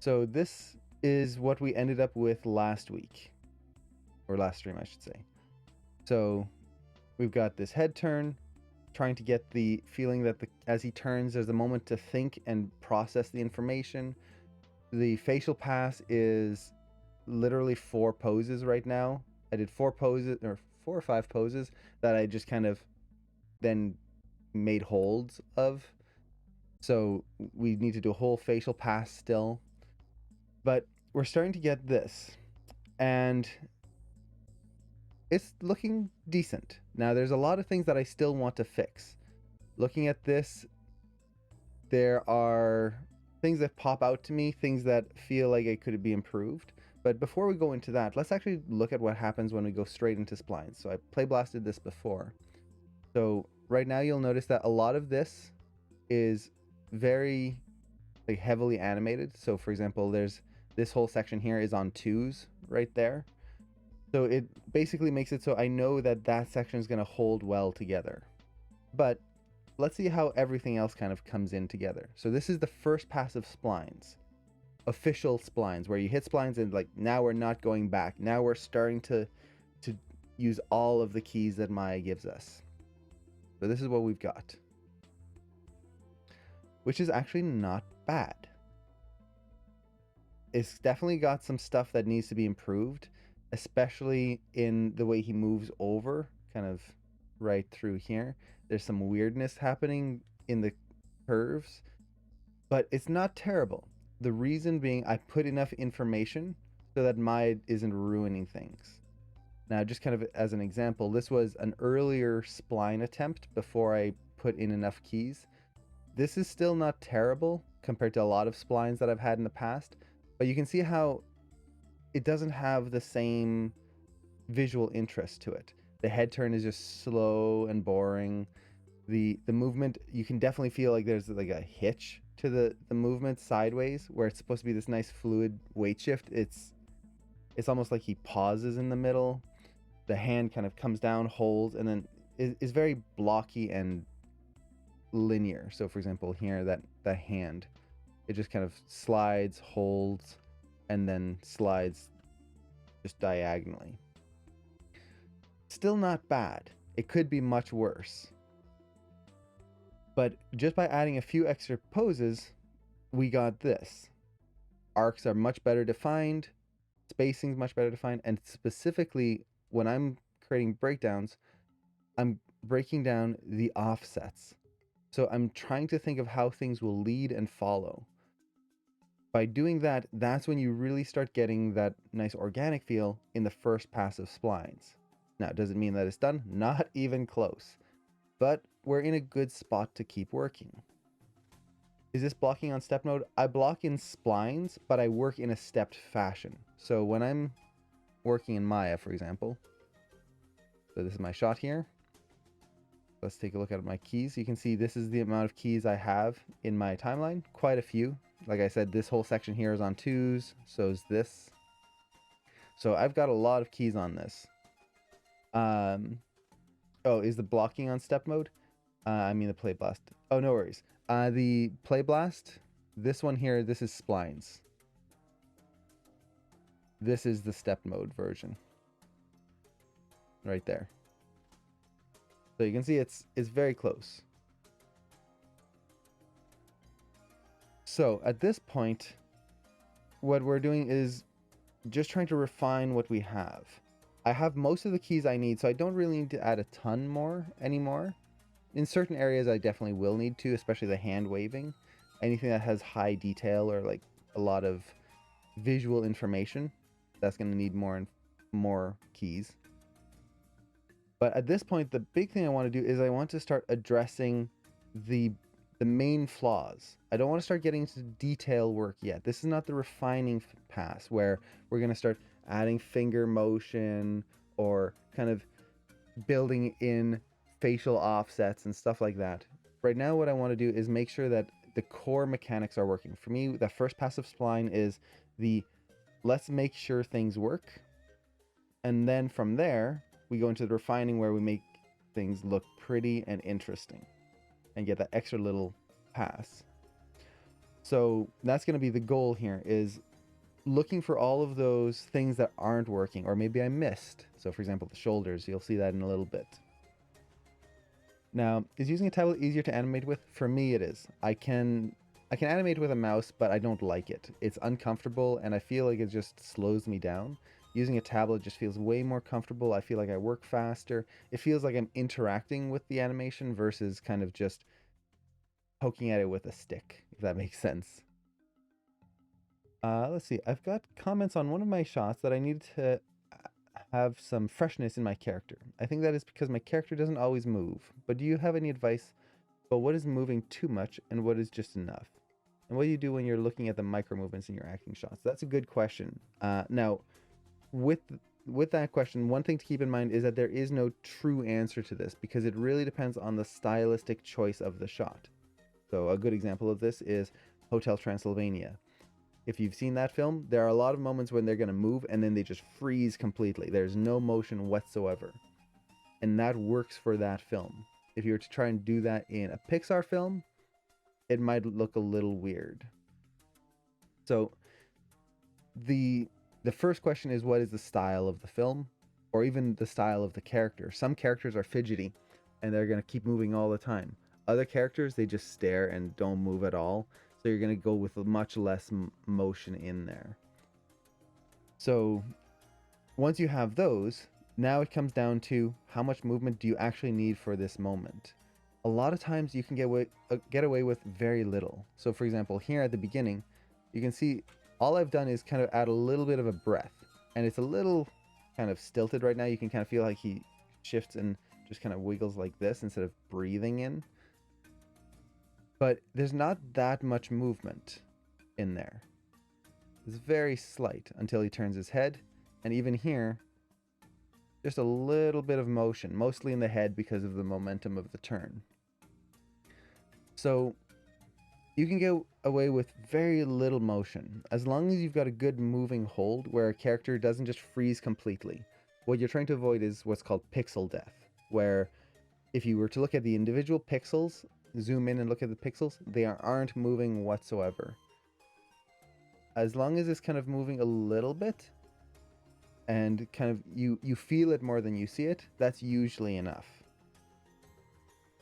So this is what we ended up with last week, or last stream, I should say. So we've got this head turn, trying to get the feeling that as he turns, there's a moment to think and process the information. The facial pass is literally 4 poses right now. I did 4 poses, or 4 or 5 poses that I just kind of then made holds of. So we need to do a whole facial pass still. But we're starting to get this, and it's looking decent. Now, there's a lot of things that I still want to fix. Looking at this, there are things that pop out to me, things that feel like it could be improved. But before we go into that, let's actually look at what happens when we go straight into splines. So I play blasted this before. So right now you'll notice that a lot of this is very heavily animated. So for example, there's this whole section here is on 2s right there. So it basically makes it so I know that that section is going to hold well together. But let's see how everything else kind of comes in together. So this is the first pass of splines. Official splines, where you hit splines and now we're not going back. Now we're starting to use all of the keys that Maya gives us. So this is what we've got, which is actually not bad. It's definitely got some stuff that needs to be improved, especially in the way he moves over, kind of right through here. There's some weirdness happening in the curves, but it's not terrible. The reason being, I put enough information so that Maya isn't ruining things. Now, just kind of as an example, this was an earlier spline attempt before I put in enough keys. This is still not terrible compared to a lot of splines that I've had in the past, but you can see how it doesn't have the same visual interest to it. The head turn is just slow and boring. The movement, you can definitely feel like there's like a hitch to the movement sideways, where it's supposed to be this nice fluid weight shift. It's almost like he pauses in the middle. The hand kind of comes down, holds, and then is very blocky and linear. So for example, here, that hand, it just kind of slides, holds, and then slides just diagonally. Still not bad. It could be much worse. But just by adding a few extra poses, we got this. Arcs are much better defined, spacing's much better defined, and specifically when I'm creating breakdowns, I'm breaking down the offsets. So I'm trying to think of how things will lead and follow. By doing that, that's when you really start getting that nice organic feel in the first pass of splines. Now, does it mean that it's done? Not even close. But we're in a good spot to keep working. Is this blocking on step mode? I block in splines, but I work in a stepped fashion. So when I'm working in Maya, for example, so this is my shot here. Let's take a look at my keys. You can see this is the amount of keys I have in my timeline. Quite a few. Like I said, this whole section here is on 2s. So is this. So I've got a lot of keys on this. Oh, is the blocking on step mode? I mean the play blast. Oh, no worries. The play blast, this one here, this is splines. This is the step mode version. Right there. So you can see it's very close. So at this point, what we're doing is just trying to refine what we have. I have most of the keys I need, so I don't really need to add a ton more anymore. In certain areas, I definitely will need to, especially the hand waving. Anything that has high detail or like a lot of visual information, that's going to need more and more keys. But at this point, the big thing I want to do is I want to start addressing the main flaws. I don't want to start getting into detail work yet. This is not the refining pass where we're going to start adding finger motion or kind of building in facial offsets and stuff like that. Right now, what I want to do is make sure that the core mechanics are working. For me, the first passive spline is the let's make sure things work. And then from there, we go into the refining where we make things look pretty and interesting and get that extra little pass. So that's going to be the goal here, is looking for all of those things that aren't working, or maybe I missed. So for example, the shoulders, you'll see that in a little bit. Now, is using a tablet easier to animate with? For me, it is. I can animate with a mouse, but I don't like it. It's uncomfortable, and I feel like it just slows me down. Using a tablet just feels way more comfortable. I feel like I work faster. It feels like I'm interacting with the animation versus kind of just poking at it with a stick, if that makes sense. Let's see. I've got comments on one of my shots that I need to have some freshness in my character. I think that is because my character doesn't always move. But do you have any advice about what is moving too much and what is just enough? And what do you do when you're looking at the micro movements in your acting shots? That's a good question. Now, with that question, one thing to keep in mind is that there is no true answer to this because it really depends on the stylistic choice of the shot. So a good example of this is Hotel Transylvania. If you've seen that film, there are a lot of moments when they're going to move and then they just freeze completely. There's no motion whatsoever. And that works for that film. If you were to try and do that in a Pixar film, it might look a little weird. So the first question is, what is the style of the film, or even the style of the character? Some characters are fidgety and they're going to keep moving all the time. Other characters, they just stare and don't move at all. So you're going to go with much less motion in there. So once you have those, now it comes down to how much movement do you actually need for this moment. A lot of times you can get away with very little. So for example, here at the beginning, you can see all I've done is kind of add a little bit of a breath. And it's a little kind of stilted right now. You can kind of feel like he shifts and just kind of wiggles like this instead of breathing in. But there's not that much movement in there. It's very slight until he turns his head. And even here, just a little bit of motion, mostly in the head because of the momentum of the turn. So you can get away with very little motion as long as you've got a good moving hold where a character doesn't just freeze completely. What you're trying to avoid is what's called pixel death, where if you were to look at the individual pixels, zoom in and look at the pixels, they aren't moving whatsoever. As long as it's kind of moving a little bit and kind of you feel it more than you see it, that's usually enough.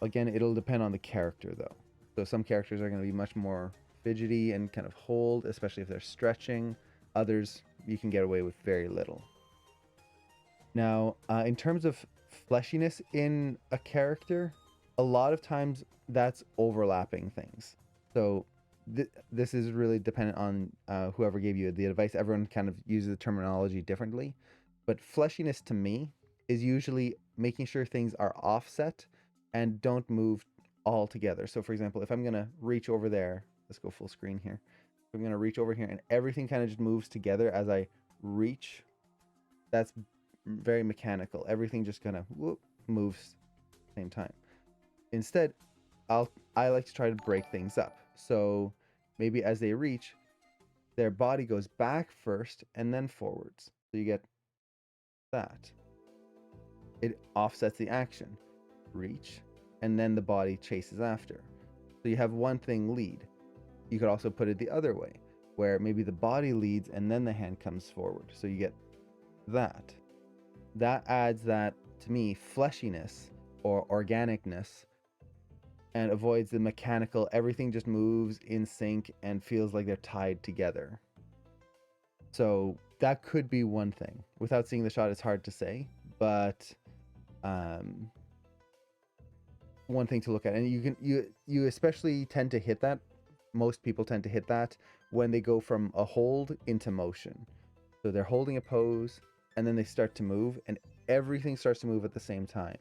Again, it'll depend on the character though. So some characters are going to be much more fidgety and kind of hold, especially if they're stretching. Others, you can get away with very little. Now, in terms of fleshiness in a character, a lot of times that's overlapping things. So this is really dependent on whoever gave you the advice. Everyone kind of uses the terminology differently. But fleshiness to me is usually making sure things are offset and don't move all together. So for example, if I'm going to reach over there, let's go full screen here. I'm going to reach over here and everything kind of just moves together as I reach. That's very mechanical. Everything just kind of moves at the same time. Instead, I like to try to break things up. So maybe as they reach, their body goes back first and then forwards. So you get that. It offsets the action. Reach, and then the body chases after. So you have one thing lead. You could also put it the other way, where maybe the body leads and then the hand comes forward. So you get that. That adds that, to me, fleshiness or organicness and avoids the mechanical, everything just moves in sync and feels like they're tied together. So that could be one thing. Without seeing the shot, it's hard to say, but one thing to look at, and you especially tend to hit that. Most people tend to hit that when they go from a hold into motion. So they're holding a pose and then they start to move and everything starts to move at the same time.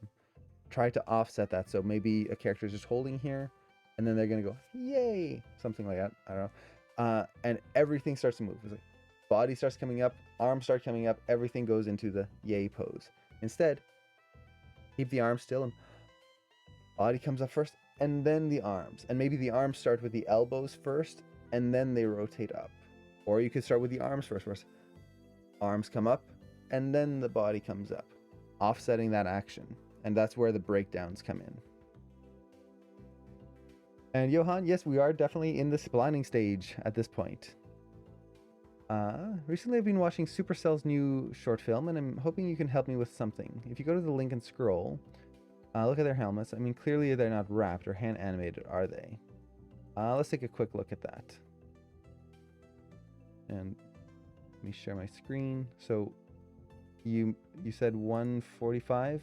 Try to offset that. So maybe a character is just holding here and then they're going to go, yay, something like that. I don't know. And everything starts to move. It's like body starts coming up, arms start coming up, everything goes into the yay pose. Instead, keep the arms still and body comes up first and then the arms. And maybe the arms start with the elbows first and then they rotate up. Or you could start with the arms first. Arms come up and then the body comes up, offsetting that action. And that's where the breakdowns come in. And Johan, yes, we are definitely in the splining stage at this point. Recently I've been watching Supercell's new short film, and I'm hoping you can help me with something. If you go to the link and scroll, look at their helmets. I mean, clearly they're not wrapped or hand animated, are they? Let's take a quick look at that. And let me share my screen. So you said 145?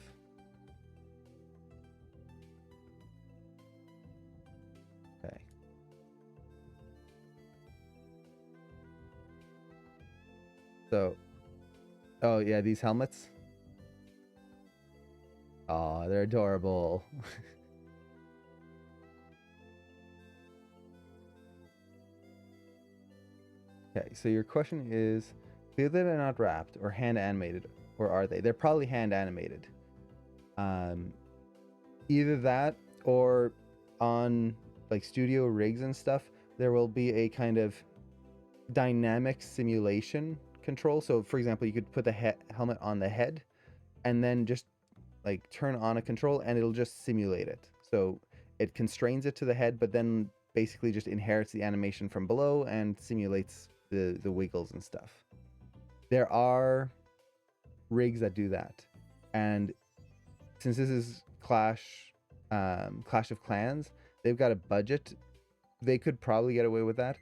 Okay. So, oh yeah, these helmets. Oh, they're adorable. Okay, so your question is, clearly they're not wrapped or hand animated, or are they? They're probably hand animated. Either that or on like studio rigs and stuff, there will be a kind of dynamic simulation control. So for example, you could put the helmet on the head and then just like turn on a control and it'll just simulate it. So it constrains it to the head, but then basically just inherits the animation from below and simulates the wiggles and stuff. There are rigs that do that, and since this is Clash of Clans, they've got a budget. They could probably get away with that.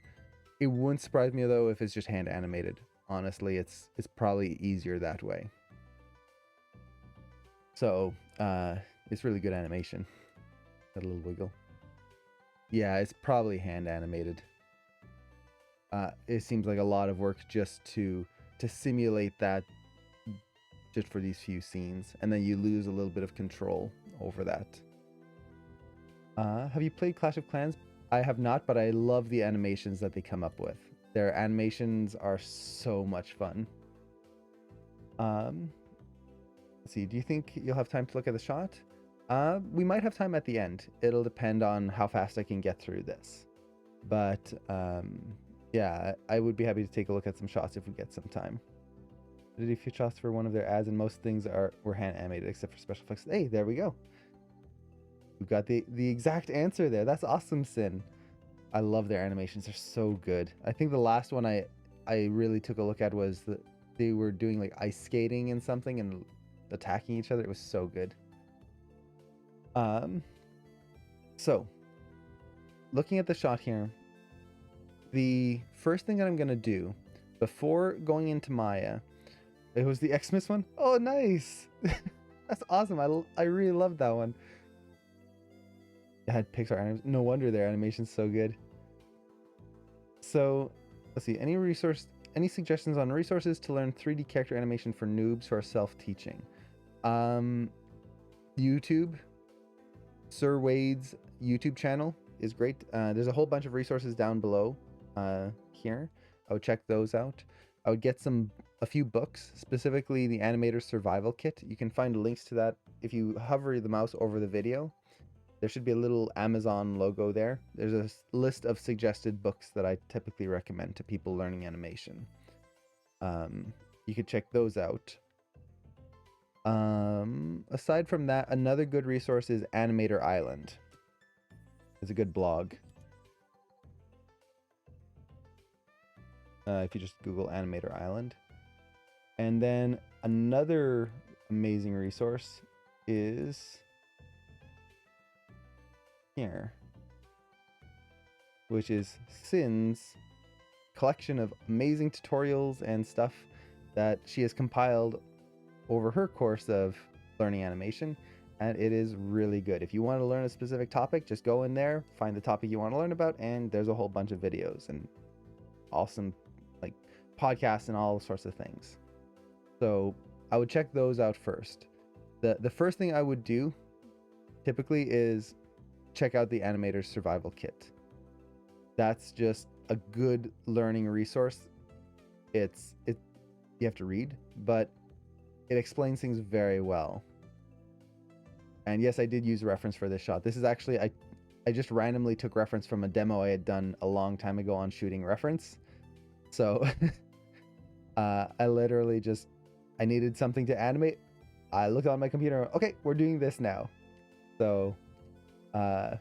It wouldn't surprise me though if it's just hand animated. Honestly, it's probably easier that way. So it's really good animation. That little wiggle. Yeah, it's probably hand animated. It seems like a lot of work just to simulate that just for these few scenes, and then you lose a little bit of control over that. Have you played Clash of Clans? I have not, but I love the animations that they come up with. Their animations are so much fun. Let's see, do you think you'll have time to look at the shot? We might have time at the end. It'll depend on how fast I can get through this. But yeah, I would be happy to take a look at some shots if we get some time. I did a few shots for one of their ads, and most things were hand animated except for special effects. Hey, there we go. We've got the exact answer there. That's awesome, Sin. I love their animations. They're so good. I think the last one I really took a look at was that they were doing like ice skating and something and attacking each other. It was so good. So looking at the shot here, the first thing that I'm gonna do before going into Maya, it was the Xmas one. Oh, nice. That's awesome. I really loved that one. It had Pixar animation. No wonder their animation's so good. So let's see. Any suggestions on resources to learn 3D character animation for noobs who are self-teaching? YouTube. Sir Wade's YouTube channel is great. There's a whole bunch of resources down below here. I would check those out. I would get a few books, specifically the Animator Survival Kit. You can find links to that if you hover the mouse over the video. There should be a little Amazon logo there. There's a list of suggested books that I typically recommend to people learning animation. You could check those out. Aside from that, another good resource is Animator Island. It's a good blog. If you just Google Animator Island. And then another amazing resource is here, which is Sin's collection of amazing tutorials and stuff that she has compiled over her course of learning animation, and it is really good. If you want to learn a specific topic, just go in there, find the topic you want to learn about, and there's a whole bunch of videos and awesome like podcasts and all sorts of things. So I would check those out first. The first thing I would do typically is check out the Animator's Survival Kit. That's just a good learning resource. You have to read, but it explains things very well. And yes, I did use a reference for this shot. This is actually, I just randomly took reference from a demo I had done a long time ago on shooting reference. So I literally I needed something to animate. I looked on my computer, okay, we're doing this now. So I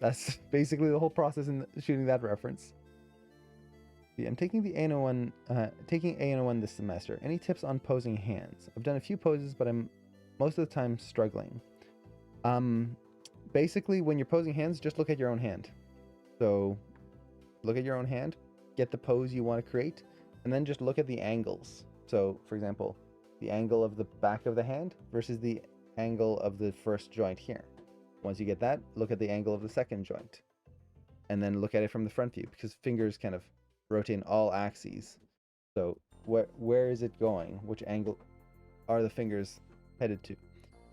That's basically the whole process in shooting that reference. Yeah, I'm taking the A101, taking A101 this semester. Any tips on posing hands? I've done a few poses, but I'm most of the time struggling. Basically, when you're posing hands, just look at your own hand. So, look at your own hand, get the pose you want to create, and then just look at the angles. So, for example, the angle of the back of the hand versus the angle of the first joint here. Once you get that, look at the angle of the second joint. And then look at it from the front view, because fingers kind of rotate in all axes. So where is it going? Which angle are the fingers headed to?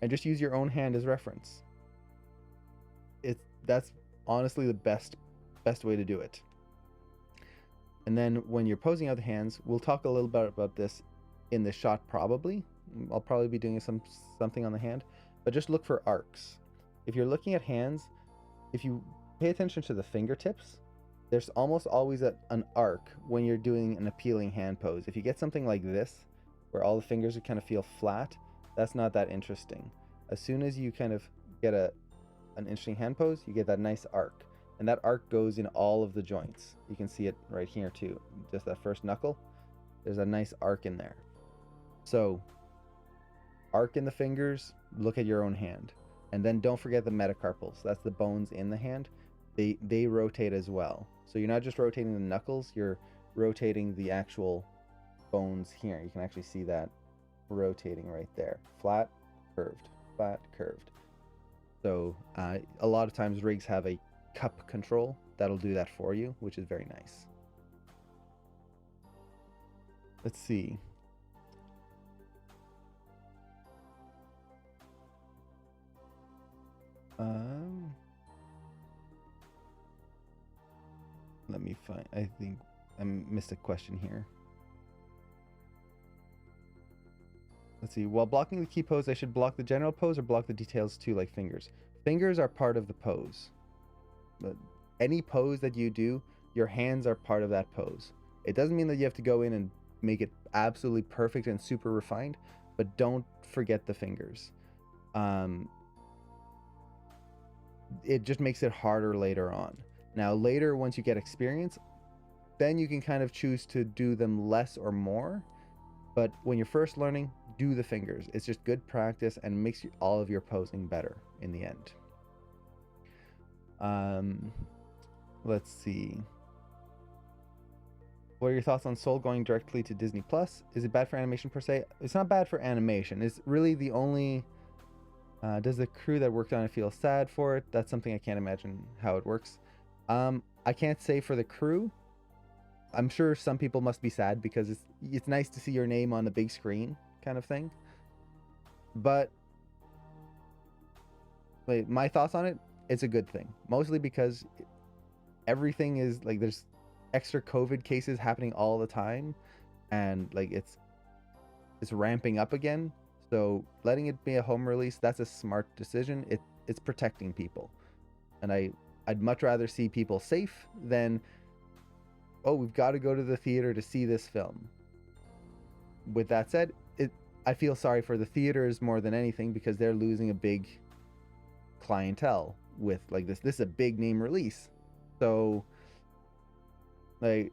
And just use your own hand as reference. That's honestly the best way to do it. And then when you're posing out the hands, we'll talk a little bit about this in the shot probably. I'll probably be doing something on the hand, but just look for arcs. If you're looking at hands, if you pay attention to the fingertips, there's almost always an arc when you're doing an appealing hand pose. If you get something like this, where all the fingers kind of feel flat, that's not that interesting. As soon as you kind of get an interesting hand pose, you get that nice arc. And that arc goes in all of the joints. You can see it right here too. Just that first knuckle, there's a nice arc in there. So, arc in the fingers, look at your own hand. And then don't forget the metacarpals. That's the bones in the hand. They rotate as well. So you're not just rotating the knuckles, you're rotating the actual bones here. You can actually see that rotating right there. Flat, curved, flat, curved. So a lot of times rigs have a cup control that'll do that for you, which is very nice. Let's see. Let me find, I think I missed a question here. Let's see, while blocking the key pose, I should block the general pose or block the details too, like fingers. Fingers are part of the pose. But any pose that you do, your hands are part of that pose. It doesn't mean that you have to go in and make it absolutely perfect and super refined, but don't forget the fingers. It just makes it harder later on. Now later, once you get experience, then you can kind of choose to do them less or more. But when you're first learning, do the fingers. It's just good practice and makes all of your posing better in the end. Let's see. What are your thoughts on Soul going directly to Disney Plus? Is it bad for animation per se? It's not bad for animation. It's really the only... does the crew that worked on it feel sad for it? That's something I can't imagine how it works. I can't say for the crew. I'm sure some people must be sad because it's nice to see your name on the big screen kind of thing. But like, my thoughts on it, it's a good thing. Mostly because everything is like there's extra COVID cases happening all the time, and like it's ramping up again. So letting it be a home release, that's a smart decision. It's protecting people. And I'd much rather see people safe than, oh, we've got to go to the theater to see this film. With that said, I feel sorry for the theaters more than anything because they're losing a big clientele with like this. This is a big name release. So like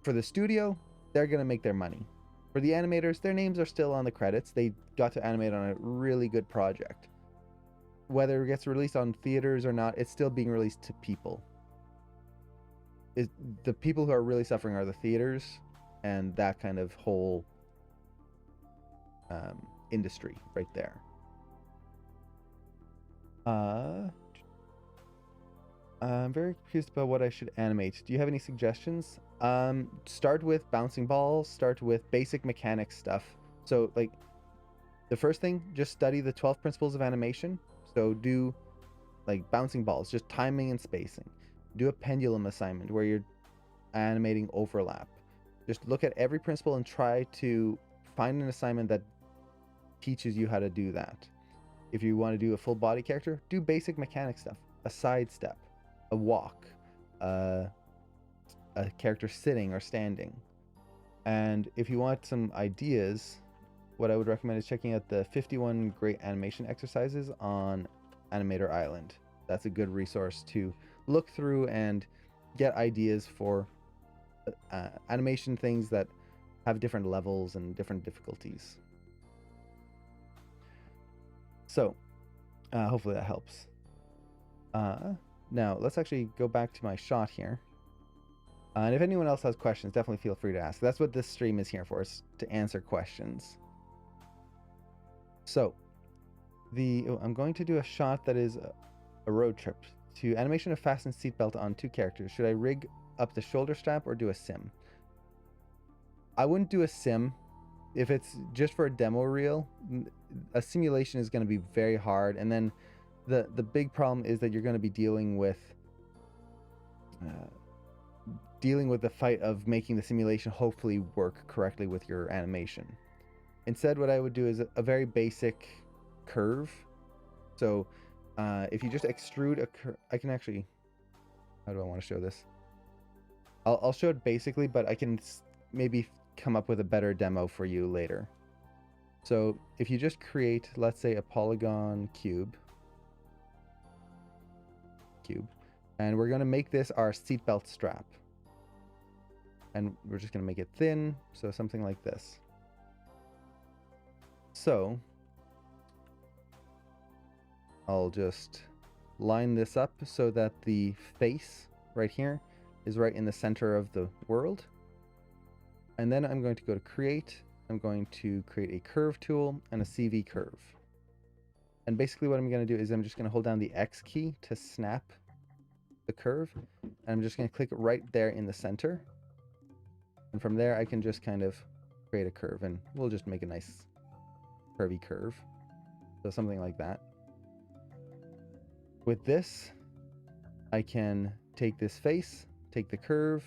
for the studio, they're going to make their money. For the animators, their names are still on the credits. They got to animate on a really good project. Whether it gets released on theaters or not, it's still being released to people. The people who are really suffering are the theaters and that kind of whole industry right there. I'm very curious about what I should animate. Do you have any suggestions? Start with bouncing balls, start with basic mechanics stuff. So like the first thing, just study the 12 principles of animation. So do like bouncing balls, just timing and spacing. Do a pendulum assignment where you're animating overlap. Just look at every principle and try to find an assignment that teaches you how to do that. If you want to do a full body character, do basic mechanic stuff. A sidestep, a walk, a character sitting or standing. And if you want some ideas, what I would recommend is checking out the 51 Great Animation Exercises on Animator Island. that's a good resource to look through and get ideas for animation things that have different levels and different difficulties. So hopefully that helps. Now let's actually go back to my shot here. And if anyone else has questions, definitely feel free to ask. That's what this stream is here for, is to answer questions. So I'm going to do a shot that is a road trip. To animation of fasten seatbelt on 2 characters, should I rig up the shoulder strap or do a sim? I wouldn't do a sim. If it's just for a demo reel, a simulation is going to be very hard. And then the big problem is that you're going to be dealing with the fight of making the simulation hopefully work correctly with your animation. Instead, what I would do is a very basic curve. So if you just extrude a curve, I can actually, how do I want to show this? I'll show it basically, but I can maybe come up with a better demo for you later. So if you just create, let's say, a polygon cube, and we're going to make this our seatbelt strap. And we're just going to make it thin, so something like this. So I'll just line this up so that the face right here is right in the center of the world. And then I'm going to go to create. I'm going to create a curve tool and a CV curve. And basically what I'm going to do is I'm just going to hold down the X key to snap the curve. And I'm just going to click it right there in the center. And from there I can just kind of create a curve, and we'll just make a nice curvy curve. So something like that. With this, I can take this face, take the curve,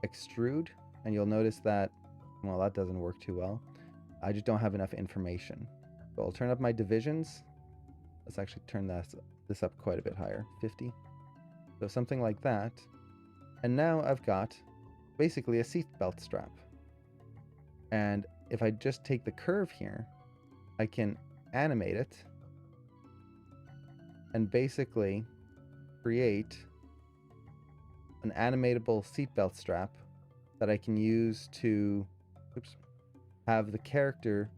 extrude, and you'll notice that, well, that doesn't work too well. I just don't have enough information. So I'll turn up my divisions. Let's actually turn this up quite a bit higher, 50. So something like that. And now I've got basically a seatbelt strap. And if I just take the curve here, I can animate it and basically create an animatable seatbelt strap that I can use to have the character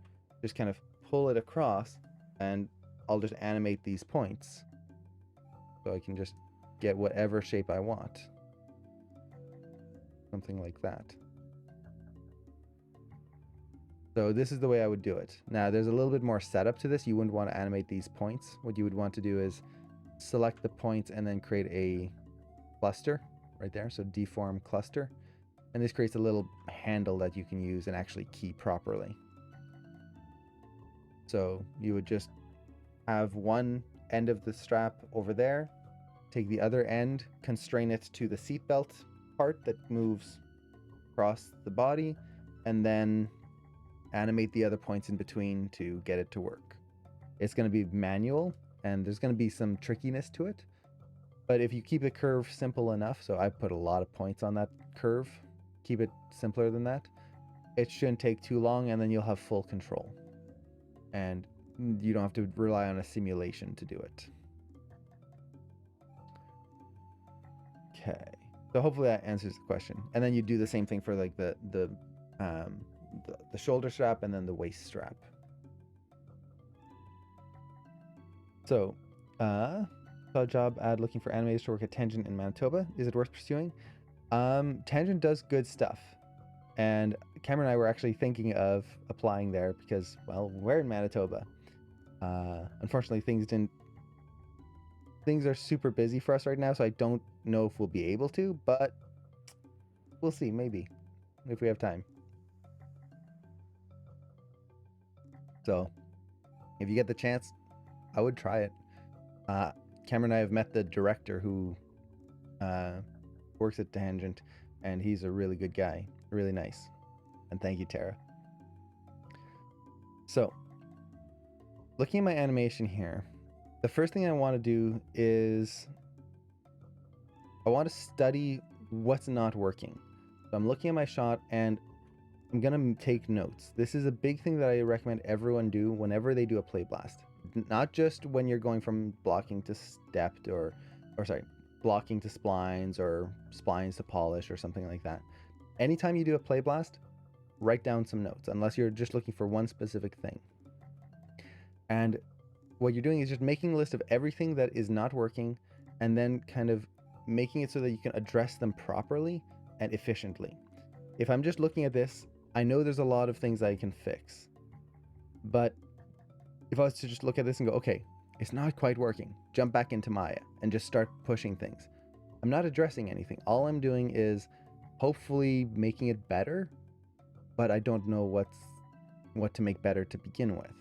just kind of pull it across, and I'll just animate these points. So I can just get whatever shape I want. Something like that. So this is the way I would do it. Now there's a little bit more setup to this. You wouldn't want to animate these points. What you would want to do is select the points and then create a cluster right there. So deform cluster. And this creates a little handle that you can use and actually key properly. So you would just have one end of the strap over there, take the other end, constrain it to the seatbelt part that moves across the body, and then animate the other points in between to get it to work. It's going to be manual, and there's going to be some trickiness to it. But if you keep the curve simple enough, so I put a lot of points on that curve, keep it simpler than that, it shouldn't take too long, and then you'll have full control. And you don't have to rely on a simulation to do it. Okay. So hopefully that answers the question. And then you do the same thing for like the shoulder strap and then the waist strap. So, saw a job ad looking for animators to work at Tangent in Manitoba. Is it worth pursuing? Tangent does good stuff. And Cameron and I were actually thinking of applying there because, well, we're in Manitoba. Unfortunately, things are super busy for us right now, so I don't know if we'll be able to, but we'll see, maybe, if we have time. So, if you get the chance, I would try it. Cameron and I have met the director who works at Tangent, and he's a really good guy, really nice. And thank you, Tara. So, looking at my animation here, the first thing I want to do is I want to study what's not working. So I'm looking at my shot and I'm going to take notes. This is a big thing that I recommend everyone do whenever they do a play blast. not just when you're going from blocking to stepped or sorry, blocking to splines or splines to polish or something like that. Anytime you do a play blast, write down some notes, unless you're just looking for one specific thing. And what you're doing is just making a list of everything that is not working and then kind of making it so that you can address them properly and efficiently. If I'm just looking at this, I know there's a lot of things I can fix. But if I was to just look at this and go, okay, it's not quite working, jump back into Maya and just start pushing things, I'm not addressing anything. All I'm doing is hopefully making it better, but I don't know what to make better to begin with.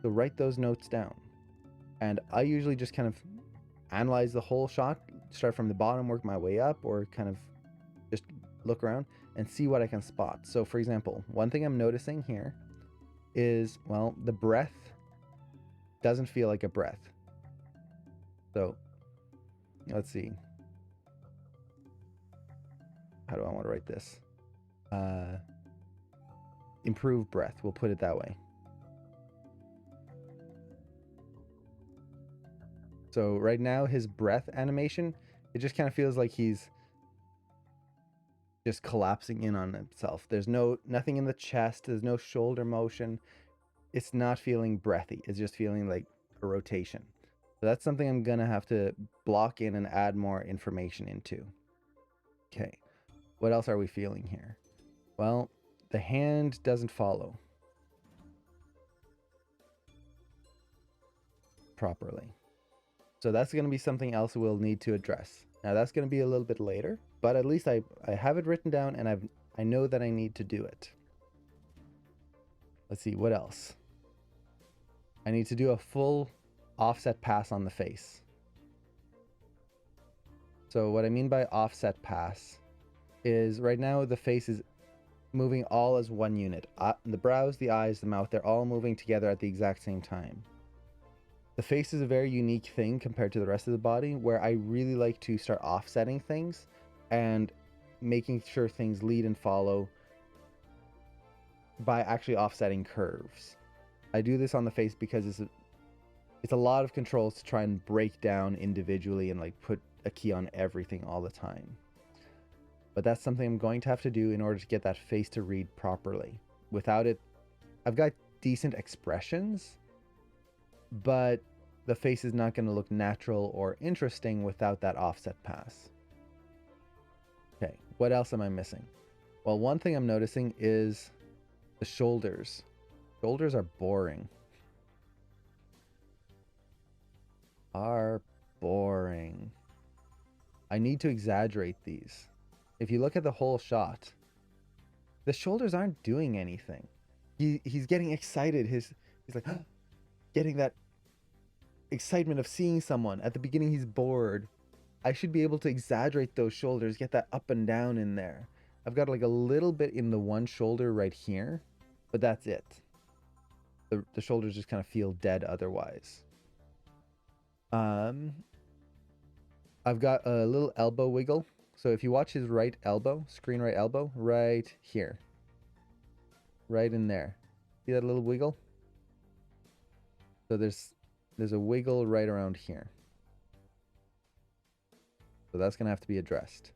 So write those notes down. And I usually just kind of analyze the whole shot, start from the bottom, work my way up, or kind of just look around and see what I can spot. So for example, one thing I'm noticing here is, well, the breath doesn't feel like a breath. So let's see. How do I want to write this? Improve breath, we'll put it that way. So right now his breath animation, it just kind of feels like he's just collapsing in on himself. There's nothing in the chest, there's no shoulder motion. It's not feeling breathy, it's just feeling like a rotation. So that's something I'm gonna have to block in and add more information into. Okay, what else are we feeling here? Well, the hand doesn't follow properly. So that's going to be something else we'll need to address. Now that's going to be a little bit later, but at least I have it written down and I know that I need to do it. Let's see, what else? I need to do a full offset pass on the face. So what I mean by offset pass is right now the face is moving all as one unit. The brows, the eyes, the mouth, they're all moving together at the exact same time. The face is a very unique thing compared to the rest of the body, where I really like to start offsetting things and making sure things lead and follow by actually offsetting curves. I do this on the face because it's a lot of controls to try and break down individually and like put a key on everything all the time. But that's something I'm going to have to do in order to get that face to read properly. Without it, I've got decent expressions, but the face is not going to look natural or interesting without that offset pass. Okay, what else am I missing? Well, one thing I'm noticing is the shoulders. Shoulders are boring. I need to exaggerate these. If you look at the whole shot, the shoulders aren't doing anything. He's getting excited. He's like getting that excitement of seeing someone. At the beginning he's bored. I should be able to exaggerate those shoulders, get that up and down in there. I've got like a little bit in the one shoulder right here, but that's it. The shoulders just kind of feel dead otherwise. I've got a little elbow wiggle. So if you watch his right elbow, screen right elbow, right here, right in there, see that little wiggle? So there's a wiggle right around here. So that's gonna have to be addressed.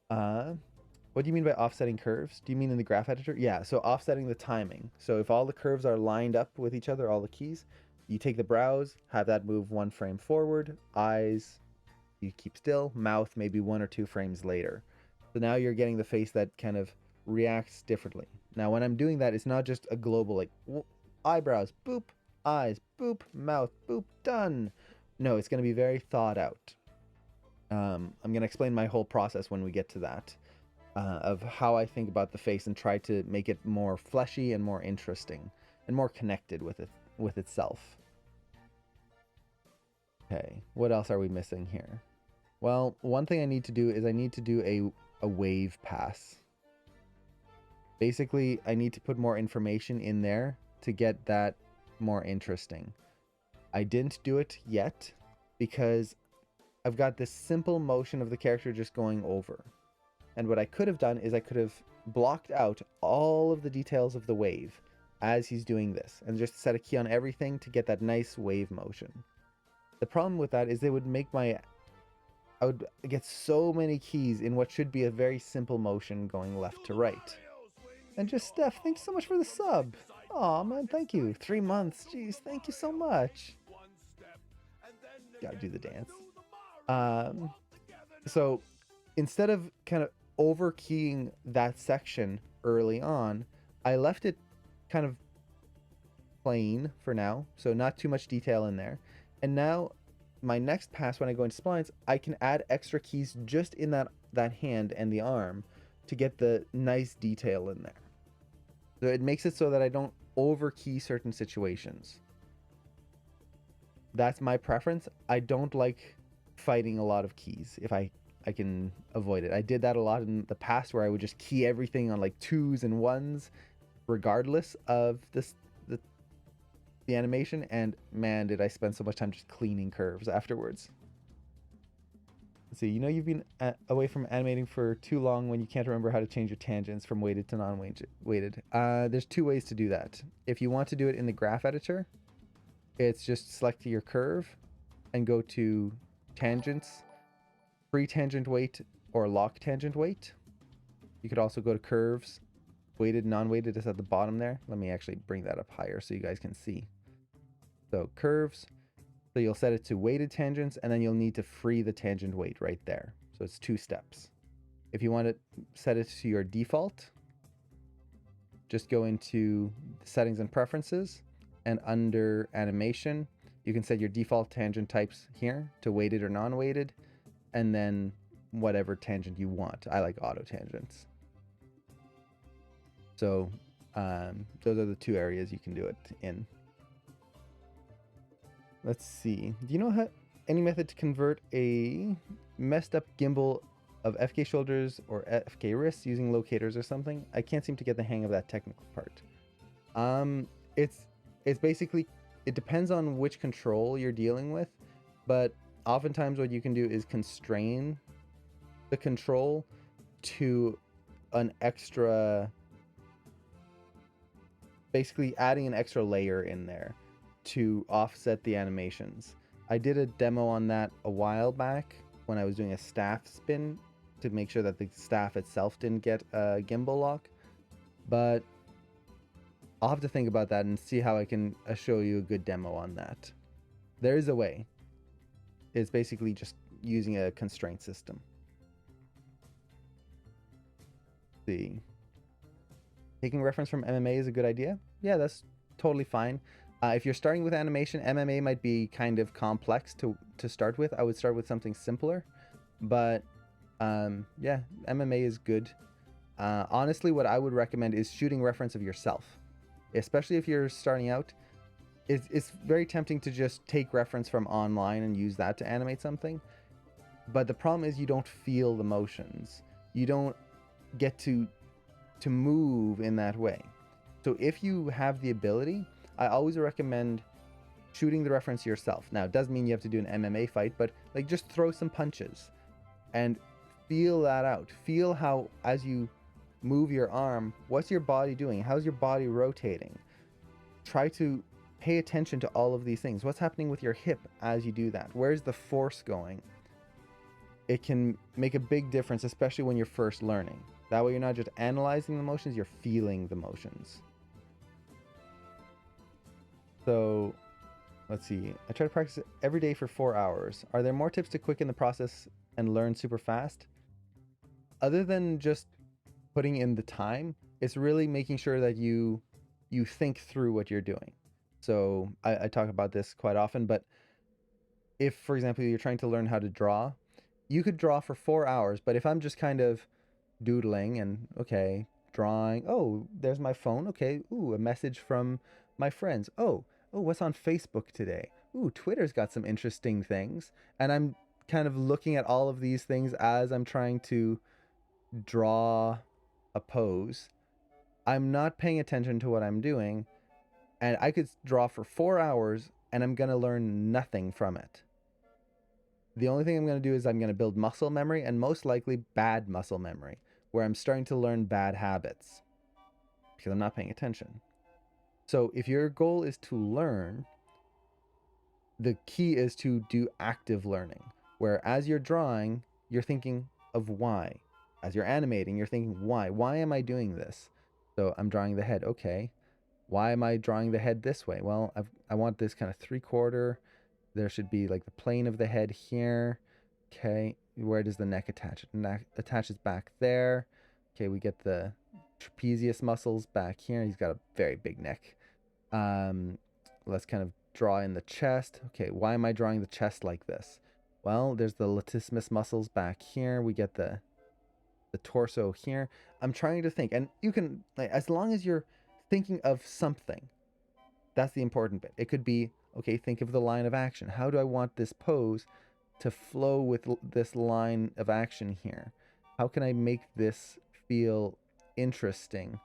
What do you mean by offsetting curves? Do you mean in the graph editor? Yeah, so offsetting the timing. So if all the curves are lined up with each other, all the keys, you take the brows, have that move one frame forward, eyes, you keep still, mouth maybe 1 or 2 frames later. So now you're getting the face that kind of reacts differently. Now when I'm doing that, it's not just a global like eyebrows, boop, eyes, boop, mouth, boop, done. No, it's going to be very thought out. I'm going to explain my whole process when we get to that, of how I think about the face and try to make it more fleshy and more interesting and more connected with itself. Okay, what else are we missing here? Well, one thing I need to do is I need to do a wave pass. Basically, I need to put more information in there to get that more interesting. I didn't do it yet because I've got this simple motion of the character just going over. And what I could have done is I could have blocked out all of the details of the wave, as he's doing this, and just set a key on everything to get that nice wave motion. The problem with that is it would make I would get so many keys in what should be a very simple motion going left to right. And just Steph, thanks so much for the sub. Aw, man, thank you. 3 months. Jeez, thank you so much. Gotta do the dance. So instead of kind of overkeying that section early on, I left it kind of plain for now, so not too much detail in there. And now my next pass, when I go into splines, I can add extra keys just in that hand and the arm to get the nice detail in there. So it makes it so that I don't overkey certain situations. That's my preference. I don't like fighting a lot of keys if I can avoid it. I did that a lot in the past where I would just key everything on like 2s and 1s regardless of the animation, and man, did I spend so much time just cleaning curves afterwards. Let's see, you know you've been away from animating for too long when you can't remember how to change your tangents from weighted to non-weighted. There's 2 ways to do that. If you want to do it in the graph editor, it's just select your curve and go to tangents, free tangent weight, or lock tangent weight. You could also go to curves, weighted, non-weighted is at the bottom there. Let me actually bring that up higher so you guys can see. So curves, so you'll set it to weighted tangents, and then you'll need to free the tangent weight right there. So it's 2 steps. If you want to set it to your default, just go into settings and preferences, and under animation, you can set your default tangent types here to weighted or non-weighted, and then whatever tangent you want. I like auto tangents. So those are the 2 areas you can do it in. Let's see. Do you know any method to convert a messed up gimbal of FK shoulders or FK wrists using locators or something? I can't seem to get the hang of that technical part. It's basically, it depends on which control you're dealing with, but oftentimes what you can do is constrain the control to an extra, basically adding an extra layer in there to offset the animations. I did a demo on that a while back when I was doing a staff spin to make sure that the staff itself didn't get a gimbal lock, but I'll have to think about that and see how I can show you a good demo on that. There is a way. It's basically just using a constraint system. Let's see. Taking reference from MMA is a good idea. Yeah, that's totally fine. If you're starting with animation, MMA might be kind of complex to start with. I would start with something simpler, but yeah, MMA is good. Honestly, what I would recommend is shooting reference of yourself, especially if you're starting out. It's very tempting to just take reference from online and use that to animate something, but the problem is you don't feel the motions. You don't get to move in that way. So if you have the ability, I always recommend shooting the reference yourself. Now, it doesn't mean you have to do an MMA fight, but like just throw some punches and feel that out. Feel how, as you move your arm, what's your body doing? How's your body rotating? Try to pay attention to all of these things. What's happening with your hip as you do that? Where's the force going? It can make a big difference, especially when you're first learning. That way you're not just analyzing the motions, you're feeling the motions. So let's see. I try to practice it every day for 4 hours. Are there more tips to quicken the process and learn super fast? Other than just putting in the time, it's really making sure that you think through what you're doing. So I talk about this quite often, but if, for example, you're trying to learn how to draw, you could draw for 4 hours, but if I'm just kind of doodling and, okay, drawing, oh, there's my phone, okay, ooh, a message from my friends, oh, what's on Facebook today? Ooh, Twitter's got some interesting things. And I'm kind of looking at all of these things as I'm trying to draw a pose. I'm not paying attention to what I'm doing, and I could draw for 4 hours and I'm going to learn nothing from it. The only thing I'm going to do is I'm going to build muscle memory, and most likely bad muscle memory, where I'm starting to learn bad habits because I'm not paying attention. So if your goal is to learn, the key is to do active learning, where as you're drawing, you're thinking of why. As you're animating, you're thinking, why? Why am I doing this? So I'm drawing the head. Okay. Why am I drawing the head this way? Well, I want this kind of 3/4. There should be like the plane of the head here. Okay. Where does the neck attach? Neck attaches back there. Okay, we get the trapezius muscles back here. He's got a very big neck. Let's kind of draw in the chest. Okay, why am I drawing the chest like this? Well, there's the latissimus muscles back here. We get the torso here. I'm trying to think, and you can, like, as long as you're thinking of something, that's the important bit. It could be, okay, think of the line of action. How do I want this pose to flow with this line of action here? How can I make this feel interesting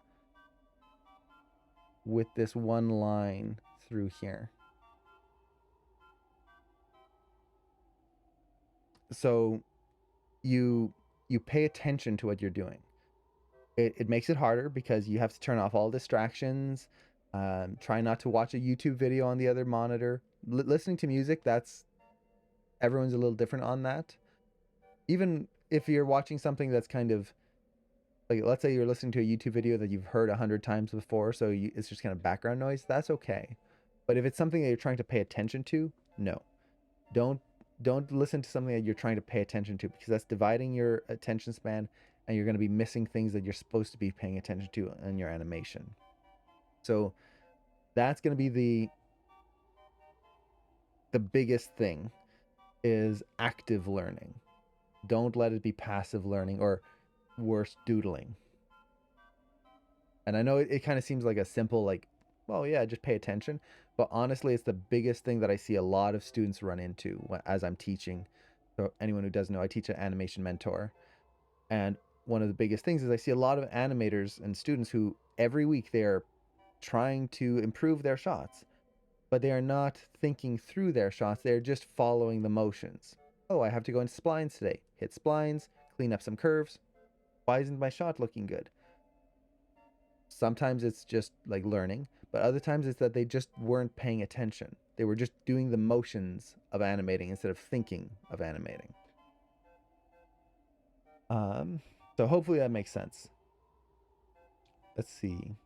with this one line through here? So you pay attention to what you're doing. It makes it harder because you have to turn off all distractions. Try not to watch a YouTube video on the other monitor. Listening to music, that's everyone's a little different on that. Even if you're watching something that's kind of like, let's say you're listening to a YouTube video that you've heard 100 times before, so it's just kind of background noise, that's okay. But if it's something that you're trying to pay attention to, no. Don't listen to something that you're trying to pay attention to, because that's dividing your attention span, and you're going to be missing things that you're supposed to be paying attention to in your animation. So that's going to be the biggest thing, is active learning. Don't let it be passive learning, or worse, doodling. And I know it kind of seems like a simple, like, well, yeah, just pay attention. But honestly, it's the biggest thing that I see a lot of students run into as I'm teaching. So anyone who doesn't know, I teach an animation mentor. And one of the biggest things is I see a lot of animators and students who every week they're trying to improve their shots, but they are not thinking through their shots. They're just following the motions. Oh, I have to go into splines today. Hit splines, clean up some curves. Why isn't my shot looking good? Sometimes it's just like learning, but other times it's that they just weren't paying attention. They were just doing the motions of animating instead of thinking of animating. So hopefully that makes sense. Let's see.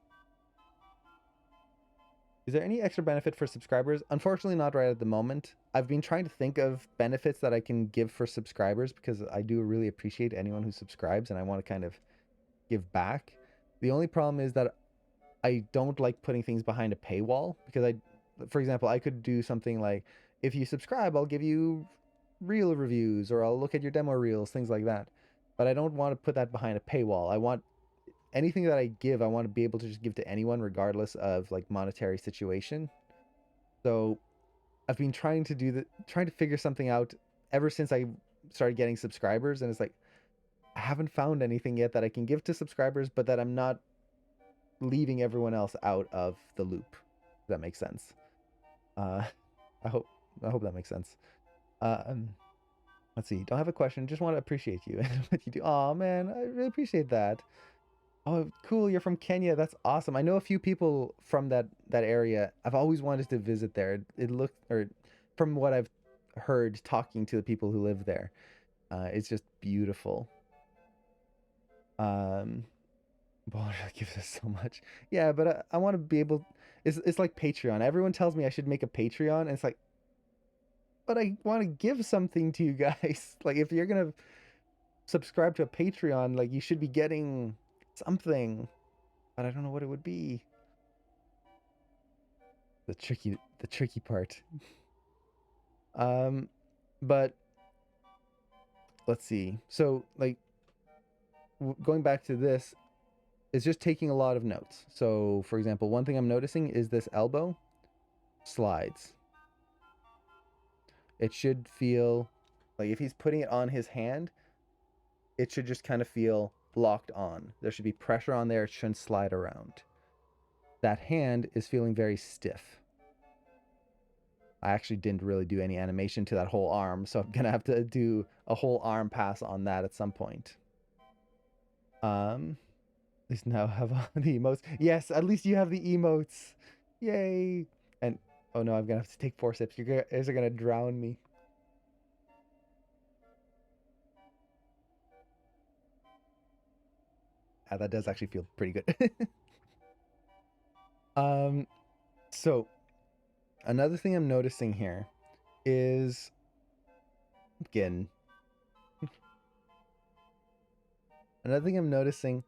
Is there any extra benefit for subscribers? Unfortunately, not right at the moment. I've been trying to think of benefits that I can give for subscribers, because I do really appreciate anyone who subscribes, and I want to kind of give back. The only problem is that I don't like putting things behind a paywall, because for example, I could do something like, if you subscribe, I'll give you reel reviews, or I'll look at your demo reels, things like that. But I don't want to put that behind a paywall. I want anything that I give, I want to be able to just give to anyone, regardless of like monetary situation. So I've been trying to figure something out ever since I started getting subscribers, and it's like, I haven't found anything yet that I can give to subscribers, but that I'm not leaving everyone else out of the loop. If that makes sense. Uh, I hope that makes sense. Let's see. Don't have a question. Just want to appreciate you and what you do. Oh man, I really appreciate that. Oh, cool. You're from Kenya. That's awesome. I know a few people from that area. I've always wanted to visit there. It looked, or from what I've heard talking to the people who live there, it's just beautiful. Baller gives us so much. Yeah, but I want to be able. It's like Patreon. Everyone tells me I should make a Patreon, and it's like, but I want to give something to you guys. Like, if you're gonna subscribe to a Patreon, like, you should be getting something, but I don't know what it would be. The tricky part. But let's see. So, like, going back to this, is just taking a lot of notes. So, for example, one thing I'm noticing is this elbow slides. It should feel like, if he's putting it on his hand, it should just kind of feel locked on. There should be pressure on there. It shouldn't slide around. That hand is feeling very stiff. I actually didn't really do any animation to that whole arm, so I'm gonna have to do a whole arm pass on that at some point. At least now have the emotes. Yes, at least you have the emotes. Yay! And oh no, I'm gonna have to take 4 sips. You guys are gonna drown me. Ah, that does actually feel pretty good. um, so another thing I'm noticing here is again. Another thing I'm noticing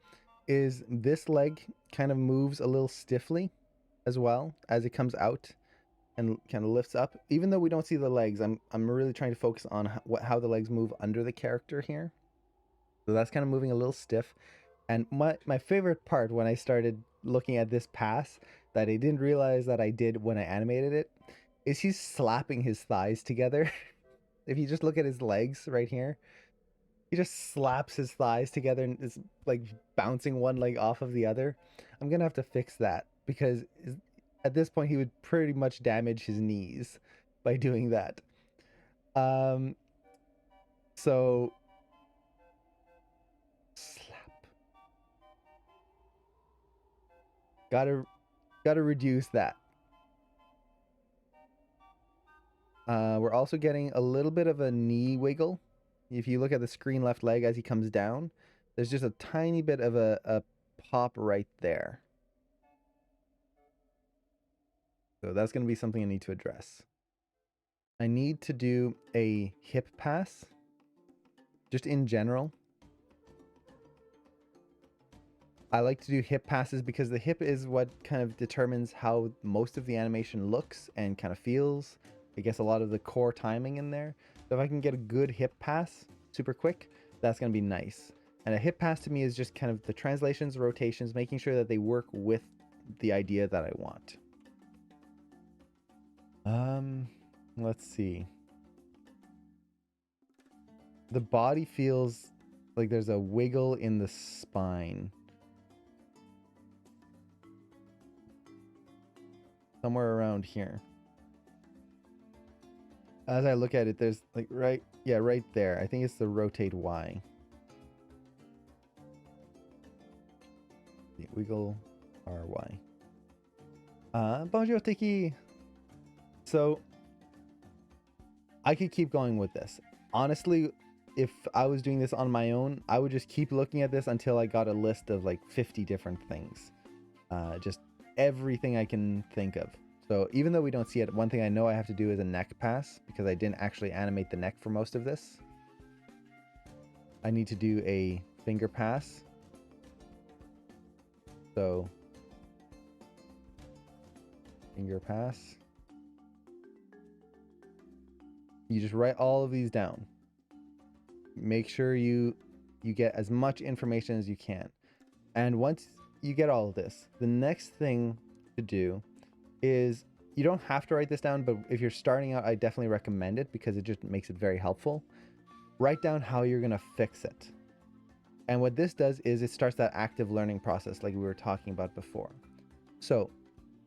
is this leg kind of moves a little stiffly as well as it comes out and kind of lifts up. Even though we don't see the legs, I'm really trying to focus on how the legs move under the character here. So that's kind of moving a little stiff. And my favorite part when I started looking at this pass that I didn't realize that I did when I animated it is he's slapping his thighs together. If you just look at his legs right here, he just slaps his thighs together and is like bouncing one leg off of the other. I'm gonna have to fix that because at this point he would pretty much damage his knees by doing that. Um, so slap. Gotta gotta reduce that. We're also getting a little bit of a knee wiggle. If you look at the screen left leg as he comes down, there's just a tiny bit of a pop right there. So that's going to be something I need to address. I need to do a hip pass, just in general. I like to do hip passes because the hip is what kind of determines how most of the animation looks and kind of feels. I guess a lot of the core timing in there. So if I can get a good hip pass super quick, that's going to be nice. And a hip pass to me is just kind of the translations, rotations, making sure that they work with the idea that I want. Let's see. The body feels like there's a wiggle in the spine. Somewhere around here. As I look at it, there's like right there. I think it's the rotate Y. The wiggle RY. Bonjour Tiki. So I could keep going with this. Honestly, if I was doing this on my own, I would just keep looking at this until I got a list of like 50 different things. Just everything I can think of. So even though we don't see it, one thing I know I have to do is a neck pass because I didn't actually animate the neck for most of this. I need to do a finger pass. So finger pass. You just write all of these down. Make sure you get as much information as you can. And once you get all of this, the next thing to do is, you don't have to write this down, but if you're starting out, I definitely recommend it because it just makes it very helpful. Write down how you're going to fix it. And what this does is it starts that active learning process like we were talking about before. So,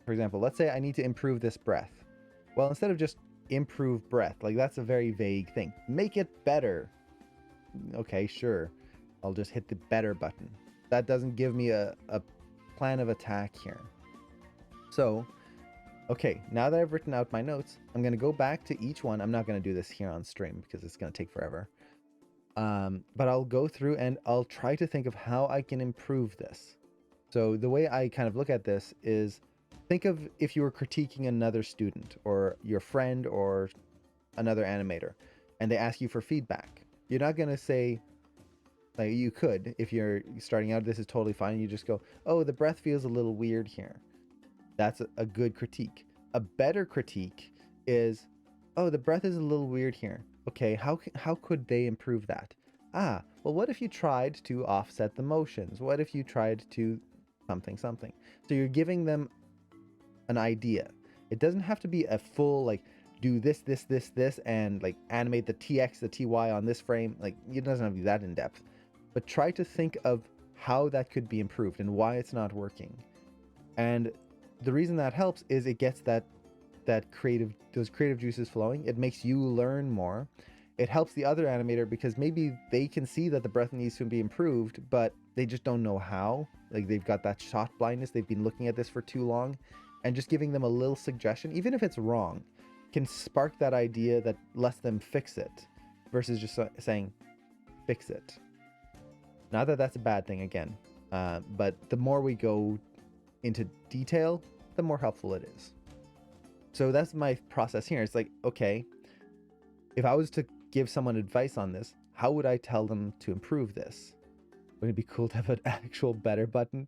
for example, let's say I need to improve this breath. Well, instead of just improve breath, like that's a very vague thing. Make it better. Okay, sure. I'll just hit the better button. That doesn't give me a plan of attack here. So, okay, now that I've written out my notes, I'm going to go back to each one. I'm not going to do this here on stream because it's going to take forever. But I'll go through and I'll try to think of how I can improve this. So the way I kind of look at this is, think of if you were critiquing another student or your friend or another animator and they ask you for feedback. You're not going to say, like you could, if you're starting out, this is totally fine. You just go, oh, the breath feels a little weird here. That's a good critique. A better critique is, oh, the breath is a little weird here. Okay, how could they improve that? Ah, well, what if you tried to offset the motions? What if you tried to something? So you're giving them an idea. It doesn't have to be a full, like, do this, and like animate the TX, the TY on this frame. Like, it doesn't have to be that in depth. But try to think of how that could be improved and why it's not working. And the reason that helps is it gets those creative juices flowing. It makes you learn more. It helps the other animator because maybe they can see that the breath needs to be improved, but they just don't know how. Like, they've got that shot blindness. They've been looking at this for too long and just giving them a little suggestion, even if it's wrong, can spark that idea that lets them fix it versus just saying, fix it. Not that that's a bad thing again, but the more we go into detail, the more helpful it is. So that's my process here. It's like, okay, if I was to give someone advice on this, how would I tell them to improve this? Wouldn't it be cool to have an actual better button?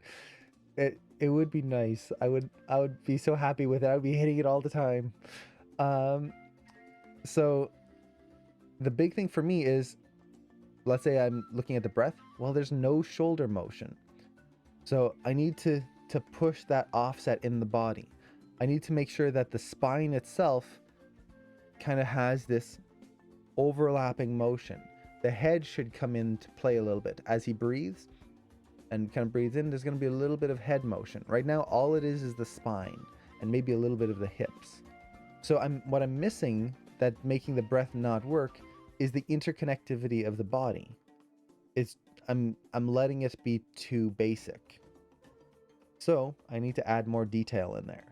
It would be nice. I would be so happy with it. I would be hitting it all the time. So the big thing for me is, let's say I'm looking at the breath. Well, there's no shoulder motion. So I need to push that offset in the body. I need to make sure that the spine itself kind of has this overlapping motion. The head should come into play a little bit. As he breathes and kind of breathes in, there's going to be a little bit of head motion. Right now, all it is the spine and maybe a little bit of the hips. So what I'm missing that making the breath not work is the interconnectivity of the body. I'm letting it be too basic. So I need to add more detail in there.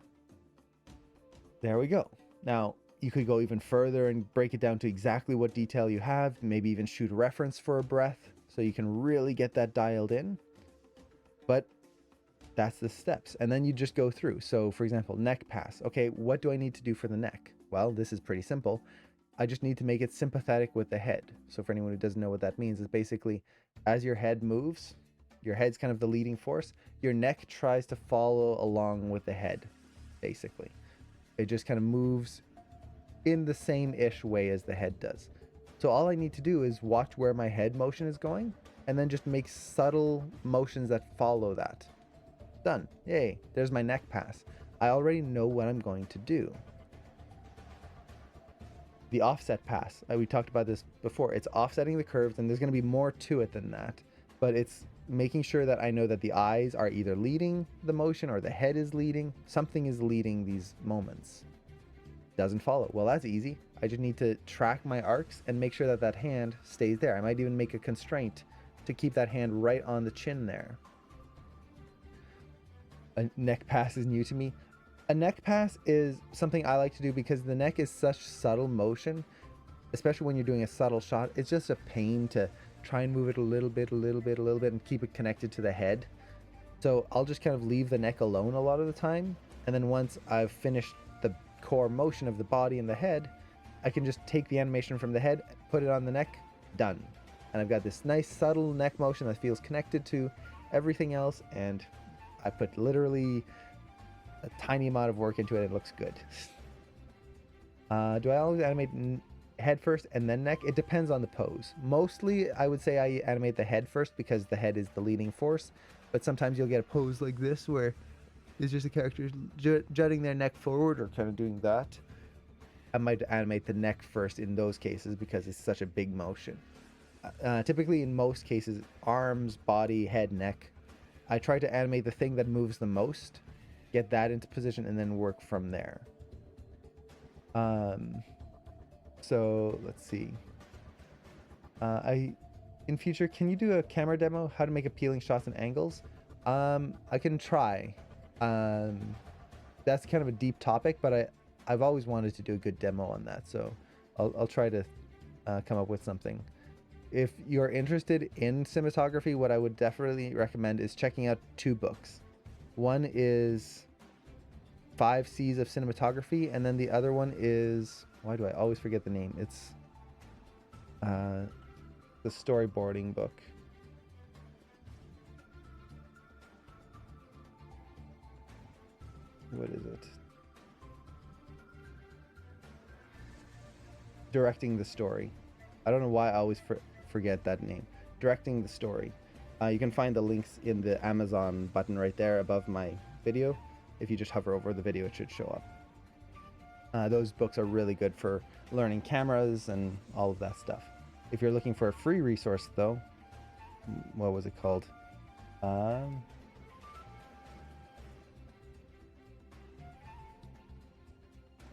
There we go. Now, you could go even further and break it down to exactly what detail you have, maybe even shoot a reference for a breath so you can really get that dialed in. But that's the steps. And then you just go through. So for example, neck pass. Okay, what do I need to do for the neck? Well, this is pretty simple. I just need to make it sympathetic with the head. So for anyone who doesn't know what that means, is basically as your head moves, your head's kind of the leading force, your neck tries to follow along with the head, basically. It just kind of moves in the same-ish way as the head does. So all I need to do is watch where my head motion is going and then just make subtle motions that follow that. Done. Yay, there's my neck pass. I already know what I'm going to do. The offset pass, we talked about this before. It's offsetting the curves, and there's going to be more to it than that. But it's making sure that I know that the eyes are either leading the motion or the head is leading. Something is leading these moments. Doesn't follow. Well, that's easy. I just need to track my arcs and make sure that that hand stays there. I might even make a constraint to keep that hand right on the chin there. A neck pass is new to me. A neck pass is something I like to do because the neck is such subtle motion, especially when you're doing a subtle shot. It's just a pain to try and move it a little bit, and keep it connected to the head. So I'll just kind of leave the neck alone a lot of the time. And then once I've finished the core motion of the body and the head, I can just take the animation from the head, put it on the neck, done. And I've got this nice subtle neck motion that feels connected to everything else, and I put literally a tiny amount of work into it. It looks good. Do I always animate head first and then neck? It depends on the pose. Mostly I would say I animate the head first because the head is the leading force, but sometimes you'll get a pose like this where it's just a character jutting their neck forward or kind of doing that. I might animate the neck first in those cases because it's such a big motion. Typically in most cases, arms, body, head, neck, I try to animate the thing that moves the most, get that into position, and then work from there. So let's see. In future, can you do a camera demo how to make appealing shots and angles? I can try. That's kind of a deep topic, but I've always wanted to do a good demo on that, so I'll try to come up with something. If you're interested in cinematography, what I would definitely recommend is checking out 2 books. One is 5 C's of Cinematography, and then the other one is, why do I always forget the name? It's the storyboarding book. What is it? Directing the Story. I don't know why I always forget that name. Directing the Story. You can find the links in the Amazon button right there above my video. If you just hover over the video, it should show up. Those books are really good for learning cameras and all of that stuff. If you're looking for a free resource, though, what was it called?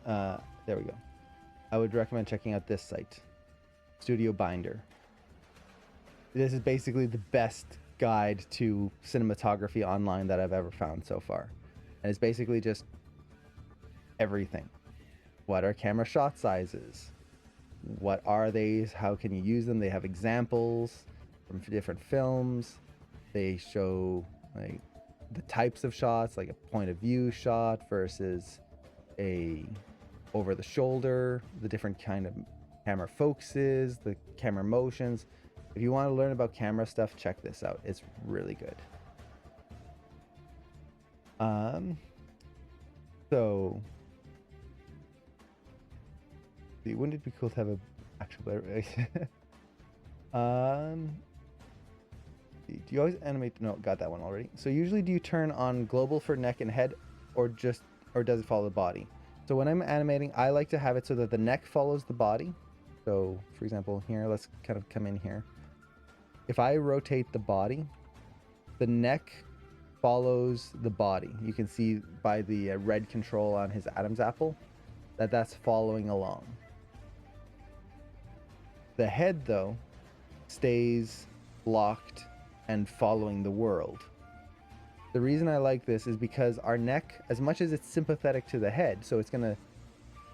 There we go. I would recommend checking out this site, Studio Binder. This is basically the best guide to cinematography online that I've ever found so far. And it's basically just everything. What are camera shot sizes? What are they? How can you use them? They have examples from different films. They show like the types of shots, like a point of view shot versus a over the shoulder, the different kind of camera focuses, the camera motions. If you want to learn about camera stuff, check this out. It's really good. So wouldn't it be cool to have a actual do you always animate? No, got that one already. So usually do you turn on global for neck and head, or does it follow the body? So when I'm animating, I like to have it so that the neck follows the body. So for example, here, let's kind of come in here. If I rotate the body, the neck follows the body. You can see by the red control on his Adam's apple that that's following along. The head, though, stays locked and following the world. The reason I like this is because our neck, as much as it's sympathetic to the head, so it's going to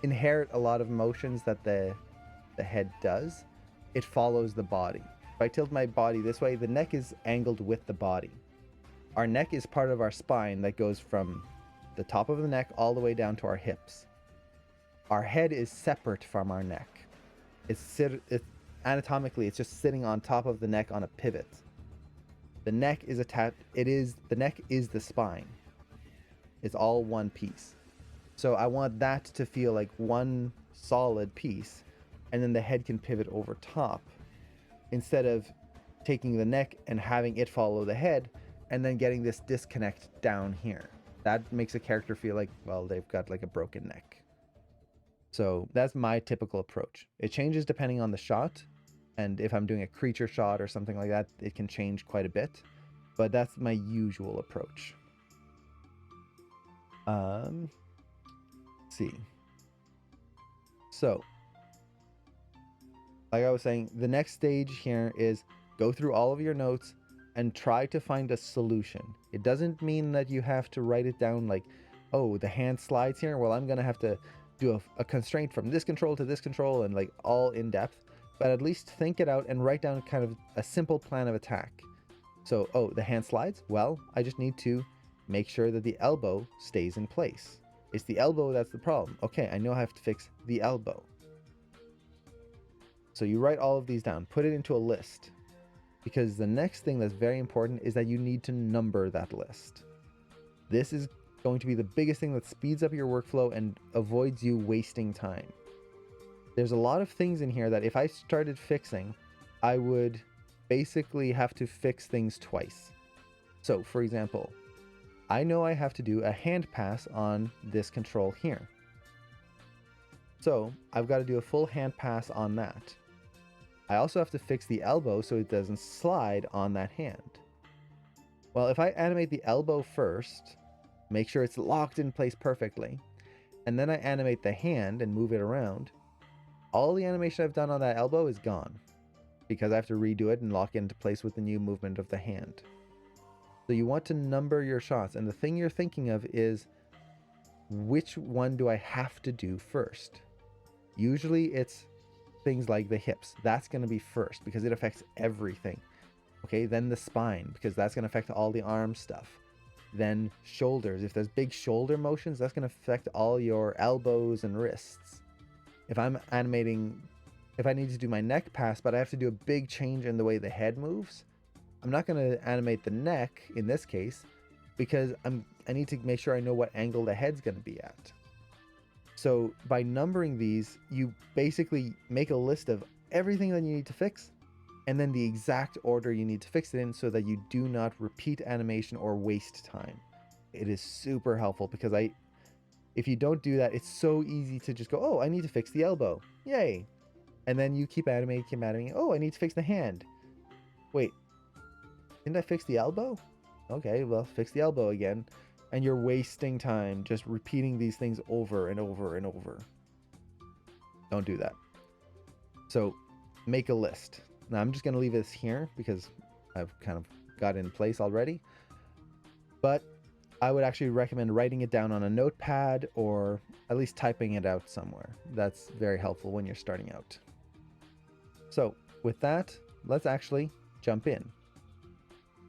inherit a lot of motions that the head does, it follows the body. If I tilt my body this way, the neck is angled with the body. Our neck is part of our spine that goes from the top of the neck all the way down to our hips. Our head is separate from our neck. Anatomically, it's just sitting on top of the neck on a pivot. The neck is attached. The neck is the spine. It's all one piece. So I want that to feel like one solid piece, and then the head can pivot over top, instead of taking the neck and having it follow the head, and then getting this disconnect down here. That makes a character feel like, well, they've got like a broken neck. So that's my typical approach. It changes depending on the shot, and if I'm doing a creature shot or something like that, it can change quite a bit, but that's my usual approach. Let's see. So, like I was saying, the next stage here is go through all of your notes and try to find a solution. It doesn't mean that you have to write it down like, oh, the hand slides here, well, I'm going to have to do a constraint from this control to this control and like all in depth, but at least think it out and write down kind of a simple plan of attack. So, oh, the hand slides? Well, I just need to make sure that the elbow stays in place. It's the elbow that's the problem. Okay, I know I have to fix the elbow. So you write all of these down, put it into a list, because the next thing that's very important is that you need to number that list. This is going to be the biggest thing that speeds up your workflow and avoids you wasting time. There's a lot of things in here that if I started fixing, I would basically have to fix things twice. So for example, I know I have to do a hand pass on this control here. So I've got to do a full hand pass on that. I also have to fix the elbow so it doesn't slide on that hand. Well, if I animate the elbow first, make sure it's locked in place perfectly, and then I animate the hand and move it around, all the animation I've done on that elbow is gone, because I have to redo it and lock it into place with the new movement of the hand. So you want to number your shots, and the thing you're thinking of is, which one do I have to do first? Usually it's things like the hips. That's going to be first because it affects everything. Okay, then the spine, because that's going to affect all the arm stuff. Then shoulders. If there's big shoulder motions, that's going to affect all your elbows and wrists. If I'm animating, if I need to do my neck pass, but I have to do a big change in the way the head moves, I'm not going to animate the neck in this case, because I need to make sure I know what angle the head's going to be at. So by numbering these, you basically make a list of everything that you need to fix, and then the exact order you need to fix it in so that you do not repeat animation or waste time. It is super helpful because if you don't do that, it's so easy to just go, oh, I need to fix the elbow. Yay. And then you keep animating. Oh, I need to fix the hand. Wait, didn't I fix the elbow? Okay, well, fix the elbow again. And you're wasting time just repeating these things over and over and over. Don't do that. So make a list. Now I'm just going to leave this here because I've kind of got it in place already. But I would actually recommend writing it down on a notepad or at least typing it out somewhere. That's very helpful when you're starting out. So with that, let's actually jump in.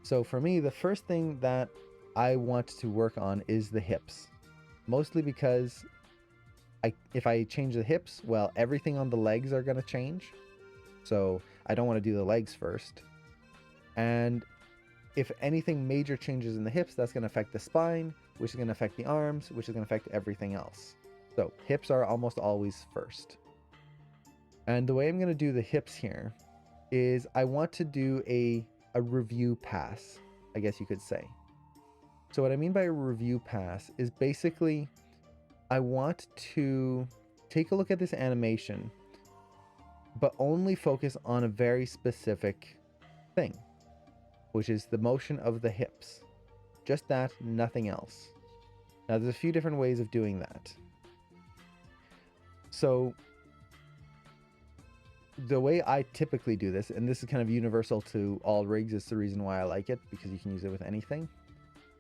So for me, the first thing that I want to work on is the hips, mostly because if I change the hips, well, everything on the legs are going to change. So I don't want to do the legs first. And if anything major changes in the hips, that's going to affect the spine, which is going to affect the arms, which is going to affect everything else. So hips are almost always first. And the way I'm going to do the hips here is I want to do a review pass, I guess you could say. So what I mean by a review pass is basically I want to take a look at this animation, but only focus on a very specific thing, which is the motion of the hips. Just that, nothing else. Now, there's a few different ways of doing that. So the way I typically do this, and this is kind of universal to all rigs, it's the reason why I like it, because you can use it with anything,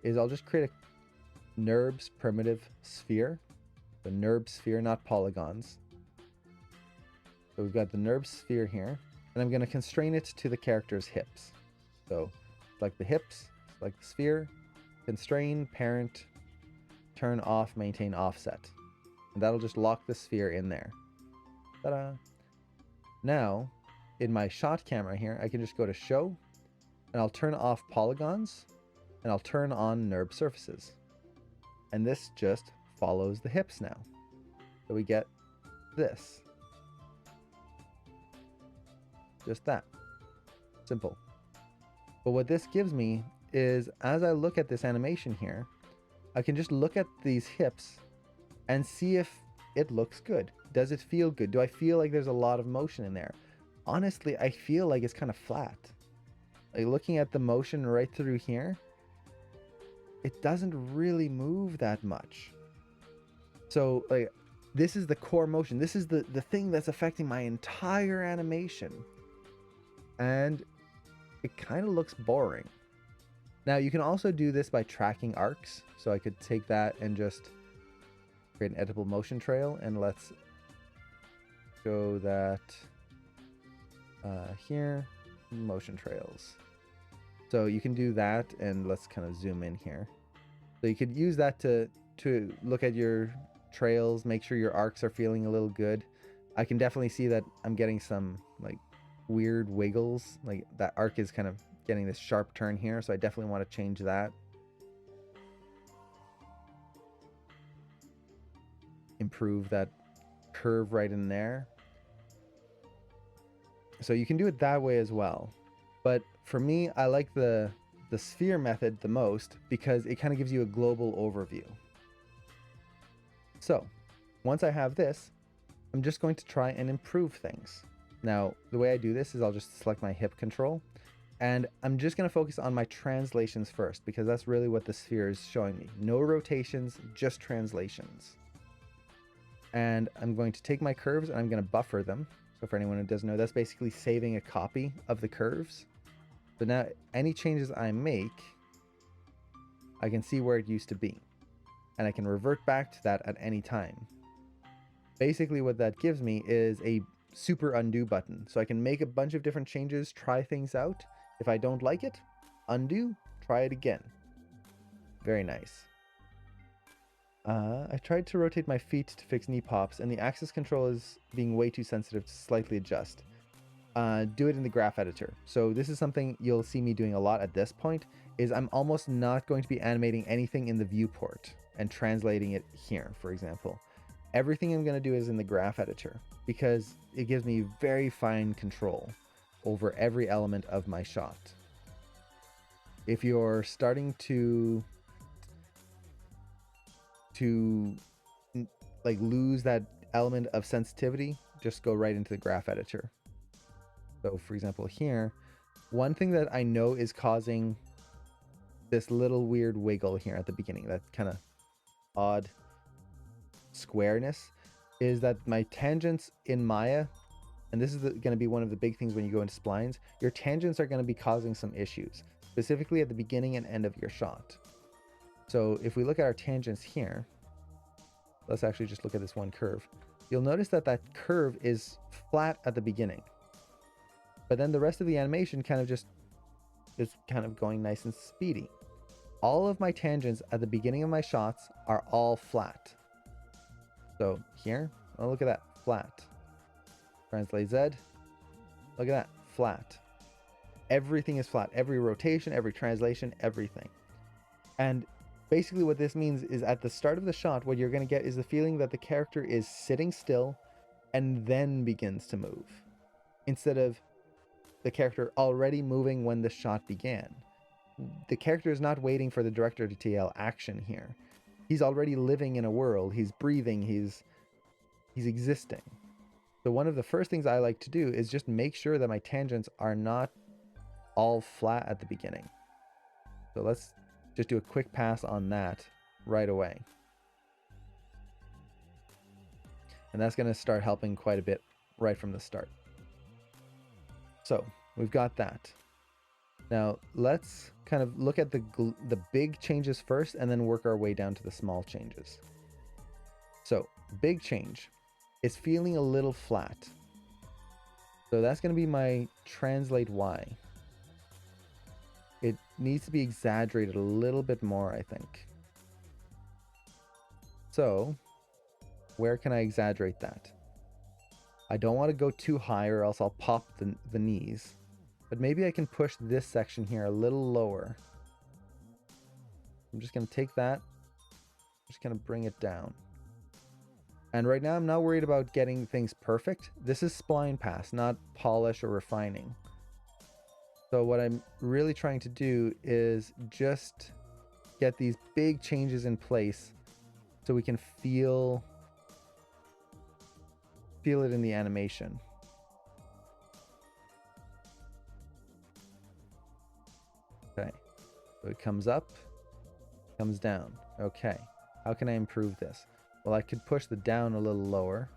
is I'll just create a NURBS primitive sphere. The NURBS sphere, not polygons. So we've got the NURBS sphere here, and I'm going to constrain it to the character's hips. So select the hips, select the sphere, constrain, parent, turn off, maintain offset. And that'll just lock the sphere in there. Ta-da! Now, in my shot camera here, I can just go to show, and I'll turn off polygons, and I'll turn on NURB surfaces. And this just follows the hips now. So we get this. Just that. Simple. But what this gives me is, as I look at this animation here, I can just look at these hips and see if it looks good. Does it feel good? Do I feel like there's a lot of motion in there? Honestly, I feel like it's kind of flat. Like looking at the motion right through here, it doesn't really move that much. So like this is the core motion. This is the thing that's affecting my entire animation. And it kind of looks boring. Now you can also do this by tracking arcs. So I could take that and just create an editable motion trail, and let's go that here, motion trails. So you can do that, and let's kind of zoom in here. So you could use that to look at your trails, make sure your arcs are feeling a little good. I can definitely see that I'm getting some like weird wiggles, like that arc is kind of getting this sharp turn here, so I definitely want to change that. Improve that curve right in there. So you can do it that way as well. But for me, I like the sphere method the most because it kind of gives you a global overview. So once I have this, I'm just going to try and improve things. Now, the way I do this is I'll just select my hip control, and I'm just going to focus on my translations first because that's really what the sphere is showing me. No rotations, just translations. And I'm going to take my curves and I'm going to buffer them. So for anyone who doesn't know, that's basically saving a copy of the curves. So now any changes I make, I can see where it used to be. And I can revert back to that at any time. Basically what that gives me is a super undo button. So I can make a bunch of different changes, try things out. If I don't like it, undo, try it again. Very nice. I tried to rotate my feet to fix knee pops, and the axis control is being way too sensitive to slightly adjust. Do it in the graph editor. So this is something you'll see me doing a lot at this point, is I'm almost not going to be animating anything in the viewport and translating it here, for example. Everything I'm going to do is in the graph editor because it gives me very fine control over every element of my shot. If you're starting to like lose that element of sensitivity, just go right into the graph editor. So for example here, one thing that I know is causing this little weird wiggle here at the beginning, that kind of odd squareness, is that my tangents in Maya, and this is going to be one of the big things when you go into splines, your tangents are going to be causing some issues, specifically at the beginning and end of your shot. So if we look at our tangents here, let's actually just look at this one curve. You'll notice that that curve is flat at the beginning, but then the rest of the animation kind of just is kind of going nice and speedy. All of my tangents at the beginning of my shots are all flat. So here, oh, look at that, flat. Translate Z, look at that, flat. Everything is flat. Every rotation, every translation, everything. And basically what this means is at the start of the shot, what you're going to get is the feeling that the character is sitting still and then begins to move, instead of the character already moving when the shot began. The character is not waiting for the director to TL action here. He's already living in a world. He's breathing. He's existing. So one of the first things I like to do is just make sure that my tangents are not all flat at the beginning. So let's just do a quick pass on that right away. And that's going to start helping quite a bit right from the start. So we've got that. Now let's kind of look at the big changes first and then work our way down to the small changes. So big change is feeling a little flat. So that's going to be my translate Y. It needs to be exaggerated a little bit more, I think. So where can I exaggerate that? I don't want to go too high or else I'll pop the knees. But maybe I can push this section here a little lower. I'm just going to take that. Just going to bring it down. And right now I'm not worried about getting things perfect. This is spline pass, not polish or refining. So what I'm really trying to do is just get these big changes in place so we can feel it in the animation. Okay, so it comes up, comes down. Okay, how can I improve this? Well, I could push the down a little lower,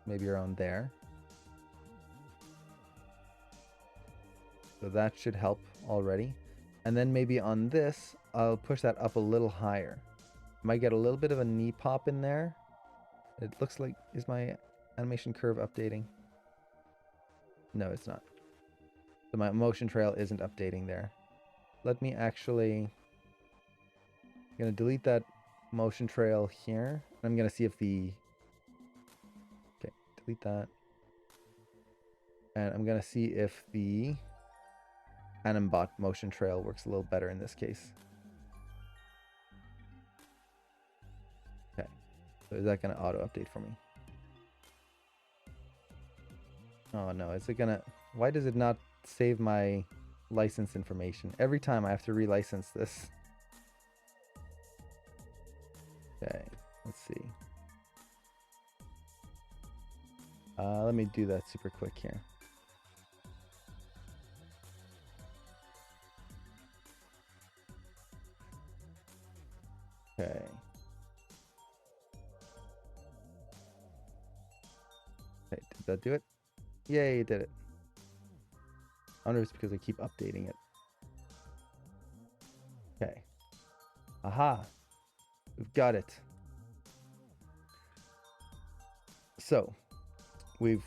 maybe around there. So that should help already. And then maybe on this, I'll push that up a little higher. Might get a little bit of a knee pop in there. It looks like, is my animation curve updating? No, it's not. So my motion trail isn't updating there. Let me actually, I'm going to delete that motion trail here. I'm going to see if the, okay, delete that. And I'm going to see if the Animbot motion trail works a little better in this case. Okay, so is that going to auto update for me? Oh no, is it gonna, why does it not save my license information? Every time I have to relicense this. Okay, let's see. Let me do that super quick here. Okay. Okay, did that do it? Yay, it did it. I wonder if it's because I keep updating it. Okay. Aha. We've got it. So, we've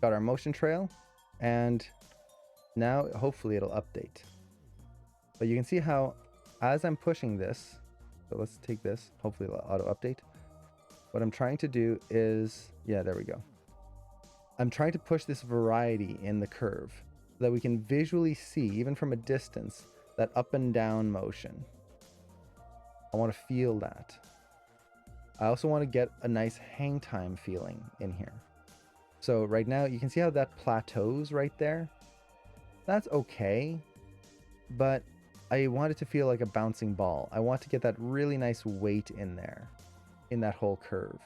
got our motion trail, and now hopefully it'll update. But you can see how, as I'm pushing this, so let's take this, hopefully it'll auto update. What I'm trying to do is, yeah, there we go. I'm trying to push this variety in the curve so that we can visually see, even from a distance, that up and down motion. I want to feel that. I also want to get a nice hang time feeling in here. So right now you can see how that plateaus right there. That's okay, but I want it to feel like a bouncing ball. I want to get that really nice weight in there, in that whole curve.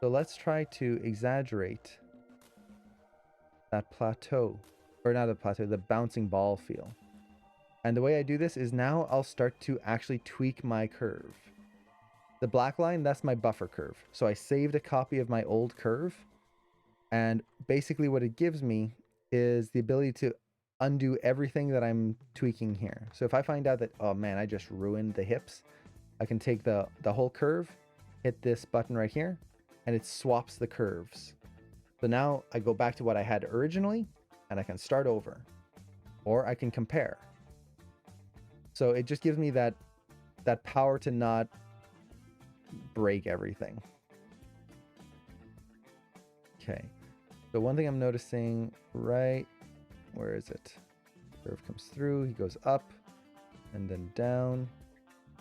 So let's try to exaggerate that plateau, or not the plateau, the bouncing ball feel. And the way I do this is now I'll start to actually tweak my curve. The black line, that's my buffer curve. So I saved a copy of my old curve, and basically what it gives me is the ability to undo everything that I'm tweaking here. So if I find out that, oh man, I just ruined the hips, I can take the whole curve, hit this button right here, and it swaps the curves. So now I go back to what I had originally, and I can start over. Or I can compare. So it just gives me that power to not break everything. Okay. So one thing I'm noticing, right, where is it? Curve comes through, he goes up and then down.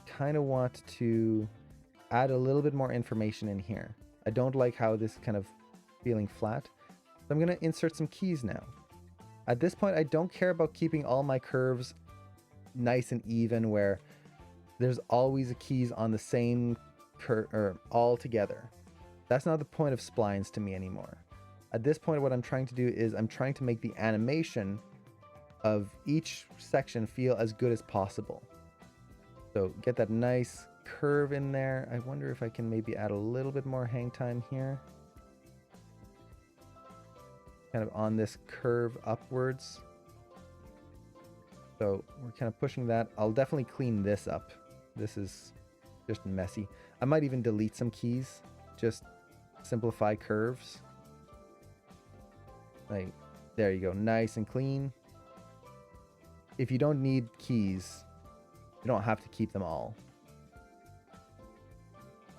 Kind of want to add a little bit more information in here. I don't like how this kind of feeling flat. So I'm going to insert some keys now. At this point, I don't care about keeping all my curves nice and even where there's always a keys on the same curve or all together. That's not the point of splines to me anymore. At this point, what I'm trying to do is I'm trying to make the animation of each section feel as good as possible. So get that nice curve in there. I wonder if I can maybe add a little bit more hang time here. Kind of on this curve upwards. So we're kind of pushing that. I'll definitely clean this up. This is just messy. I might even delete some keys. Just simplify curves. Like, there you go. Nice and clean. If you don't need keys, you don't have to keep them all.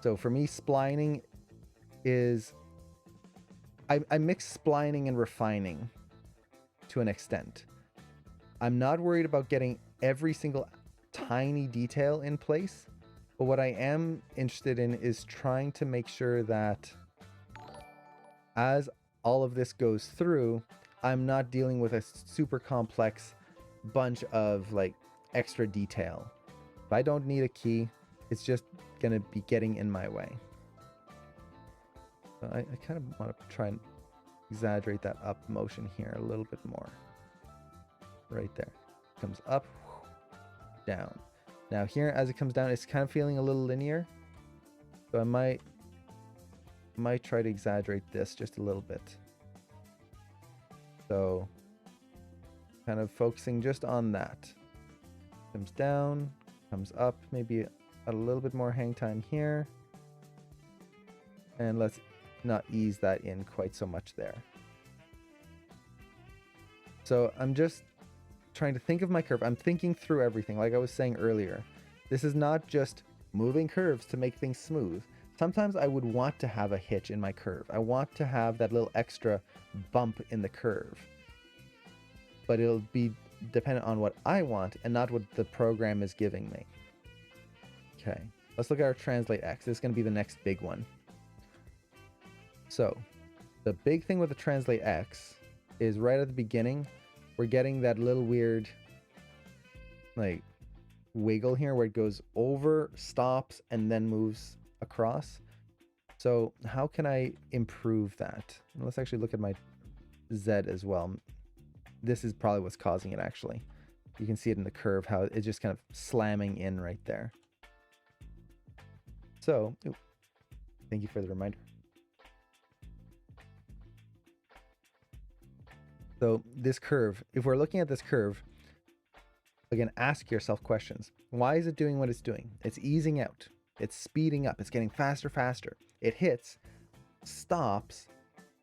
So for me, splining is... I mix splining and refining to an extent. I'm not worried about getting every single tiny detail in place, but what I am interested in is trying to make sure that as all of this goes through, I'm not dealing with a super complex bunch of like extra detail. If I don't need a key, it's just gonna be getting in my way. So I kind of want to try and exaggerate that up motion here a little bit more. Right there. Comes up, down. Now here, as it comes down, it's kind of feeling a little linear. So I might try to exaggerate this just a little bit. So kind of focusing just on that. Comes down, comes up, maybe a little bit more hang time here. And let's not ease that in quite so much there. So I'm just trying to think of my curve. I'm thinking through everything. Like I was saying earlier, this is not just moving curves to make things smooth. Sometimes I would want to have a hitch in my curve. I want to have that little extra bump in the curve. But it'll be dependent on what I want and not what the program is giving me. Okay, let's look at our translate X. This is going to be the next big one. So the big thing with the translate X is right at the beginning, we're getting that little weird like wiggle here where it goes over, stops, and then moves across. So how can I improve that? Let's actually look at my Z as well. This is probably what's causing it actually. You can see it in the curve, how it's just kind of slamming in right there. So, thank you for the reminder. So this curve, if we're looking at this curve, again, ask yourself questions. Why is it doing what it's doing? It's easing out. It's speeding up. It's getting faster, faster. It hits, stops,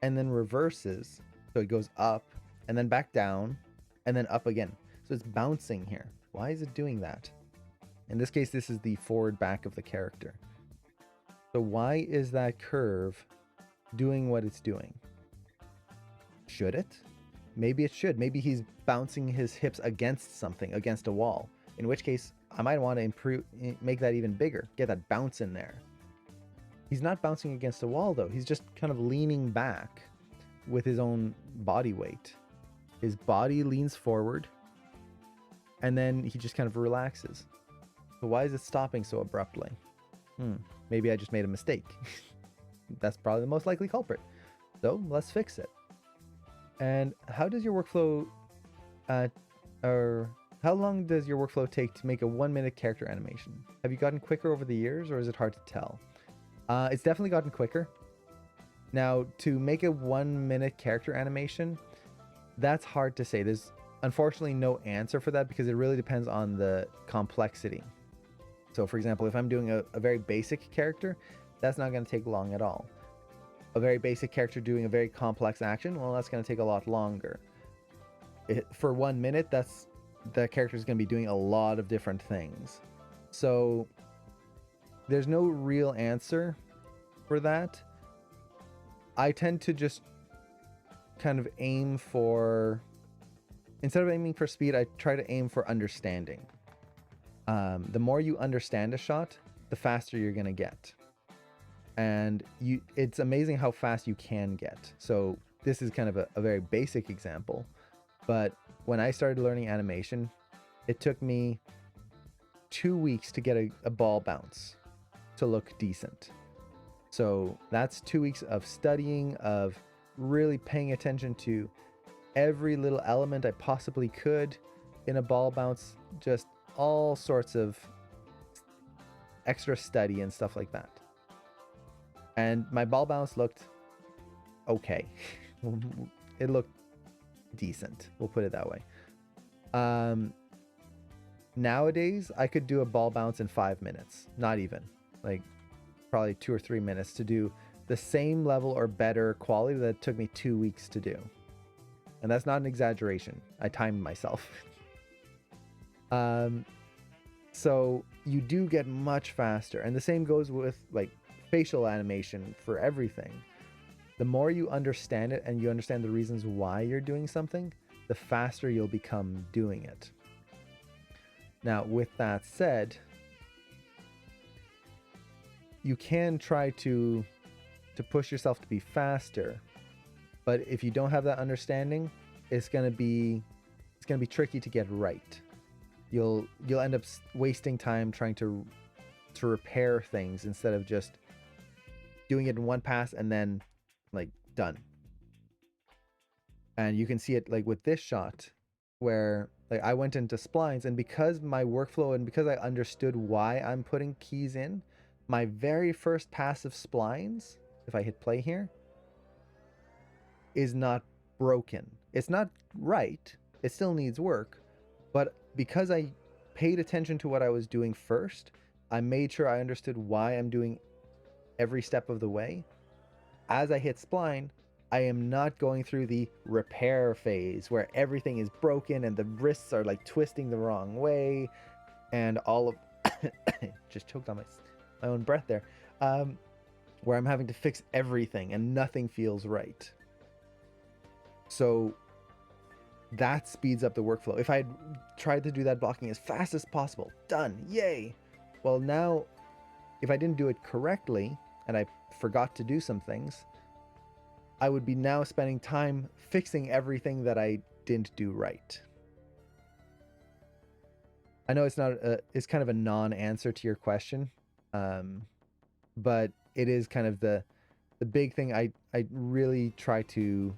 and then reverses. So it goes up and then back down and then up again. So it's bouncing here. Why is it doing that? In this case, this is the forward back of the character. So why is that curve doing what it's doing? Should it? Maybe it should. Maybe he's bouncing his hips against something, against a wall. In which case, I might want to improve, make that even bigger. Get that bounce in there. He's not bouncing against a wall though. He's just kind of leaning back with his own body weight. His body leans forward and then he just kind of relaxes. So why is it stopping so abruptly? Maybe I just made a mistake. That's probably the most likely culprit. So let's fix it. And how does your workflow, or how long does your workflow take to make a 1-minute character animation? Have you gotten quicker over the years, or is it hard to tell? It's definitely gotten quicker. Now, to make a 1-minute character animation, that's hard to say. unfortunately no answer for that because it really depends on the complexity. So for example, if I'm doing a very basic character, that's not going to take long at all. A very basic character doing a very complex action, well, that's going to take a lot longer. For 1 minute, that character is going to be doing a lot of different things. So there's no real answer for that. I tend to just kind of aim for, instead of aiming for speed, I try to aim for understanding. The more you understand a shot, the faster you're gonna get. And it's amazing how fast you can get. So this is kind of a very basic example, but when I started learning animation, it took me 2 weeks to get a ball bounce to look decent. So that's 2 weeks of studying, of really paying attention to every little element I possibly could in a ball bounce, just all sorts of extra study and stuff like that. And my ball bounce looked okay. It looked decent, we'll put it that way. Nowadays, I could do a ball bounce in 5 minutes, not even, like probably 2 or 3 minutes to do the same level or better quality that took me 2 weeks to do. And that's not an exaggeration. I timed myself. So you do get much faster. And the same goes with like facial animation for everything. The more you understand it and you understand the reasons why you're doing something, the faster you'll become doing it. Now, with that said, you can try to push yourself to be faster, but if you don't have that understanding, it's gonna be tricky to get right. You'll end up wasting time trying to repair things instead of just doing it in one pass and then like done. And you can see it like with this shot where like I went into splines, and because my workflow and because I understood why I'm putting keys in, my very first pass of splines, if I hit play here, is not broken. It's not right. It still needs work. But because I paid attention to what I was doing first, I made sure I understood why I'm doing every step of the way. As I hit spline, I am not going through the repair phase where everything is broken and the wrists are like twisting the wrong way and all of just choked on my own breath there, where I'm having to fix everything and nothing feels right. So that speeds up the workflow. If I had tried to do that blocking as fast as possible, done, yay. Well, now if I didn't do it correctly and I forgot to do some things, I would be now spending time fixing everything that I didn't do right. I know it's not it's kind of a non-answer to your question, but it is kind of the big thing I really try to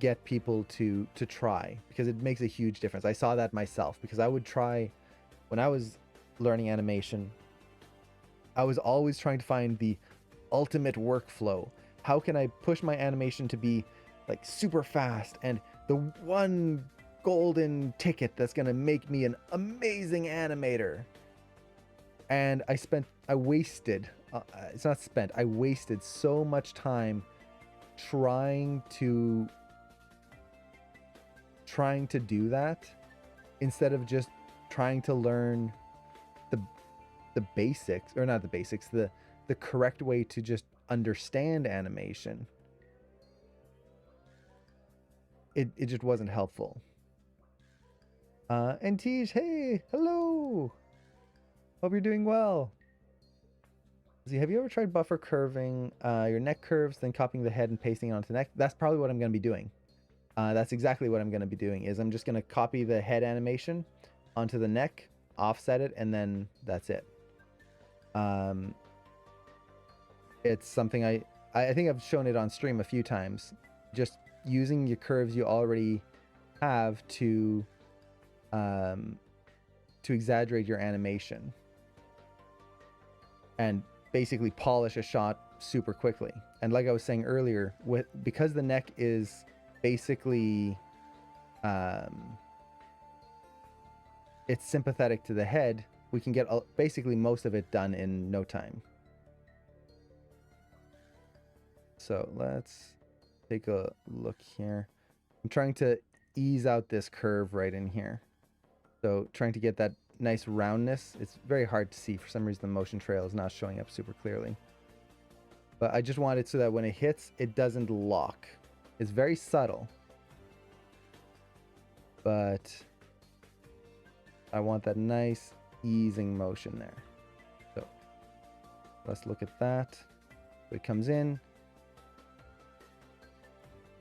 get people to try, because it makes a huge difference. I saw that myself because I would try when I was learning animation. I was always trying to find the ultimate workflow. How can I push my animation to be like super fast and the one golden ticket that's gonna make me an amazing animator? And I wasted so much time trying to do that instead of just trying to learn the basics, or not the basics, the correct way to just understand animation. It just wasn't helpful. And Tej, hey, hello. Hope you're doing well. See, have you ever tried buffer curving your neck curves, then copying the head and pasting it onto the neck? That's probably what I'm going to be doing. That's exactly what I'm going to be doing. Is I'm just going to copy the head animation onto the neck, offset it, and then that's it. It's something I think I've shown it on stream a few times. Just using your curves you already have to exaggerate your animation and basically polish a shot super quickly. And like I was saying earlier, because the neck is basically it's sympathetic to the head, we can get basically most of it done in no time. So let's take a look here. I'm trying to ease out this curve right in here. So trying to get that nice roundness. It's very hard to see. For some reason, the motion trail is not showing up super clearly. But I just want it so that when it hits, it doesn't lock. It's very subtle. But I want that nice easing motion there. So let's look at that. So it comes in,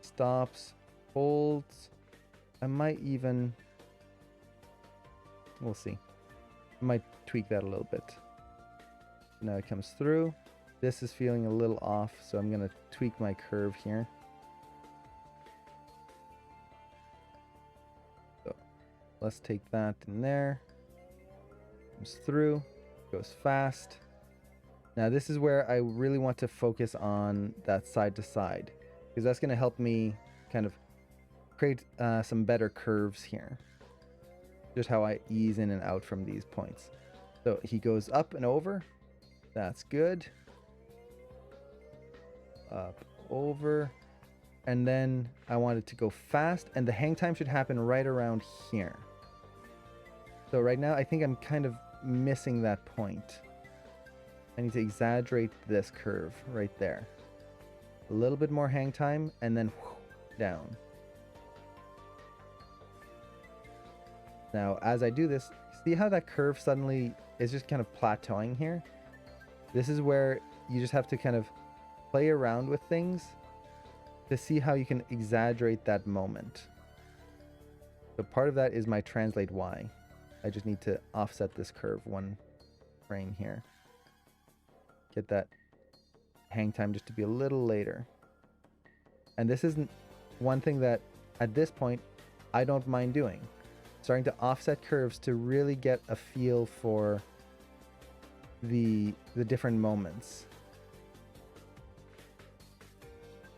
stops, holds. I might even, we'll see. I might tweak that a little bit. Now it comes through. This is feeling a little off, so I'm going to tweak my curve here. So let's take that in there. Comes through, goes fast. Now this is where I really want to focus on that side to side, because that's going to help me kind of create some better curves here. Just how I ease in and out from these points. So he goes up and over. That's good. Up, over. And then I want it to go fast, and the hang time should happen right around here. So right now I think I'm kind of missing that point. I need to exaggerate this curve right there. A little bit more hang time, and then down. Now, as I do this, see how that curve suddenly is just kind of plateauing here? This is where you just have to kind of play around with things to see how you can exaggerate that moment. So part of that is my translate Y. I just need to offset this curve one frame here. Get that hang time just to be a little later. And this isn't one thing that at this point I don't mind doing. Starting to offset curves to really get a feel for the different moments.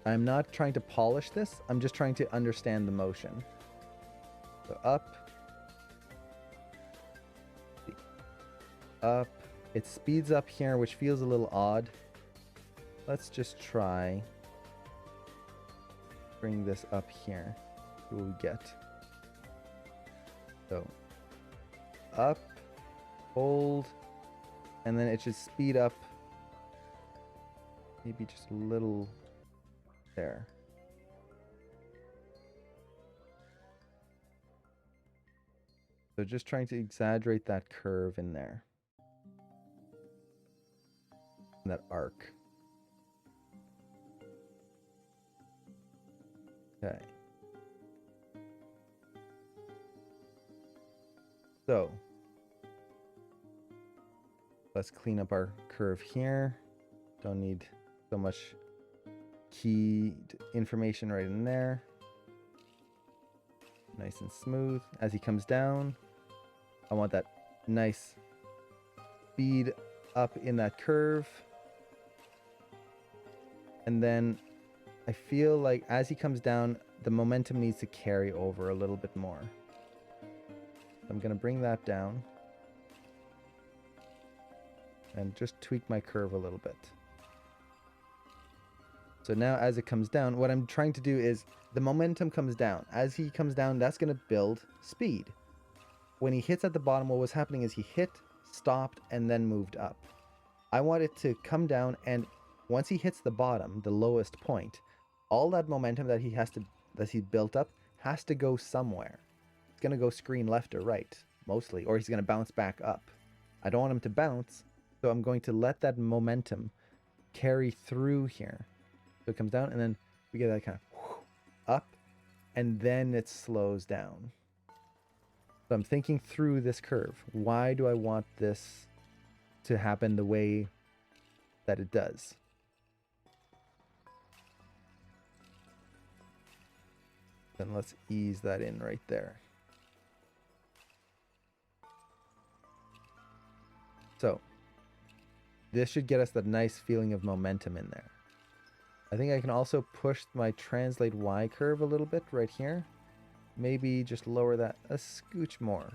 I'm not trying to polish this, I'm just trying to understand the motion. So up, up, it speeds up here, which feels a little odd. Let's just try bring this up here. See what we get. So up, hold, and then it should speed up maybe just a little there. So just trying to exaggerate that curve in there. And that arc. Okay. So let's clean up our curve here. Don't need so much key information right in there. Nice and smooth. As he comes down, I want that nice speed up in that curve. And then I feel like as he comes down, the momentum needs to carry over a little bit more. I'm going to bring that down and just tweak my curve a little bit. So now as it comes down, what I'm trying to do is the momentum comes down. As he comes down, that's going to build speed. When he hits at the bottom, what was happening is he hit, stopped, and then moved up. I want it to come down, and once he hits the bottom, the lowest point, all that momentum that he built up has to go somewhere. It's going to go screen left or right, mostly, or he's going to bounce back up. I don't want him to bounce, so I'm going to let that momentum carry through here. So it comes down, and then we get that kind of up, and then it slows down. So I'm thinking through this curve. Why do I want this to happen the way that it does? Then let's ease that in right there. So this should get us that nice feeling of momentum in there. I think I can also push my translate Y curve a little bit right here. maybe just lower that a scooch more.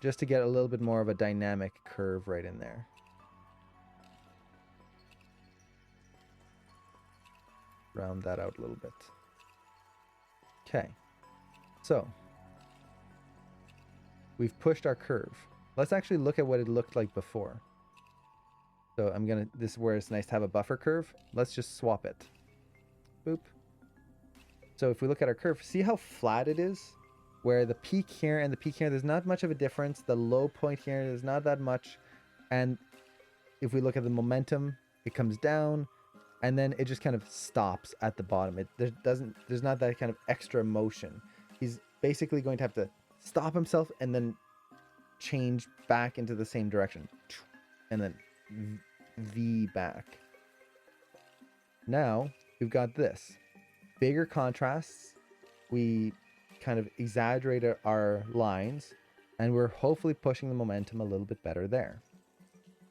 Just to get a little bit more of a dynamic curve right in there. Round that out a little bit. Okay. So, we've pushed our curve. Let's actually look at what it looked like before. So this is where it's nice to have a buffer curve. Let's just swap it. Boop. So if we look at our curve, see how flat it is? Where the peak here and the peak here, there's not much of a difference. The low point here, there's not that much. And if we look at the momentum, it comes down and then it just kind of stops at the bottom. There's not that kind of extra motion. He's basically going to have to stop himself and then change back into the same direction. And then V back. Now we've got this. Bigger contrasts. We kind of exaggerated our lines and we're hopefully pushing the momentum a little bit better there.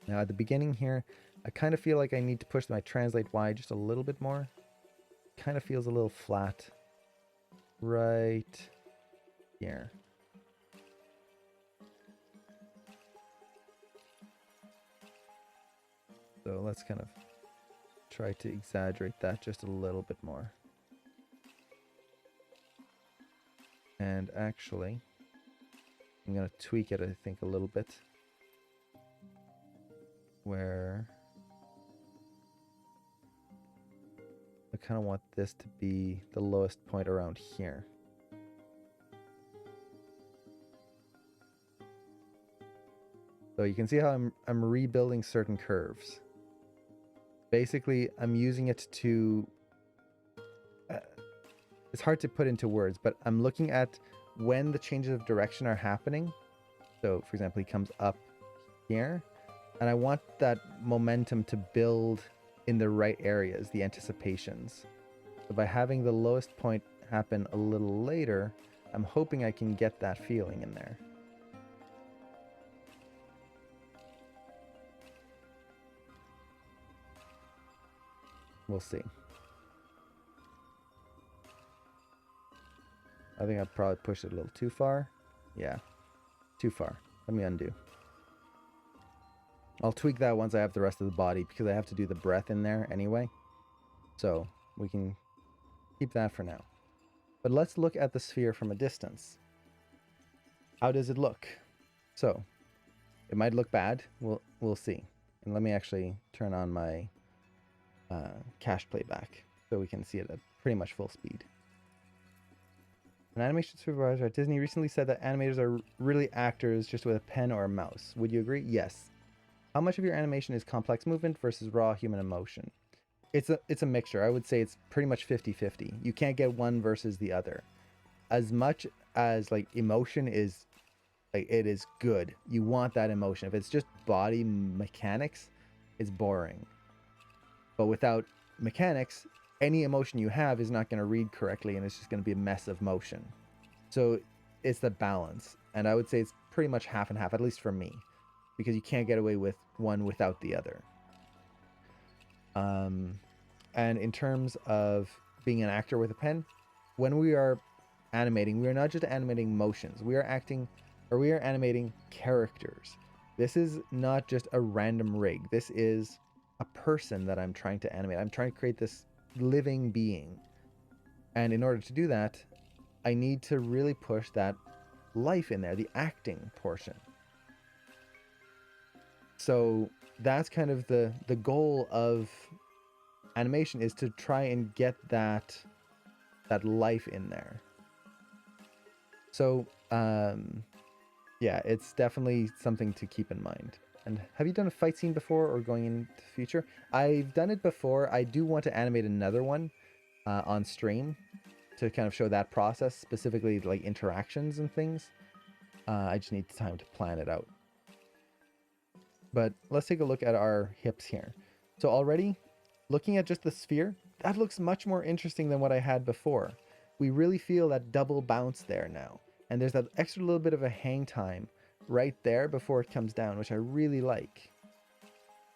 Now at the beginning here, I kind of feel like I need to push my translate Y just a little bit more. Kind of feels a little flat right here. So let's kind of try to exaggerate that just a little bit more. And actually, I'm going to tweak it, I think, a little bit. Where I kind of want this to be the lowest point around here. So you can see how I'm rebuilding certain curves. Basically, I'm using it to... it's hard to put into words, but I'm looking at when the changes of direction are happening. So, for example, he comes up here, and I want that momentum to build in the right areas, the anticipations. So by having the lowest point happen a little later, I'm hoping I can get that feeling in there. We'll see. I think I probably pushed it a little too far. Yeah, too far. Let me undo. I'll tweak that once I have the rest of the body because I have to do the breath in there anyway. So we can keep that for now. But let's look at the sphere from a distance. How does it look? So it might look bad. We'll see. And let me actually turn on my cache playback so we can see it at pretty much full speed. An animation supervisor at Disney recently said that animators are really actors just with a pen or a mouse. Would you agree? Yes. How much of your animation is complex movement versus raw human emotion? It's a mixture. I would say it's pretty much 50-50. You can't get one versus the other. As much as like emotion is like it is good. You want that emotion. If it's just body mechanics, it's boring. But without mechanics, any emotion you have is not going to read correctly and it's just going to be a mess of motion. So it's the balance. And I would say it's pretty much half and half, at least for me, because you can't get away with one without the other. And in terms of being an actor with a pen, when we are animating, we are not just animating motions. We are animating characters. This is not just a random rig. This is a person that I'm trying to animate. I'm trying to create this living being. And in order to do that, I need to really push that life in there, the acting portion. So that's kind of the goal of animation, is to try and get that life in there. So yeah, it's definitely something to keep in mind. And have you done a fight scene before or going into the future? I've done it before. I do want to animate another one on stream to kind of show that process, specifically like interactions and things. I just need time to plan it out. But let's take a look at our hips here. So already, looking at just the sphere, that looks much more interesting than what I had before. We really feel that double bounce there now. And there's that extra little bit of a hang time right there before it comes down, which I really like.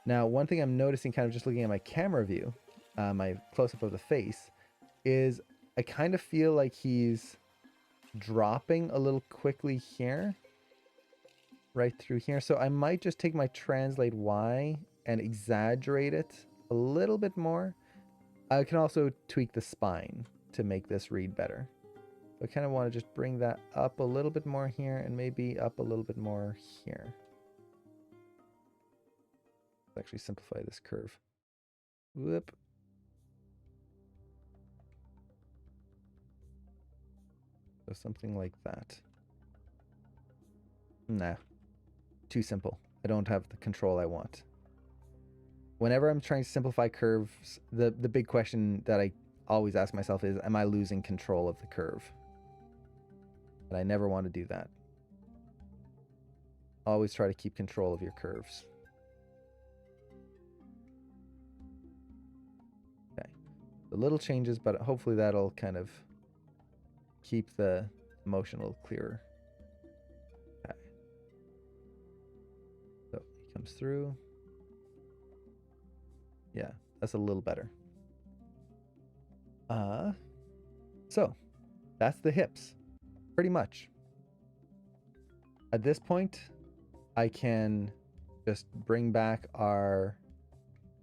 Now, one thing I'm noticing kind of just looking at my camera view, my close-up of the face, is I kind of feel like he's dropping a little quickly here, right through here. So I might just take my translate Y and exaggerate it a little bit more. I can also tweak the spine to make this read better. I kind of want to just bring that up a little bit more here and maybe up a little bit more here. Let's actually simplify this curve. Whoop. So something like that. Nah, too simple. I don't have the control I want. Whenever I'm trying to simplify curves, the big question that I always ask myself is, am I losing control of the curve? And I never want to do that. Always try to keep control of your curves. Okay. The little changes, but hopefully that'll kind of keep the motion a little clearer. Okay. So he comes through. Yeah, that's a little better. So that's the hips, pretty much. At this point, I can just bring back our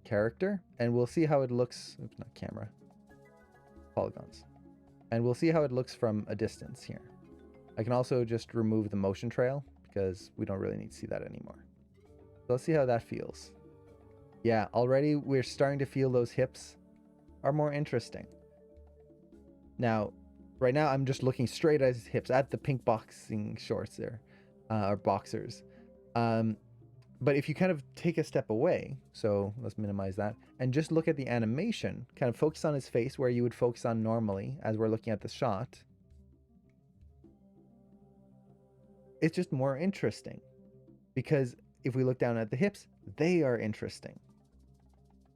character and we'll see how it looks. Oops, not camera. Polygons. And we'll see how it looks from a distance here. I can also just remove the motion trail because we don't really need to see that anymore. So let's see how that feels. Yeah, already we're starting to feel those hips are more interesting. Now, right now I'm just looking straight at his hips, at the pink boxing shorts there, or boxers. But if you kind of take a step away, so let's minimize that, and just look at the animation, kind of focus on his face where you would focus on normally as we're looking at the shot, it's just more interesting. Because if we look down at the hips, they are interesting.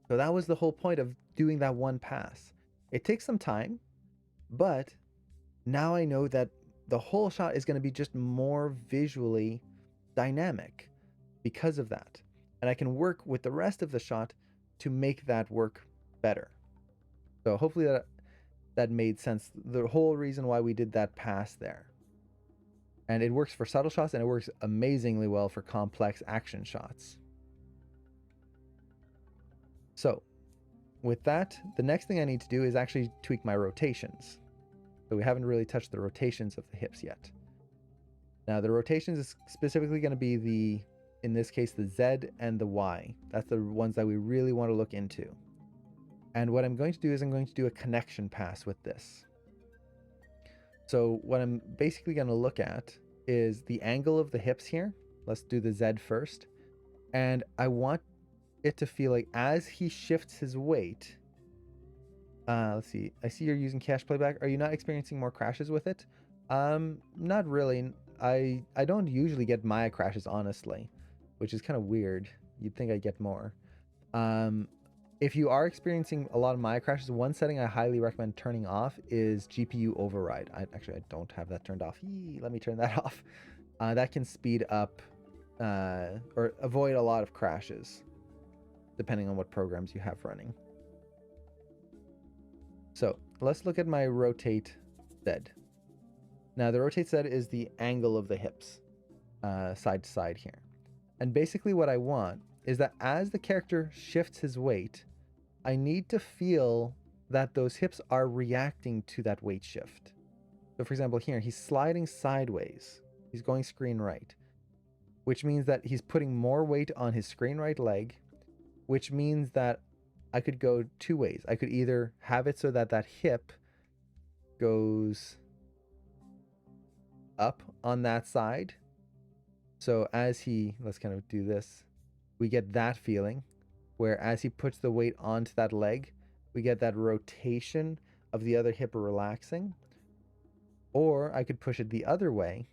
So that was the whole point of doing that one pass. It takes some time, but now I know that the whole shot is going to be just more visually dynamic because of that. And I can work with the rest of the shot to make that work better. So hopefully that made sense. The whole reason why we did that pass there. And it works for subtle shots and it works amazingly well for complex action shots. So with that, the next thing I need to do is actually tweak my rotations. So we haven't really touched the rotations of the hips yet. Now the rotations is specifically going to be in this case, the Z and the Y. That's the ones that we really want to look into. And what I'm going to do is I'm going to do a connection pass with this. So what I'm basically going to look at is the angle of the hips here. Let's do the Z first. And I want it to feel like as he shifts his weight, let's see. I see you're using cache playback. Are you not experiencing more crashes with it? Not really. I don't usually get Maya crashes, honestly, which is kind of weird. You'd think I'd get more. If you are experiencing a lot of Maya crashes, one setting I highly recommend turning off is GPU override. I don't have that turned off. Let me turn that off. That can speed up or avoid a lot of crashes, depending on what programs you have running. So let's look at my rotate Z. Now the rotate Z is the angle of the hips, side to side here. And basically what I want is that as the character shifts his weight, I need to feel that those hips are reacting to that weight shift. So for example, here, he's sliding sideways. He's going screen right, which means that he's putting more weight on his screen right leg, which means that I could go two ways. I could either have it so that that hip goes up on that side. So as let's kind of do this, we get that feeling where as he puts the weight onto that leg, we get that rotation of the other hip relaxing. Or I could push it the other way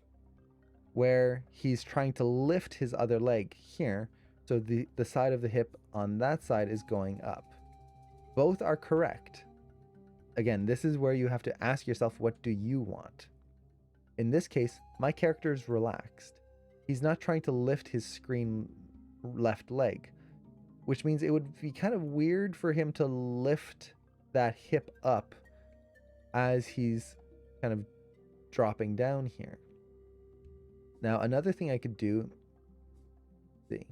where he's trying to lift his other leg here. So the side of the hip on that side is going up. Both are correct. Again, this is where you have to ask yourself, what do you want? In this case, my character is relaxed. He's not trying to lift his screen left leg, which means it would be kind of weird for him to lift that hip up as he's kind of dropping down here. Now, another thing I could do, see.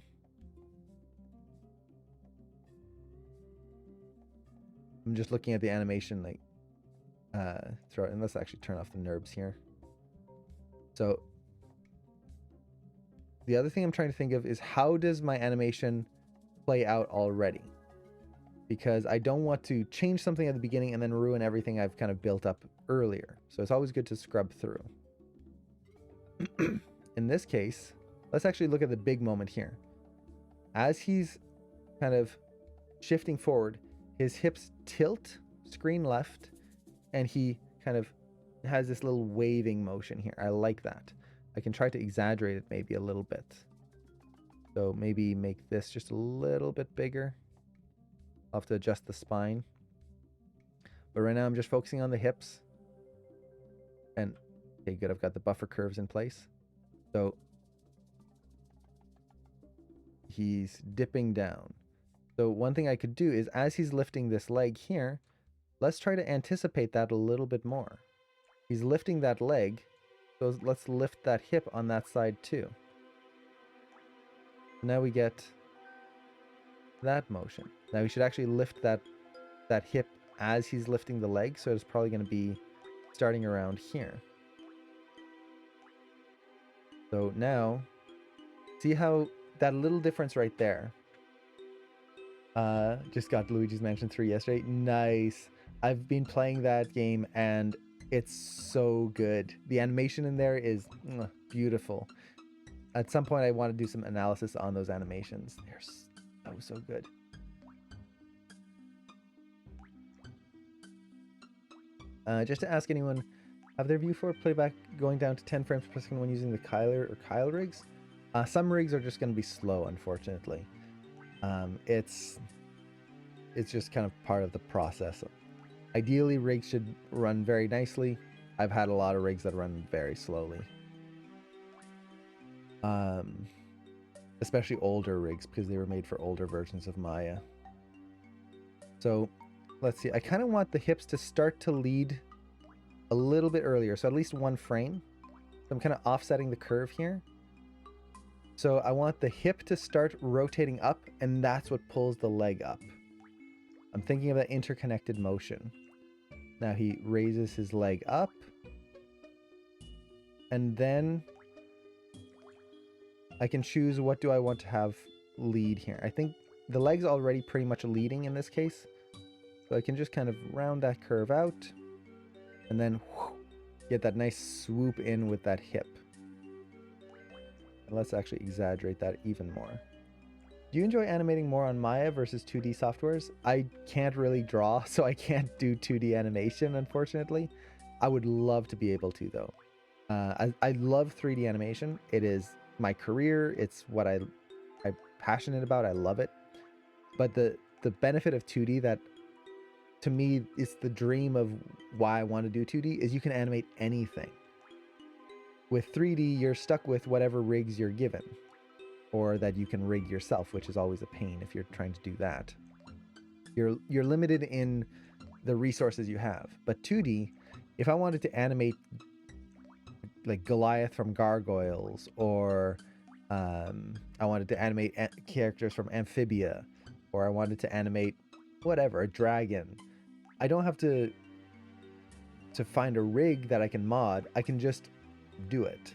I'm just looking at the animation, like, and let's actually turn off the NURBS here. So the other thing I'm trying to think of is how does my animation play out already? Because I don't want to change something at the beginning and then ruin everything I've kind of built up earlier. So it's always good to scrub through. In this case, let's actually look at the big moment here. As he's kind of shifting forward, his hips tilt, screen left, and he kind of has this little waving motion here. I like that. I can try to exaggerate it maybe a little bit. So maybe make this just a little bit bigger. I'll have to adjust the spine. But right now I'm just focusing on the hips. And, okay, good. I've got the buffer curves in place. So he's dipping down. So one thing I could do is as he's lifting this leg here, let's try to anticipate that a little bit more. He's lifting that leg. So let's lift that hip on that side too. Now we get that motion. Now we should actually lift that hip as he's lifting the leg. So it's probably going to be starting around here. So now, see how that little difference right there. Just got Luigi's Mansion 3 yesterday. Nice. I've been playing that game and it's so good. The animation in there is beautiful. At some point I want to do some analysis on those animations. They're so good. Just to ask anyone, have their view for playback going down to 10 frames per second when using the Kyler or Kyle rigs? Some rigs are just going to be slow, unfortunately. It's just kind of part of the process. Ideally, rigs should run very nicely. I've had a lot of rigs that run very slowly. Especially older rigs because they were made for older versions of Maya. So let's see. I kind of want the hips to start to lead a little bit earlier. So at least one frame. So I'm kind of offsetting the curve here. So I want the hip to start rotating up, and that's what pulls the leg up. I'm thinking of that interconnected motion. Now he raises his leg up. And then I can choose what do I want to have lead here. I think the leg's already pretty much leading in this case. So I can just kind of round that curve out. And then get that nice swoop in with that hip. And let's actually exaggerate that even more. Do you enjoy animating more on Maya versus 2D softwares? I can't really draw, so I can't do 2D animation, unfortunately. I would love to be able to, though. I love 3D animation. It is my career. It's what I'm passionate about. I love it. But the benefit of 2D that, to me, is the dream of why I want to do 2D is you can animate anything. With 3D, you're stuck with whatever rigs you're given. Or that you can rig yourself, which is always a pain if you're trying to do that. You're limited in the resources you have. But 2D, if I wanted to animate like Goliath from Gargoyles, or I wanted to animate characters from Amphibia, or I wanted to animate whatever, a dragon, I don't have to find a rig that I can mod. I can just do it.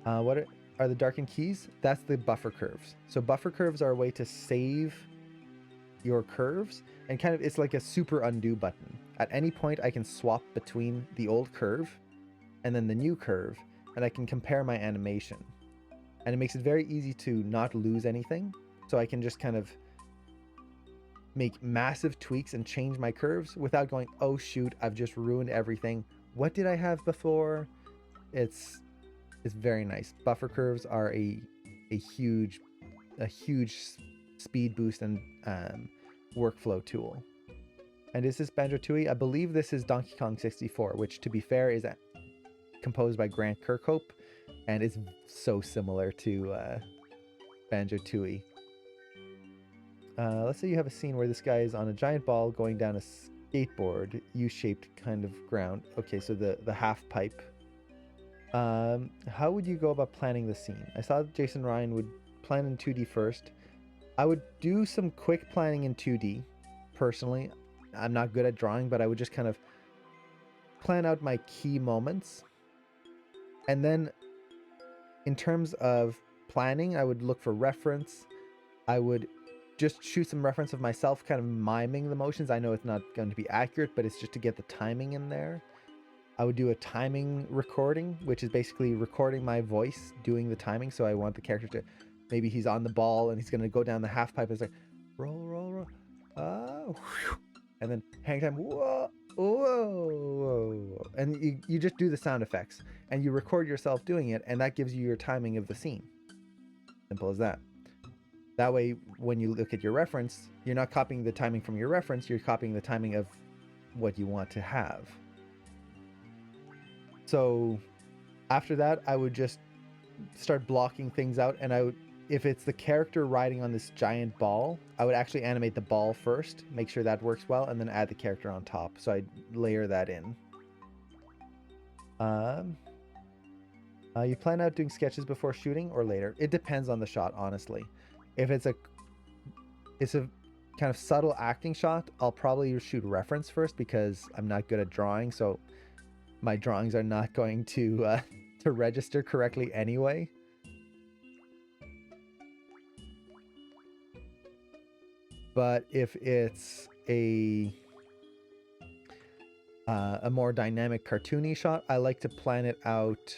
What are the darkened keys? That's the buffer curves. So buffer curves are a way to save your curves, and kind of it's like a super undo button. At any point I can swap between the old curve and then the new curve, and I can compare my animation. And it makes it very easy to not lose anything. So I can just kind of make massive tweaks and change my curves without going, oh shoot, I've just ruined everything. What did I have before? It's very nice. Buffer curves are a huge speed boost and workflow tool. And is this Banjo-Tooie? I believe this is Donkey Kong 64, which, to be fair, is composed by Grant Kirkhope, and it's so similar to Banjo-Tooie. Let's say you have a scene where this guy is on a giant ball going down skateboard, U-shaped kind of ground. Okay, so the half pipe. How would you go about planning the scene? I saw that Jason Ryan would plan in 2D first. I would do some quick planning in 2D. Personally, I'm not good at drawing, but I would just kind of plan out my key moments. And then in terms of planning, I would look for reference. I would just shoot some reference of myself kind of miming the motions. I know it's not going to be accurate, but it's just to get the timing in there. I would do a timing recording, which is basically recording my voice doing the timing. So I want the character to, maybe he's on the ball and he's going to go down the half pipe. It's like, roll, roll, roll. Oh, and then hang time. Whoa, whoa. And you just do the sound effects and you record yourself doing it. And that gives you your timing of the scene. Simple as that. That way, when you look at your reference, you're not copying the timing from your reference. You're copying the timing of what you want to have. So after that, I would just start blocking things out. And I would, if it's the character riding on this giant ball, I would actually animate the ball first, make sure that works well, and then add the character on top. So I'd layer that in. You plan out doing sketches before shooting or later? It depends on the shot, honestly. If it's a kind of subtle acting shot, I'll probably shoot reference first because I'm not good at drawing. So my drawings are not going to register correctly anyway. But if it's a more dynamic cartoony shot, I like to plan it out.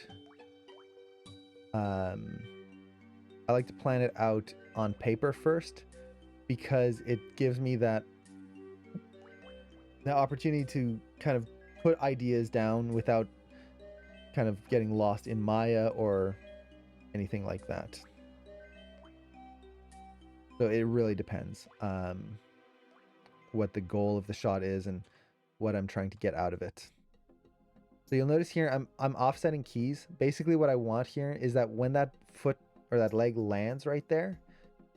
I like to plan it out on paper first because it gives me the opportunity to kind of put ideas down without kind of getting lost in Maya or anything like that. So it really depends what the goal of the shot is and what I'm trying to get out of it. So you'll notice here I'm offsetting keys. Basically what I want here is that when that foot or that leg lands right there,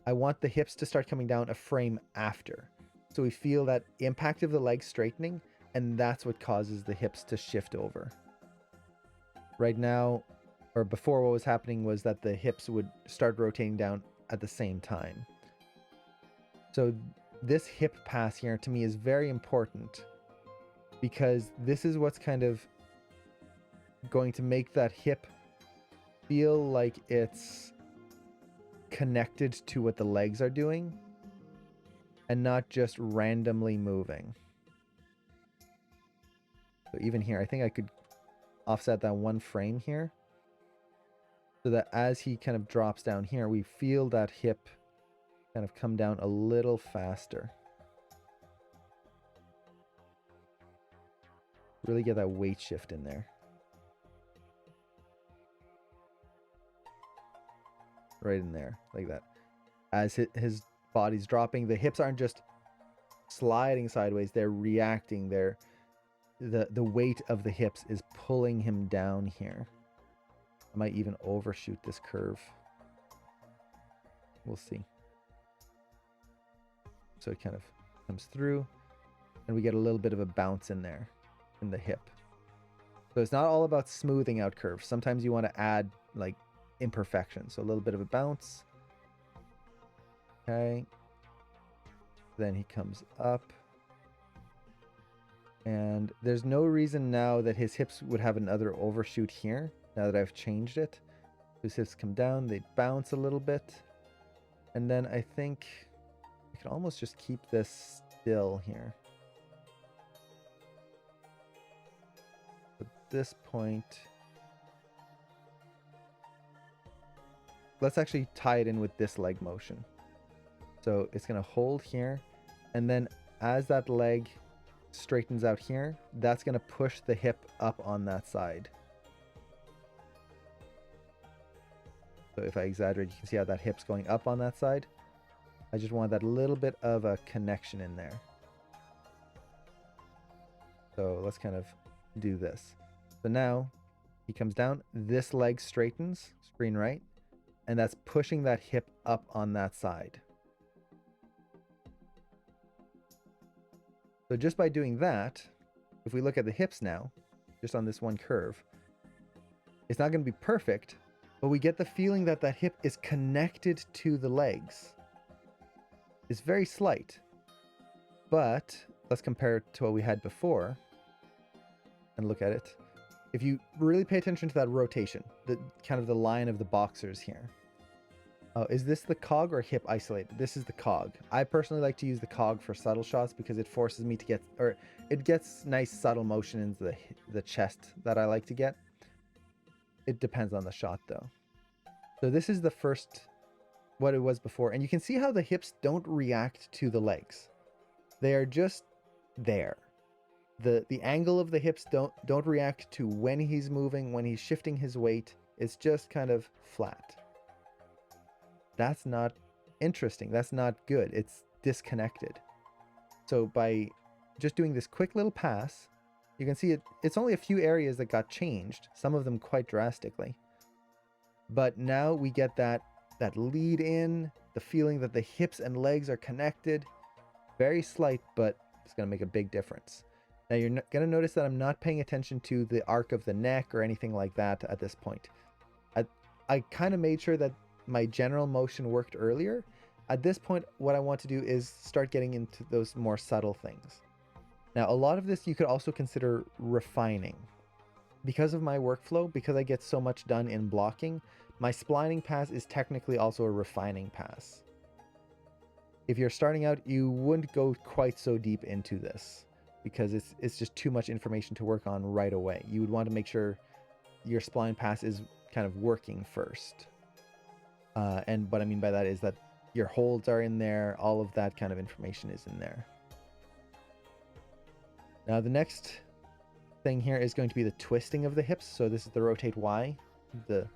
I want the hips to start coming down a frame after. So we feel that impact of the leg straightening, and that's what causes the hips to shift over. Right now, or before, what was happening was that the hips would start rotating down at the same time. So this hip pass here to me is very important because this is what's kind of going to make that hip feel like it's connected to what the legs are doing and not just randomly moving. So even here, I think I could offset that one frame here so that as he kind of drops down here, we feel that hip kind of come down a little faster. Really get that weight shift in there. Right in there, like that. As his body's dropping, the hips aren't just sliding sideways, they're reacting. The weight of the hips is pulling him down here. I might even overshoot this curve. We'll see. So it kind of comes through and we get a little bit of a bounce in there in the hip. So it's not all about smoothing out curves. Sometimes you want to add like imperfection. So a little bit of a bounce. Okay. Then he comes up. And there's no reason now that his hips would have another overshoot here. Now that I've changed it. His hips come down. They bounce a little bit. And then I think I can almost just keep this still here. At this point, let's actually tie it in with this leg motion. So it's going to hold here. And then as that leg straightens out here, that's going to push the hip up on that side. So if I exaggerate, you can see how that hip's going up on that side. I just want that little bit of a connection in there. So let's kind of do this. So now he comes down, this leg straightens, screen right, and that's pushing that hip up on that side. So So just by doing that, if we look at the hips now, just on this one curve, it's not going to be perfect, but we get the feeling that that hip is connected to the legs. It's very slight, but let's compare it to what we had before and look at it. If you really pay attention to that rotation, the kind of the line of the boxers here. Oh, is this the cog or hip isolated? This is the cog. I personally like to use the cog for subtle shots because it forces me to get, or it gets nice subtle motion into the chest that I like to get. It depends on the shot though. So this is the first, what it was before. And you can see how the hips don't react to the legs. They are just there. The angle of the hips don't react to when he's moving, when he's shifting his weight. It's just kind of flat. That's not interesting. That's not good. It's disconnected. So by just doing this quick little pass, you can see it's only a few areas that got changed, some of them quite drastically. But now we get that lead in, the feeling that the hips and legs are connected. Very slight, but it's going to make a big difference. Now you're going to notice that I'm not paying attention to the arc of the neck or anything like that at this point. I kind of made sure that my general motion worked earlier. At this point, what I want to do is start getting into those more subtle things. Now, a lot of this you could also consider refining. Because of my workflow, because I get so much done in blocking, my splining pass is technically also a refining pass. If you're starting out, you wouldn't go quite so deep into this because it's just too much information to work on right away. You would want to make sure your spline pass is kind of working first. And what I mean by that is that your holds are in there, all of that kind of information is in there. Now the next thing here is going to be the twisting of the hips. So this is the rotate Y, the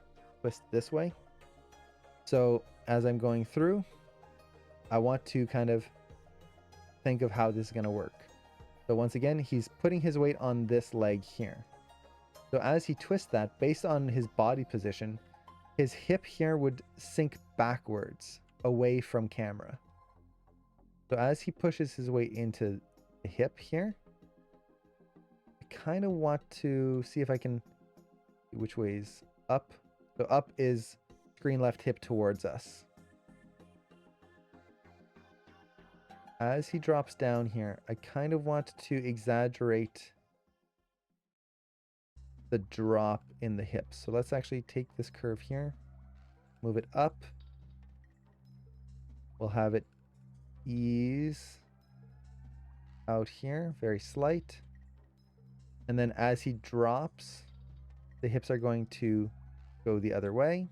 twist this way. So as I'm going through, I want to kind of think of how this is going to work. So once again, he's putting his weight on this leg here. So as he twists that, based on his body position, his hip here would sink backwards away from camera. So as he pushes his weight into the hip here, I kind of want to see if I can, which way is up. So up is screen left hip towards us. As he drops down here, I kind of want to exaggerate the drop in the hips. So let's actually take this curve here, move it up. We'll have it ease out here, very slight. And then as he drops, the hips are going to go the other way.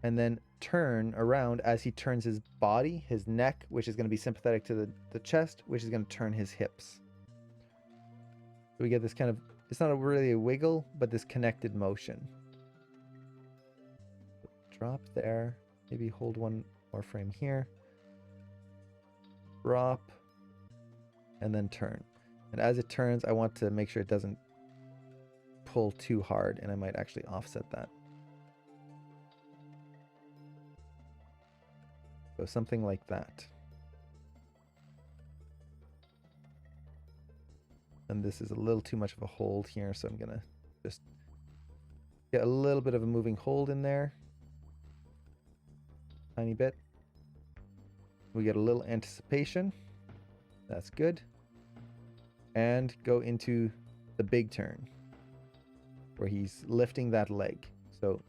And then turn around as he turns his body, his neck, which is going to be sympathetic to the chest, which is going to turn his hips. So we get this kind of, it's not really a wiggle, but this connected motion. Drop there, maybe hold one more frame here. Drop, and then turn. And as it turns, I want to make sure it doesn't pull too hard, and I might actually offset that. So something like that. And this is a little too much of a hold here, so I'm gonna just get a little bit of a moving hold in there. Tiny bit. We get a little anticipation. That's good. And go into the big turn where he's lifting that leg. So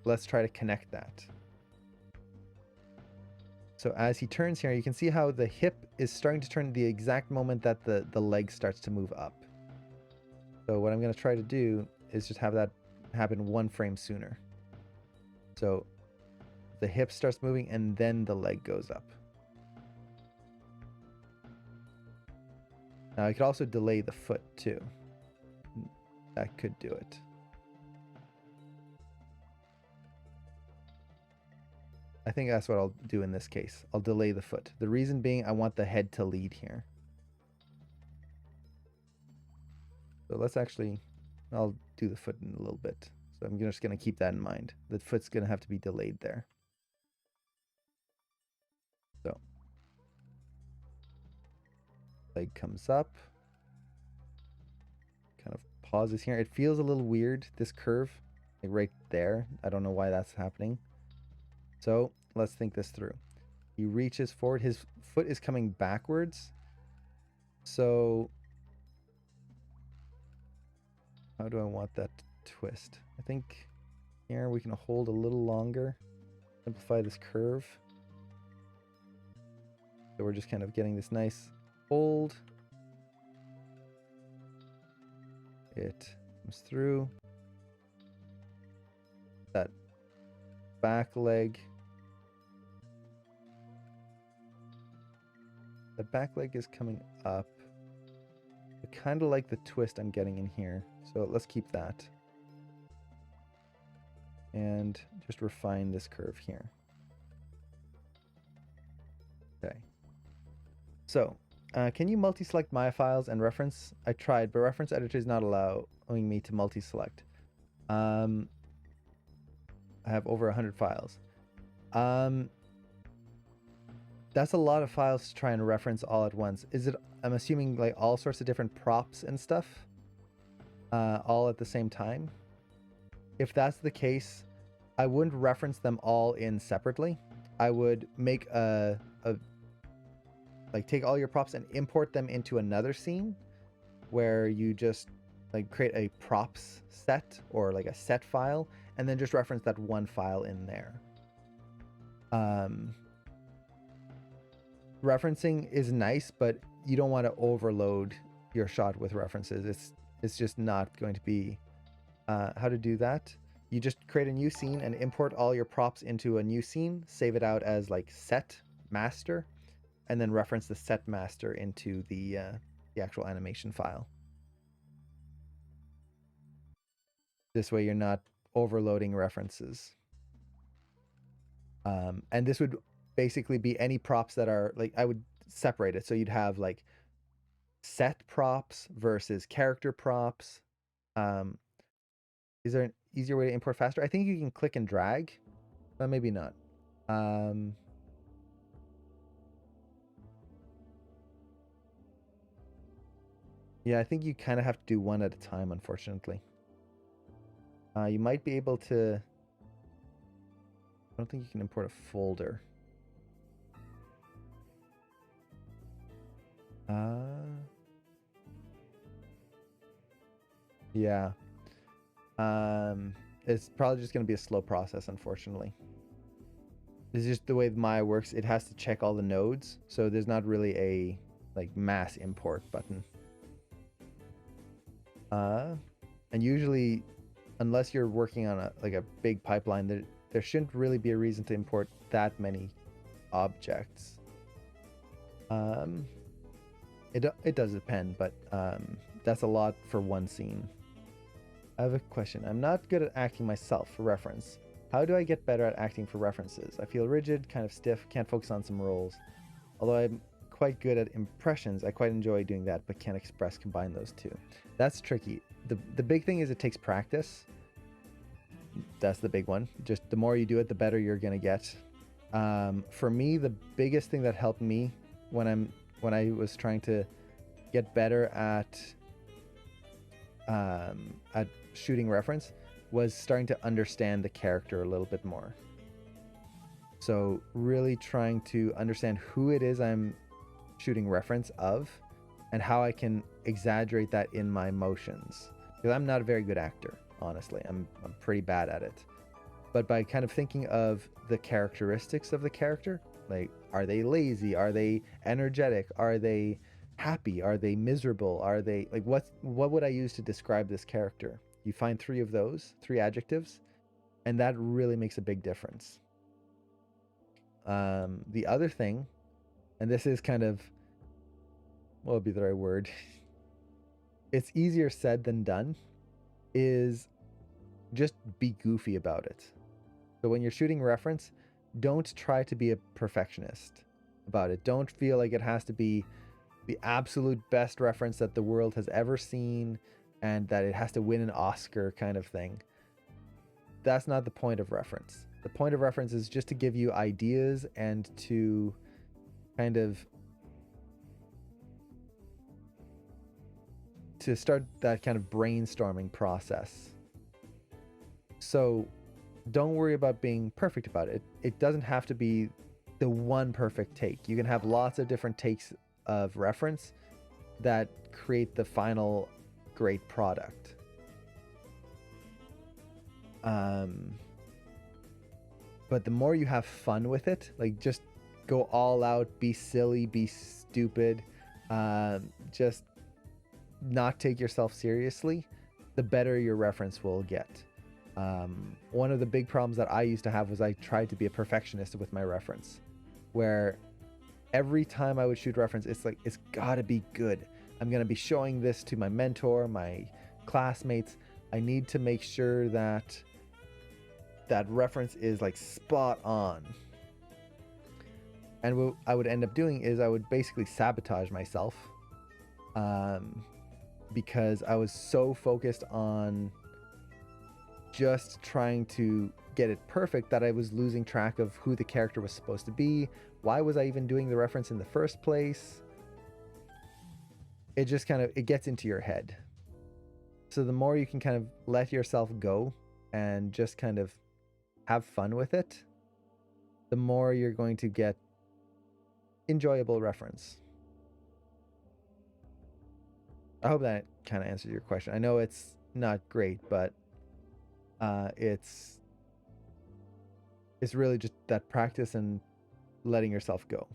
let's try to connect that. So as he turns here, you can see how the hip is starting to turn the exact moment that the leg starts to move up. So what I'm going to try to do is just have that happen one frame sooner. So the hip starts moving and then the leg goes up. Now I could also delay the foot too. That could do it. I think that's what I'll do in this case. I'll delay the foot. The reason being I want the head to lead here. So let's actually, I'll do the foot in a little bit. So I'm just going to keep that in mind. The foot's going to have to be delayed there. So leg comes up, kind of pauses here. It feels a little weird, this curve, like right there. I don't know why that's happening. So let's think this through. He reaches forward. His foot is coming backwards. So how do I want that to twist? I think here we can hold a little longer. Simplify this curve. So we're just kind of getting this nice hold. It comes through. That back leg. The back leg is coming up. I kind of like the twist I'm getting in here. So let's keep that. And just refine this curve here. Okay. So, can you multi-select my files and reference? I tried, but reference editor is not allowing me to multi-select. I have over 100 files. That's a lot of files to try and reference all at once. Is it, I'm assuming, like all sorts of different props and stuff, all at the same time? If that's the case, I wouldn't reference them all in separately. I would make like take all your props and import them into another scene where you just like create a props set or like a set file and then just reference that one file in there. Referencing is nice, but you don't want to overload your shot with references. It's just not going to be how to do that. You just create a new scene and import all your props into a new scene, save it out as like set master, and then reference the set master into the actual animation file. This way you're not overloading references. And this would basically be any props that are like, I would separate it. So you'd have like set props versus character props. Is there an easier way to import faster? I think you can click and drag, but maybe not. Yeah, I think you kind of have to do one at a time, unfortunately. You might be able to... I don't think you can import a folder. Yeah. It's probably just going to be a slow process, unfortunately. This is just the way Maya works. It has to check all the nodes, so there's not really a like mass import button. And usually, unless you're working on a big pipeline, there shouldn't really be a reason to import that many objects. It does depend, but that's a lot for one scene. I have a question. I'm not good at acting myself for reference. How do I get better at acting for references? I feel rigid, kind of stiff, can't focus on some roles. Although I'm quite good at impressions, I quite enjoy doing that, but can't combine those two. That's tricky. The big thing is it takes practice. That's the big one. Just the more you do it, the better you're gonna get. For me, the biggest thing that helped me when I was trying to get better at shooting reference was starting to understand the character a little bit more. So really trying to understand who it is I'm shooting reference of and how I can exaggerate that in my motions. Because I'm not a very good actor, honestly. I'm pretty bad at it. But by kind of thinking of the characteristics of the character, like, are they lazy? Are they energetic? Are they happy? Are they miserable? Are they like, what would I use to describe this character? You find 3 of those, 3 adjectives, and that really makes a big difference. The other thing, and this is kind of, what would be the right word? It's easier said than done, is just be goofy about it. So when you're shooting reference, don't try to be a perfectionist about it. Don't feel like it has to be the absolute best reference that the world has ever seen and that it has to win an Oscar kind of thing. That's not the point of reference. The point of reference is just to give you ideas and to kind of to start that kind of brainstorming process. So don't worry about being perfect about it. It doesn't have to be the one perfect take. You can have lots of different takes of reference that create the final great product. But the more you have fun with it, like just go all out, be silly, be stupid, just not take yourself seriously, the better your reference will get. One of the big problems that I used to have was I tried to be a perfectionist with my reference, where every time I would shoot reference, it's like, it's gotta be good. I'm gonna be showing this to my mentor, my classmates. I need to make sure that that reference is like spot on. And what I would end up doing is I would basically sabotage myself, because I was so focused on just trying to get it perfect that I was losing track of who the character was supposed to be. Why was I even doing the reference in the first place? It just kind of, it gets into your head. So the more you can kind of let yourself go and just kind of have fun with it, the more you're going to get enjoyable reference. I hope that kind of answers your question. I know it's not great, but it's really just that practice and letting yourself go.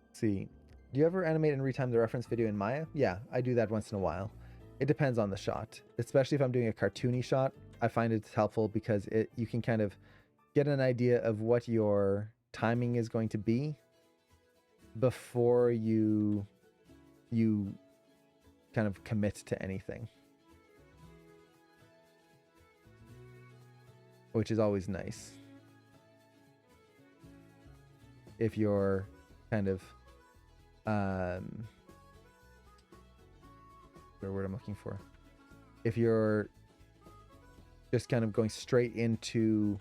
Let's see, do you ever animate and retime the reference video in Maya? Yeah, I do that once in a while. It depends on the shot, especially if I'm doing a cartoony shot. I find it's helpful because you can kind of get an idea of what your timing is going to be before you kind of commit to anything, which is always nice. If you're kind of the word I'm looking for, if you're just kind of going straight into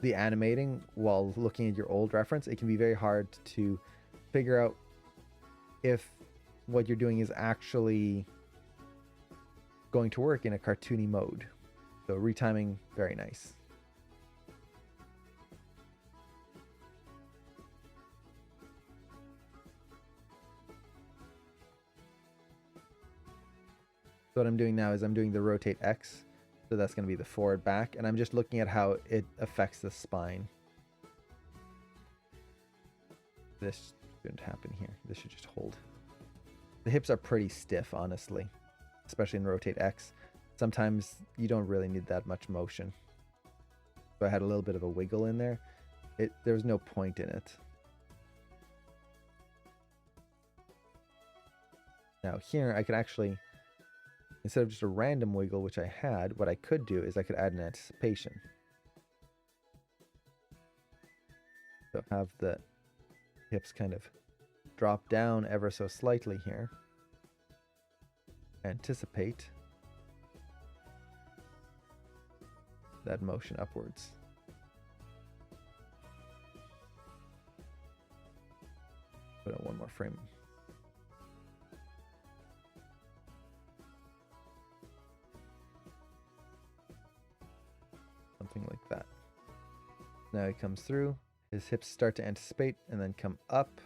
the animating while looking at your old reference, it can be very hard to figure out if what you're doing is actually going to work in a cartoony mode. So retiming, very nice. So what I'm doing now is I'm doing the rotate X. So that's going to be the forward back. And I'm just looking at how it affects the spine. This shouldn't happen here. This should just hold. The hips are pretty stiff, honestly, especially in rotate X. Sometimes you don't really need that much motion. So I had a little bit of a wiggle in there. There was no point in it. Now here I could actually, instead of just a random wiggle, which I had, what I could do is I could add an anticipation. So have the hips kind of drop down ever so slightly here. Anticipate that motion upwards. Put in one more frame. Something like that. Now he comes through. His hips start to anticipate and then come up.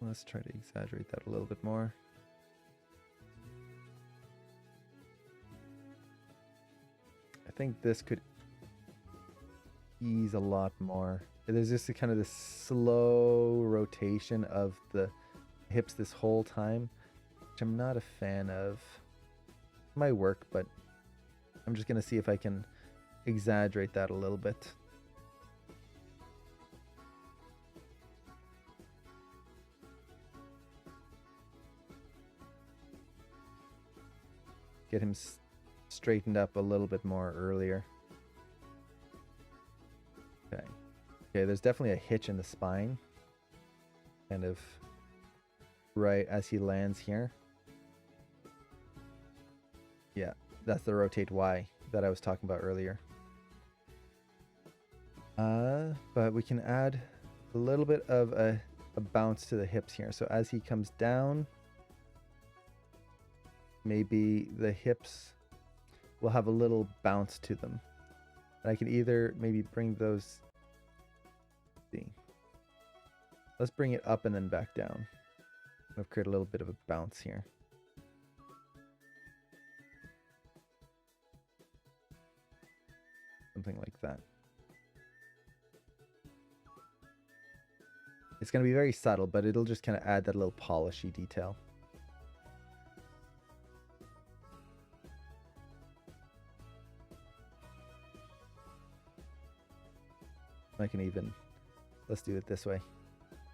Let's try to exaggerate that a little bit more. I think this could ease a lot more. There's just a kind of this slow rotation of the hips this whole time, which I'm not a fan of. It might work, but I'm just going to see if I can exaggerate that a little bit. Get him straightened up a little bit more earlier. Okay. Okay, there's definitely a hitch in the spine. Kind of right as he lands here. Yeah, that's the rotate Y that I was talking about earlier. But we can add a little bit of a bounce to the hips here. So as he comes down, maybe the hips will have a little bounce to them. And I can either maybe bring those, see. Let's bring it up and then back down. I've created a little bit of a bounce here. Something like that. It's going to be very subtle, but it'll just kind of add that little polishy detail. I can even, let's do it this way.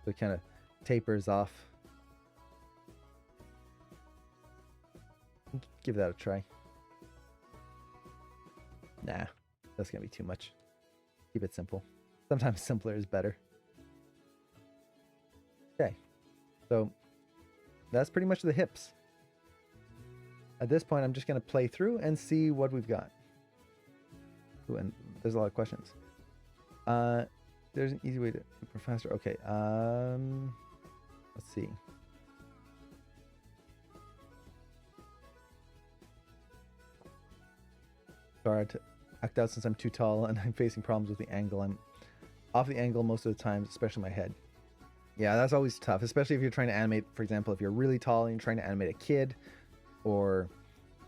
So it kind of tapers off. Give that a try. Nah, that's going to be too much. Keep it simple. Sometimes simpler is better. Okay, so that's pretty much the hips. At this point, I'm just going to play through and see what we've got. Ooh, and there's a lot of questions. There's an easy way to go faster. Okay, let's see. Sorry to act out since I'm too tall and I'm facing problems with the angle. I'm off the angle most of the time, especially my head. Yeah, that's always tough, especially if you're trying to animate, for example, if you're really tall and you're trying to animate a kid, or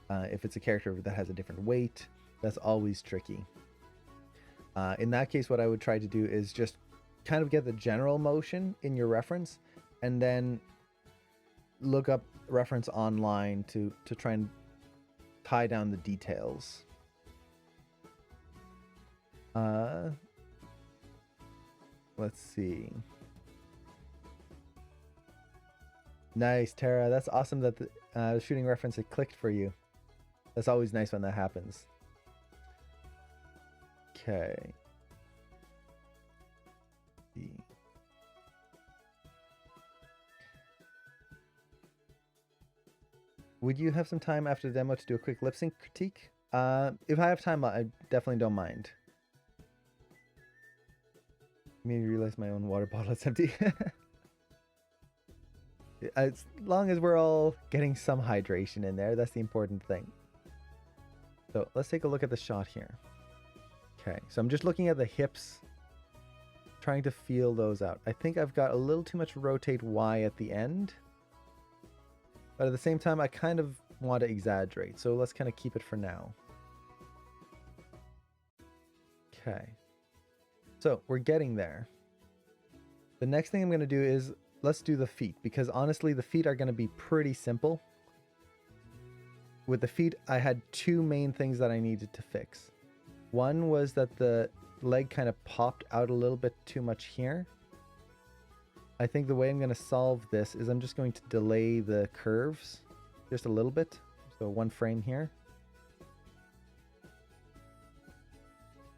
if it's a character that has a different weight, that's always tricky. In that case, what I would try to do is just kind of get the general motion in your reference and then look up reference online to try and tie down the details. Let's see. Nice, Tara. That's awesome that the shooting reference had clicked for you. That's always nice when that happens. Okay. Would you have some time after the demo to do a quick lip sync critique? If I have time, I definitely don't mind. Maybe realize my own water bottle is empty. As long as we're all getting some hydration in there, that's the important thing. So let's take a look at the shot here. Okay, so I'm just looking at the hips, trying to feel those out. I think I've got a little too much rotate Y at the end, but at the same time, I kind of want to exaggerate. So let's kind of keep it for now. Okay, so we're getting there. The next thing I'm going to do is let's do the feet, because honestly, the feet are going to be pretty simple. With the feet, I had two main things that I needed to fix. One was that the leg kind of popped out a little bit too much here. I think the way I'm going to solve this is I'm just going to delay the curves just a little bit. So one frame here.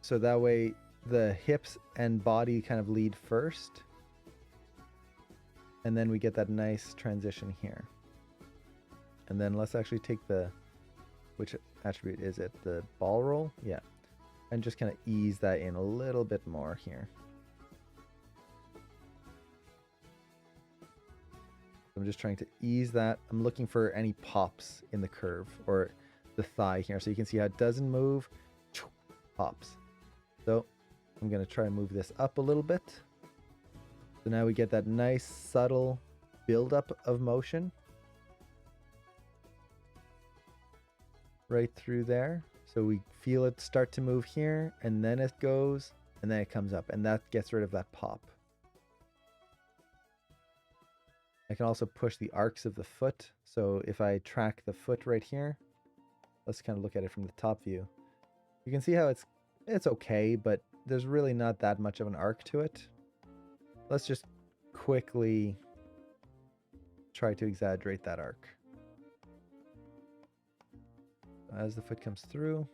So that way the hips and body kind of lead first. And then we get that nice transition here. And then let's actually take the, which attribute is it? The ball roll? Yeah. And just kind of ease that in a little bit more here. I'm just trying to ease that. I'm looking for any pops in the curve or the thigh here. So you can see how it doesn't move. Pops. So I'm going to try and move this up a little bit. So now we get that nice subtle buildup of motion right through there. So we feel it start to move here, and then it goes, and then it comes up, and that gets rid of that pop. I can also push the arcs of the foot. So if I track the foot right here, let's kind of look at it from the top view. You can see how it's okay, but there's really not that much of an arc to it. Let's just quickly try to exaggerate that arc. As the foot comes through,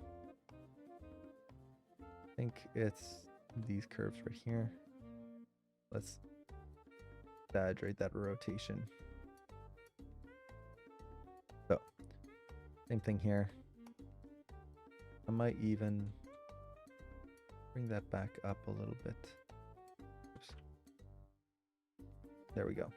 I think it's these curves right here. Let's exaggerate that rotation. So, same thing here. I might even bring that back up a little bit. Oops. There we go.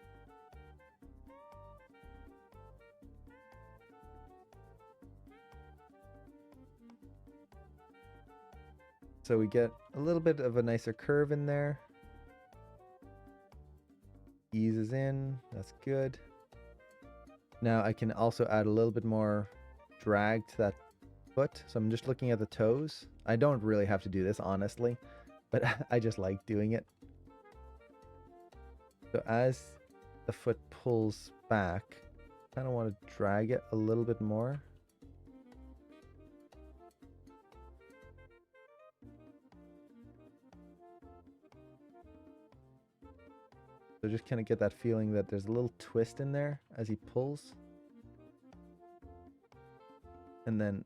So we get a little bit of a nicer curve in there. Eases in, that's good. Now I can also add a little bit more drag to that foot. So I'm just looking at the toes. I don't really have to do this, honestly, but I just like doing it. So as the foot pulls back, I kind of want to drag it a little bit more. So just kind of get that feeling that there's a little twist in there as he pulls. And then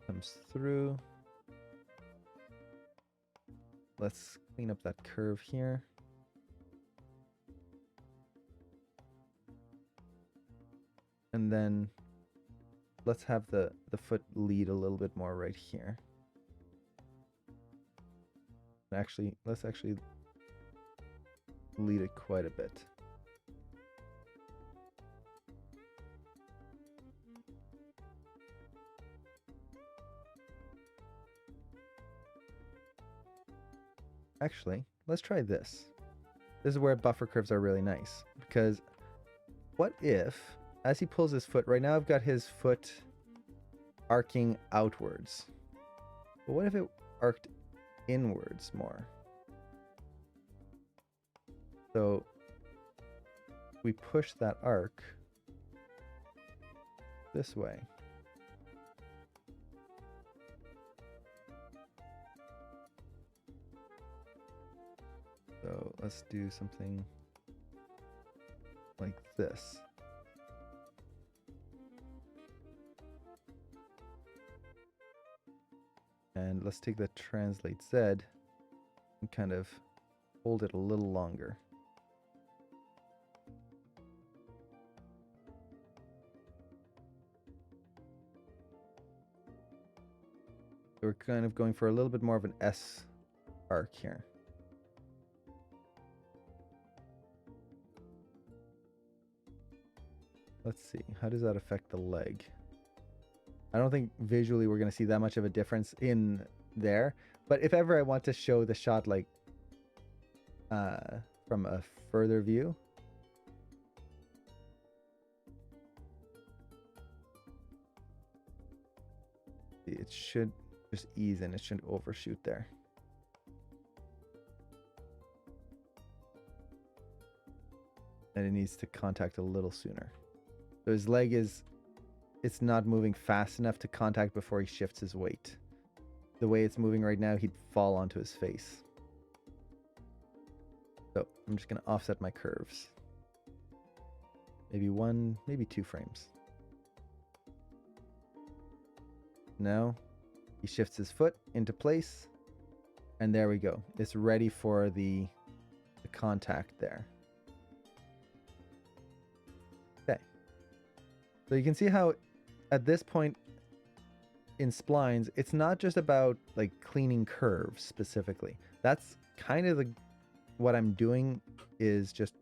comes through. Let's clean up that curve here. And then let's have the foot lead a little bit more right here. Actually, let's actually lead it quite a bit. Actually, let's try this. This is where buffer curves are really nice, because what if, as he pulls his foot, right now I've got his foot arcing outwards. But what if it arced inwards more? So we push that arc this way. So let's do something like this. And let's take the translate Z and kind of hold it a little longer. So we're kind of going for a little bit more of an S arc here. Let's see, how does that affect the leg? I don't think visually we're going to see that much of a difference in there. But if ever I want to show the shot like from a further view, it should just ease in. It shouldn't overshoot there. And it needs to contact a little sooner. So his leg is, it's not moving fast enough to contact before he shifts his weight. The way it's moving right now, he'd fall onto his face. So I'm just going to offset my curves. Maybe 1, maybe 2 frames. Now he shifts his foot into place. And there we go. It's ready for the contact there. Okay. So you can see how at this point in splines, it's not just about like cleaning curves specifically. That's kind of what I'm doing, is just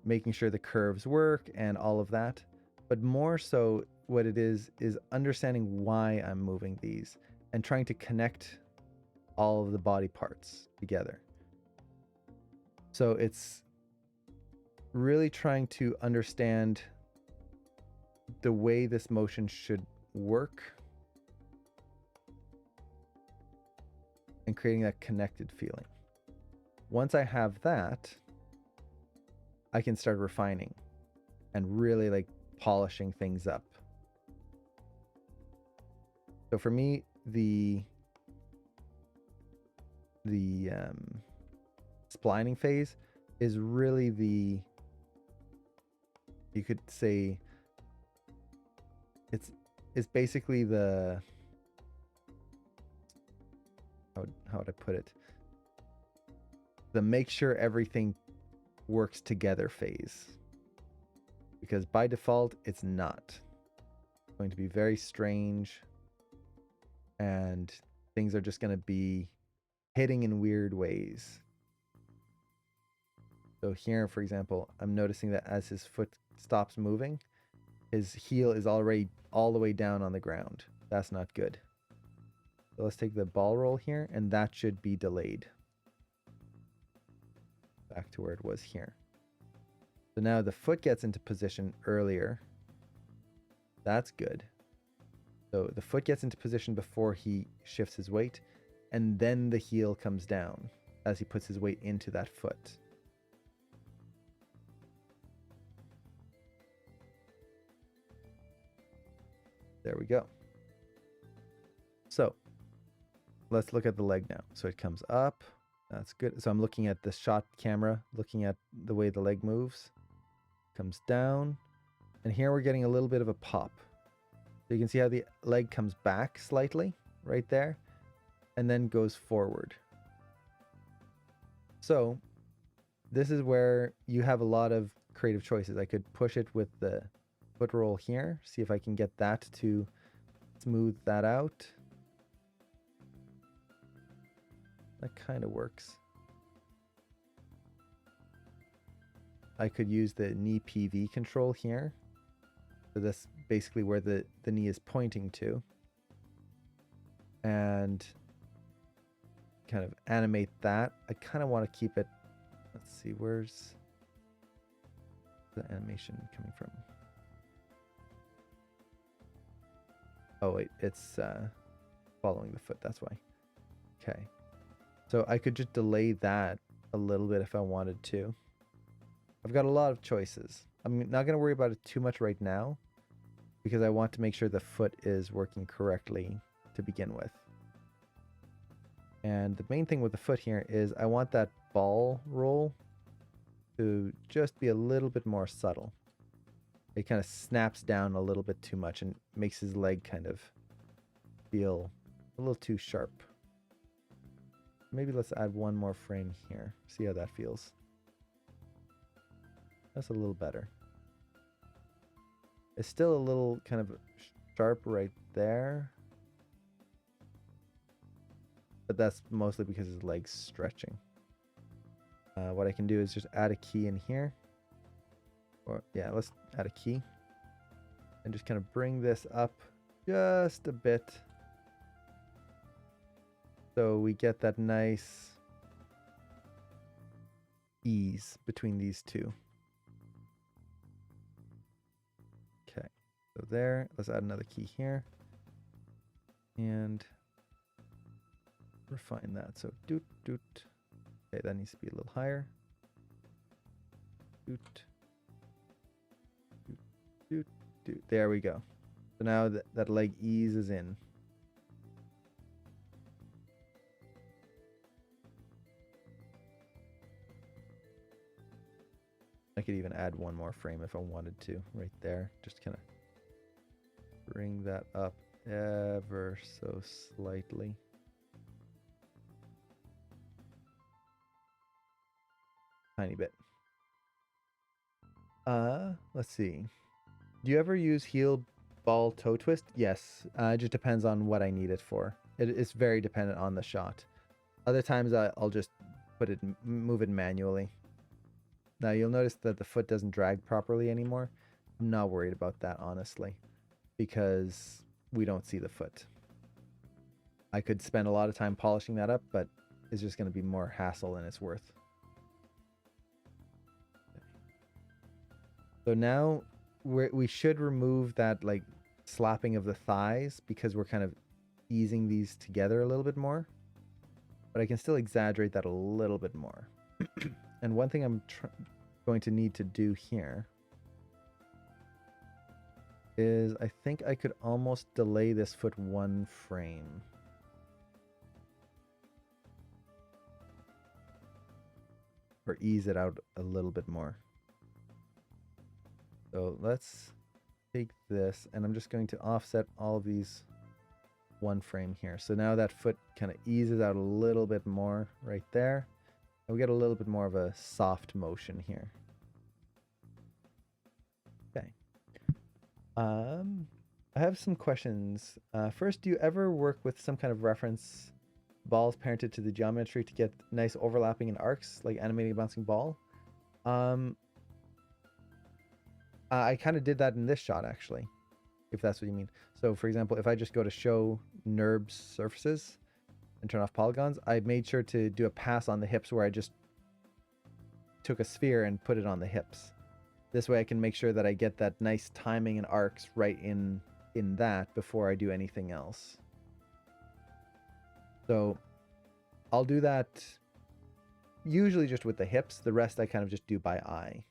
making sure the curves work and all of that. But more so what it is understanding why I'm moving these and trying to connect all of the body parts together. So it's really trying to understand the way this motion should work and creating that connected feeling. Once I have that, I can start refining and really like polishing things up. So for me, the splining phase is really the, you could say, it's basically the, how would I put it? The make sure everything works together phase. Because by default, it's not. It's going to be very strange. And things are just going to be hitting in weird ways. So here, for example, I'm noticing that as his foot stops moving, his heel is already all the way down on the ground. That's not good. So let's take the ball roll here, and that should be delayed back to where it was here. So now the foot gets into position earlier. That's good. So the foot gets into position before he shifts his weight, and then the heel comes down as he puts his weight into that foot. There we go. So let's look at the leg now. So it comes up. That's good. So I'm looking at the shot camera, looking at the way the leg moves. Comes down. And here we're getting a little bit of a pop. So you can see how the leg comes back slightly right there and then goes forward. So this is where you have a lot of creative choices. I could push it with the foot roll here, see if I can get that to smooth that out. That kind of works. I could use the knee PV control here. So that's basically where the knee is pointing to. And kind of animate that. I kind of want to keep it. Let's see, where's the animation coming from? Oh wait, it's following the foot, that's why. Okay. So I could just delay that a little bit if I wanted to. I've got a lot of choices. I'm not going to worry about it too much right now because I want to make sure the foot is working correctly to begin with. And the main thing with the foot here is I want that ball roll to just be a little bit more subtle. It kind of snaps down a little bit too much and makes his leg kind of feel a little too sharp. Maybe let's add one more frame here. See how that feels. That's a little better. It's still a little kind of sharp right there. But that's mostly because his leg's stretching. What I can do is just add a key in here. Or yeah, let's add a key. And just kind of bring this up just a bit. So we get that nice ease between these two. Okay, so there. Let's add another key here. And refine that. So doot, doot. Okay, that needs to be a little higher. Doot. Doot, doot, doot. There we go. So now that leg eases in. I could even add one more frame if I wanted to, right there. Just kind of bring that up ever so slightly. Tiny bit. Let's see. Do you ever use heel ball toe twist? Yes. It just depends on what I need it for. It's very dependent on the shot. Other times I'll just move it manually. Now you'll notice that the foot doesn't drag properly anymore. I'm not worried about that, honestly, because we don't see the foot. I could spend a lot of time polishing that up, but it's just going to be more hassle than it's worth. So now we should remove that like slapping of the thighs because we're kind of easing these together a little bit more. But I can still exaggerate that a little bit more. And one thing I'm going to need to do here is I think I could almost delay this foot one frame. Or ease it out a little bit more. So let's take this and I'm just going to offset all of these one frame here. So now that foot kind of eases out a little bit more right there. And we get a little bit more of a soft motion here. Okay. I have some questions. First, do you ever work with some kind of reference balls parented to the geometry to get nice overlapping and arcs, like animating a bouncing ball? Um, I kind of did that in this shot, actually, if that's what you mean. So, for example, if I just go to show NURBS surfaces and turn off polygons, I made sure to do a pass on the hips where I just took a sphere and put it on the hips. This way I can make sure that I get that nice timing and arcs right in that before I do anything else. So I'll do that usually just with the hips. The rest I kind of just do by eye.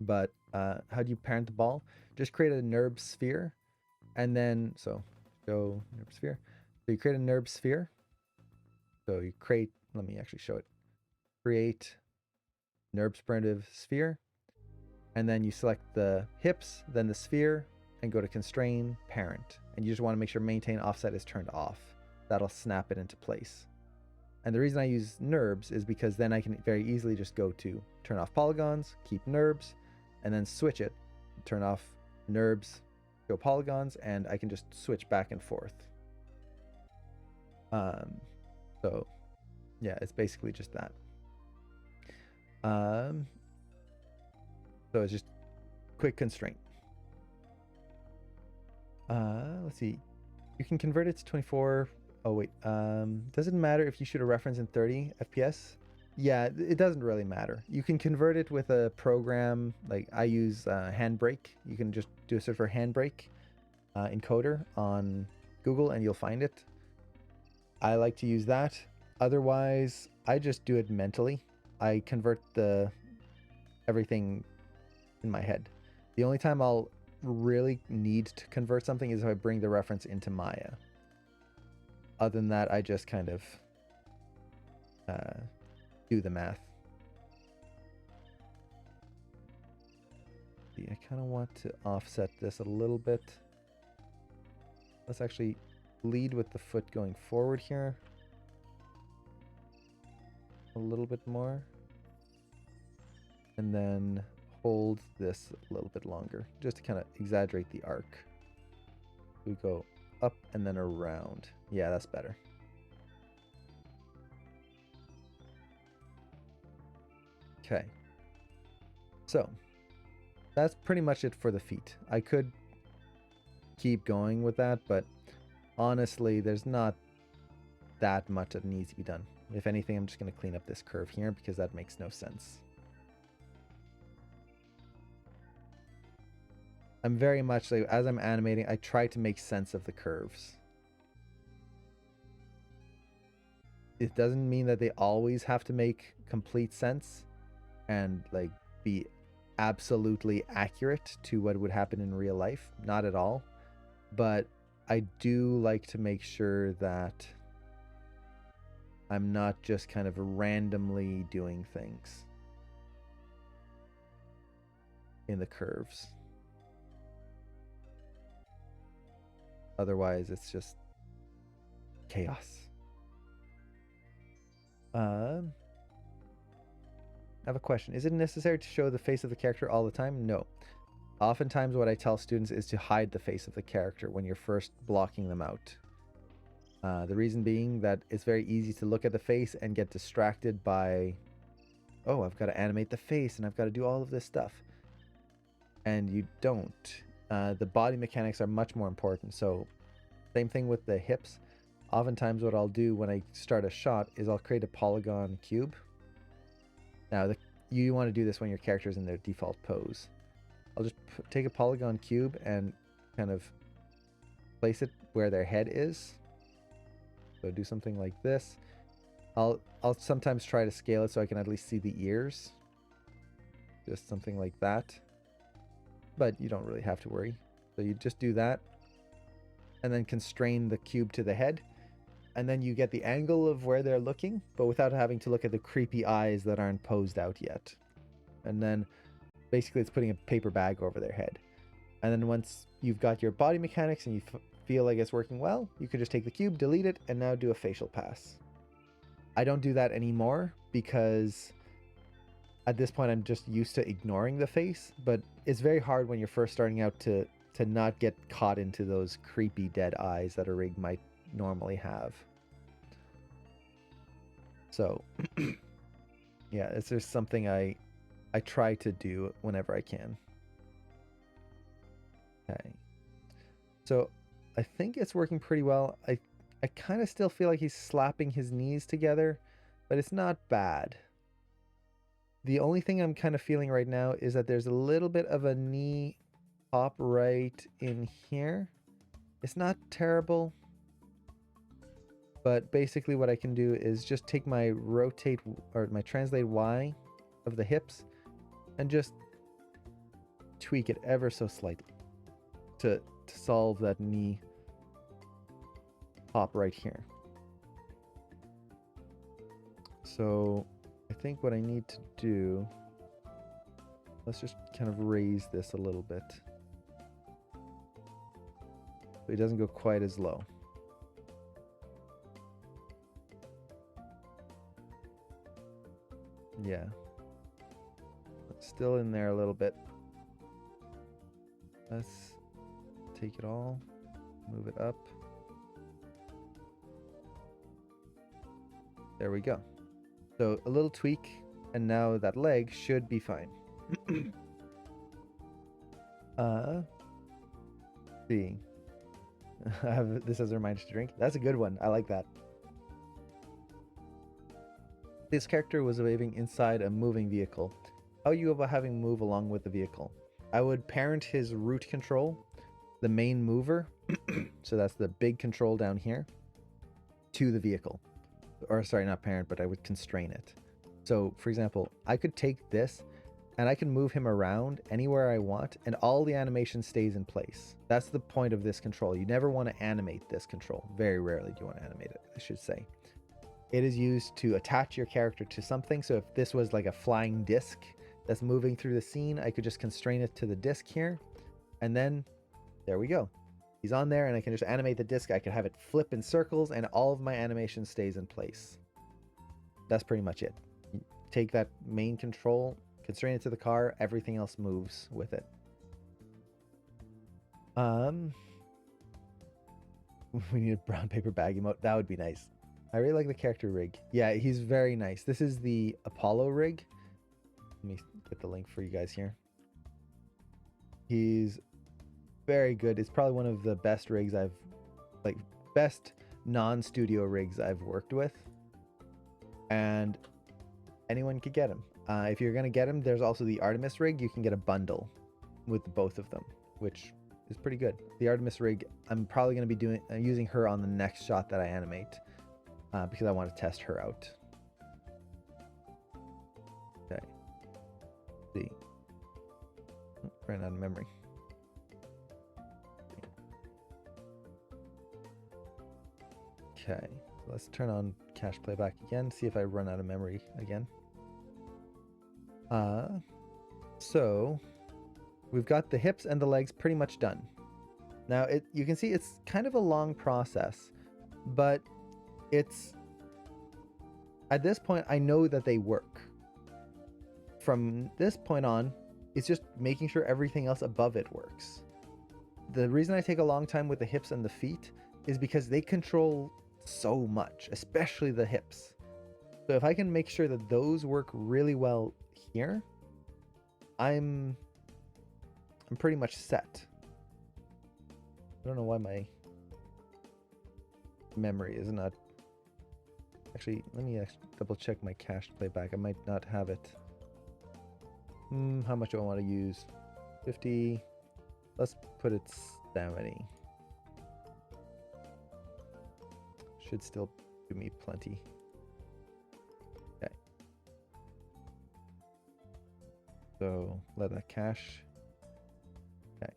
But how do you parent the ball? Just create a NURB sphere, and then so show NURB sphere. So you create a NURB sphere. So you create. Let me actually show it. Create NURB primitive sphere, and then you select the hips, then the sphere, and go to constrain parent. And you just want to make sure maintain offset is turned off. That'll snap it into place. And the reason I use NURBS is because then I can very easily just go to turn off polygons, keep NURBS, and then switch it, turn off NURBS, go polygons, and I can just switch back and forth. So yeah, it's basically just that. So it's just quick constraint. Let's see. You can convert it to 24. Oh wait, does it matter if you shoot a reference in 30 FPS? Yeah, it doesn't really matter. You can convert it with a program, like I use Handbrake. You can just do a search for Handbrake encoder on Google and you'll find it. I like to use that. Otherwise, I just do it mentally. I convert everything in my head. The only time I'll really need to convert something is if I bring the reference into Maya. Other than that, I just kind of do the math. See, I kind of want to offset this a little bit. Let's actually lead with the foot going forward here. A little bit more. And then hold this a little bit longer, just to kind of exaggerate the arc. We go up and then around. Yeah, that's better. Okay. So that's pretty much it for the feet. I could keep going with that, but honestly, there's not that much that needs to be done. If anything, I'm just going to clean up this curve here because that makes no sense. I'm very much like, as I'm animating, I try to make sense of the curves. It doesn't mean that they always have to make complete sense and like be absolutely accurate to what would happen in real life. Not at all. But I do like to make sure that I'm not just kind of randomly doing things in the curves. Otherwise, it's just chaos. I have a question. Is it necessary to show the face of the character all the time? No. Oftentimes what I tell students is to hide the face of the character when you're first blocking them out. The reason being that it's very easy to look at the face and get distracted by, oh, I've got to animate the face and I've got to do all of this stuff. And you don't. The body mechanics are much more important. So same thing with the hips. Oftentimes what I'll do when I start a shot is I'll create a polygon cube. Now you want to do this when your character is in their default pose. I'll just take a polygon cube and kind of place it where their head is. So do something like this. I'll sometimes try to scale it so I can at least see the ears. Just something like that. But you don't really have to worry. So you just do that. And then constrain the cube to the head. And then you get the angle of where they're looking, but without having to look at the creepy eyes that aren't posed out yet. And then basically it's putting a paper bag over their head. And then once you've got your body mechanics and you feel like it's working well, you could just take the cube, delete it, and now do a facial pass. I don't do that anymore because at this point I'm just used to ignoring the face, but it's very hard when you're first starting out to not get caught into those creepy dead eyes that a rig might normally have. So yeah, it's just something I I try to do whenever I can. Okay. So I think it's working pretty well. I kind of still feel like he's slapping his knees together, but it's not bad. The only thing I'm kind of feeling right now is that there's a little bit of a knee pop right in here. It's not terrible, but basically what I can do is just take my rotate or my translate Y of the hips and just tweak it ever so slightly to solve that knee pop right here. So I think what I need to do, let's just kind of raise this a little bit so it doesn't go quite as low. Yeah. It's still in there a little bit. Let's take it all, move it up. There we go. So a little tweak, and now that leg should be fine. See. I have this as a reminder to drink. That's a good one. I like that. This character was waving inside a moving vehicle. How are you about having move along with the vehicle? I would parent his root control, the main mover, so that's the big control down here, to the vehicle. Or sorry, not parent, but I would constrain it. So for example, I could take this and I can move him around anywhere I want and all the animation stays in place. That's the point of this control. You never want to animate this control. Very rarely do you want to animate it, I should say. It is used to attach your character to something. So if this was like a flying disc that's moving through the scene, I could just constrain it to the disc here. And then there we go. He's on there and I can just animate the disc. I can have it flip in circles and all of my animation stays in place. That's pretty much it. You take that main control, constrain it to the car, everything else moves with it. We need a brown paper bag emote. That would be nice. I really like the character rig. Yeah, he's very nice. This is the Apollo rig. Let me get the link for you guys here. He's very good. It's probably one of the best rigs best non-studio rigs I've worked with. And anyone could get him. If you're going to get him, there's also the Artemis rig. You can get a bundle with both of them, which is pretty good. The Artemis rig, I'm probably going to be using her on the next shot that I animate. Because I want to test her out. Okay. Let's see. Oh, ran out of memory. Okay. Let's turn on cache playback again. See if I run out of memory again. So we've got the hips and the legs pretty much done. Now you can see it's kind of a long process, but it's at this point I know that they work. From this point on, it's just making sure everything else above it works. The reason I take a long time with the hips and the feet is because they control so much, especially the hips. So if I can make sure that those work really well here, I'm pretty much set. I don't know why my memory is not. Actually, let me double check my cached playback. I might not have it. How much do I want to use? 50. Let's put it 70. Should still do me plenty. Okay. So let that cache. Okay.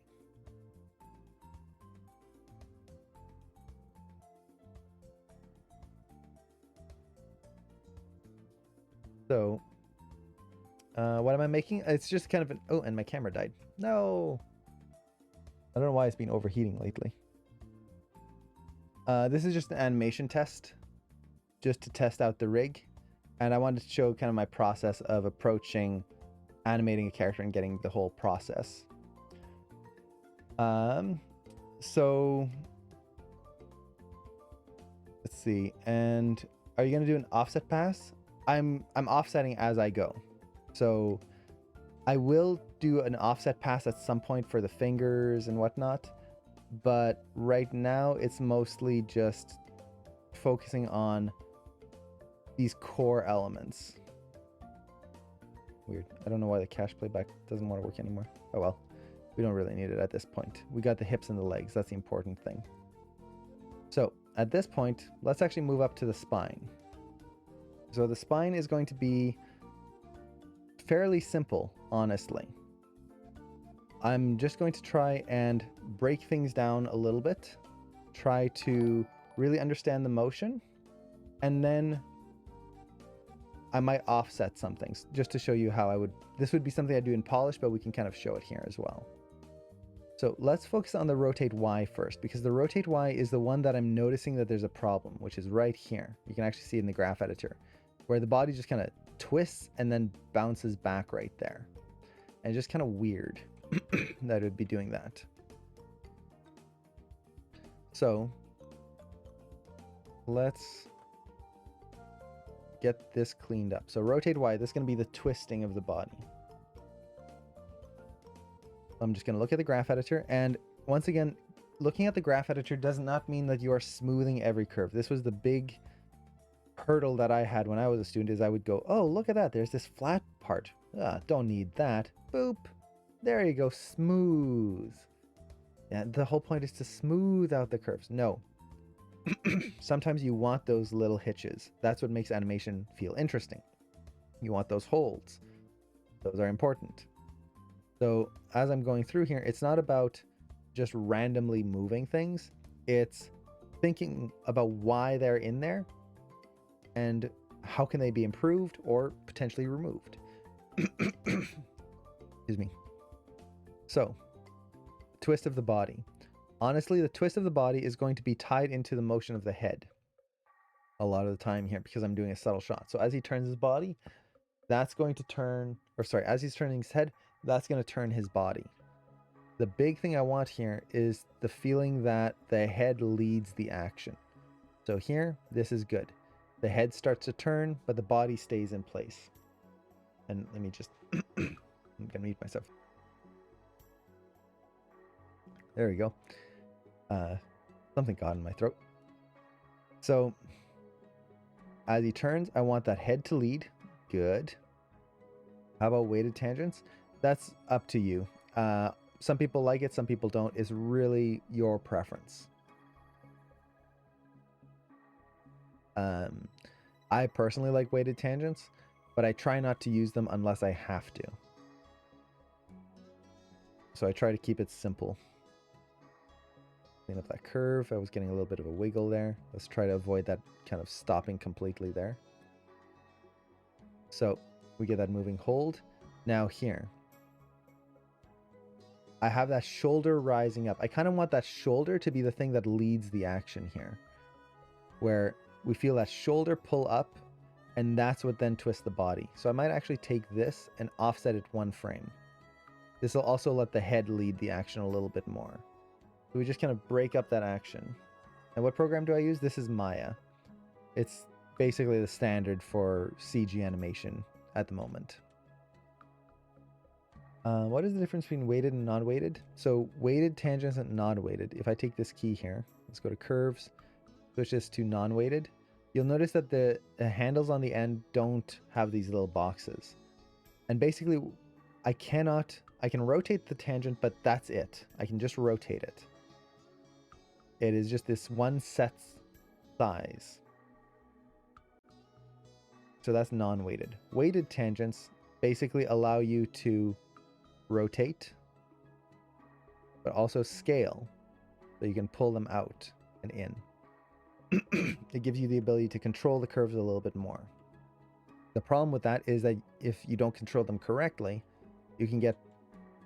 So, what am I making? It's just kind of an... Oh, and my camera died. No! I don't know why it's been overheating lately. This is just an animation test. Just to test out the rig. And I wanted to show kind of my process of approaching animating a character and getting the whole process. So... Let's see. And are you going to do an offset pass? I'm offsetting as I go. So I will do an offset pass at some point for the fingers and whatnot, but right now it's mostly just focusing on these core elements. Weird. I don't know why the cache playback doesn't want to work anymore. Oh well. We don't really need it at this point. We got the hips and the legs. That's the important thing. So at this point, let's actually move up to the spine. So the spine is going to be fairly simple, honestly. I'm just going to try and break things down a little bit. Try to really understand the motion. And then I might offset some things just to show you how I would... This would be something I do in polish, but we can kind of show it here as well. So let's focus on the rotate Y first, because the rotate Y is the one that I'm noticing that there's a problem, which is right here. You can actually see it in the graph editor, where the body just kind of twists and then bounces back right there. And it's just kind of weird that it would be doing that. So let's get this cleaned up. So rotate Y, this is going to be the twisting of the body. I'm just going to look at the graph editor, and once again, looking at the graph editor does not mean that you are smoothing every curve. This was the big hurdle that I had when I was a student, is I would go, oh, look at that, there's this flat part. Don't need that. Boop. There you go, smooth. Yeah, the whole point is to smooth out the curves. No. Sometimes you want those little hitches. That's what makes animation feel interesting. You want those holds. Those are important. So as I'm going through here, it's not about just randomly moving things. It's thinking about why they're in there and how can they be improved or potentially removed. Excuse me. So, twist of the body. Honestly, the twist of the body is going to be tied into the motion of the head a lot of the time here, because I'm doing a subtle shot. So as he turns his body, that's going to turn, or sorry, as he's turning his head, that's going to turn his body. The big thing I want here is the feeling that the head leads the action. So here, this is good. The head starts to turn, but the body stays in place. And let me just, I'm going to mute myself. There we go. Something got in my throat. So as he turns, I want that head to lead. Good. How about weighted tangents? That's up to you. Some people like it, some people don't. It's really your preference. I personally like weighted tangents, but I try not to use them unless I have to. So I try to keep it simple. Clean up that curve. I was getting a little bit of a wiggle there. Let's try to avoid that kind of stopping completely there. So we get that moving hold. Now here, I have that shoulder rising up. I kind of want that shoulder to be the thing that leads the action here, where we feel that shoulder pull up, and that's what then twists the body. So I might actually take this and offset it one frame. This will also let the head lead the action a little bit more. So we just kind of break up that action. And what program do I use? This is Maya. It's basically the standard for CG animation at the moment. What is the difference between weighted and non-weighted? So weighted tangents and non-weighted. If I take this key here, let's go to curves, switch this to non-weighted. You'll notice that the handles on the end don't have these little boxes. And basically, I can rotate the tangent, but that's it. I can just rotate it. It is just this one set size. So that's non-weighted. Weighted tangents basically allow you to rotate, but also scale, so you can pull them out and in. It gives you the ability to control the curves a little bit more. The problem with that is that if you don't control them correctly, you can get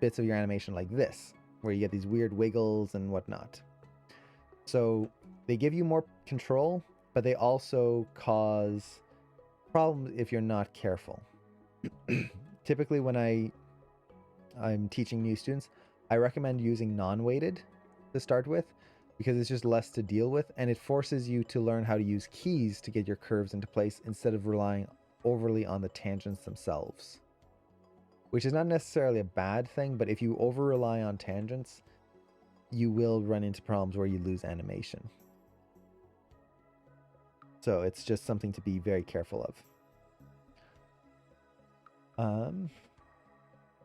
bits of your animation like this, where you get these weird wiggles and whatnot. So they give you more control, but they also cause problems if you're not careful. Typically when I'm teaching new students, I recommend using non-weighted to start with, because it's just less to deal with, and it forces you to learn how to use keys to get your curves into place instead of relying overly on the tangents themselves. which is not necessarily a bad thing, but if you over rely on tangents, you will run into problems where you lose animation. So it's just something to be very careful of.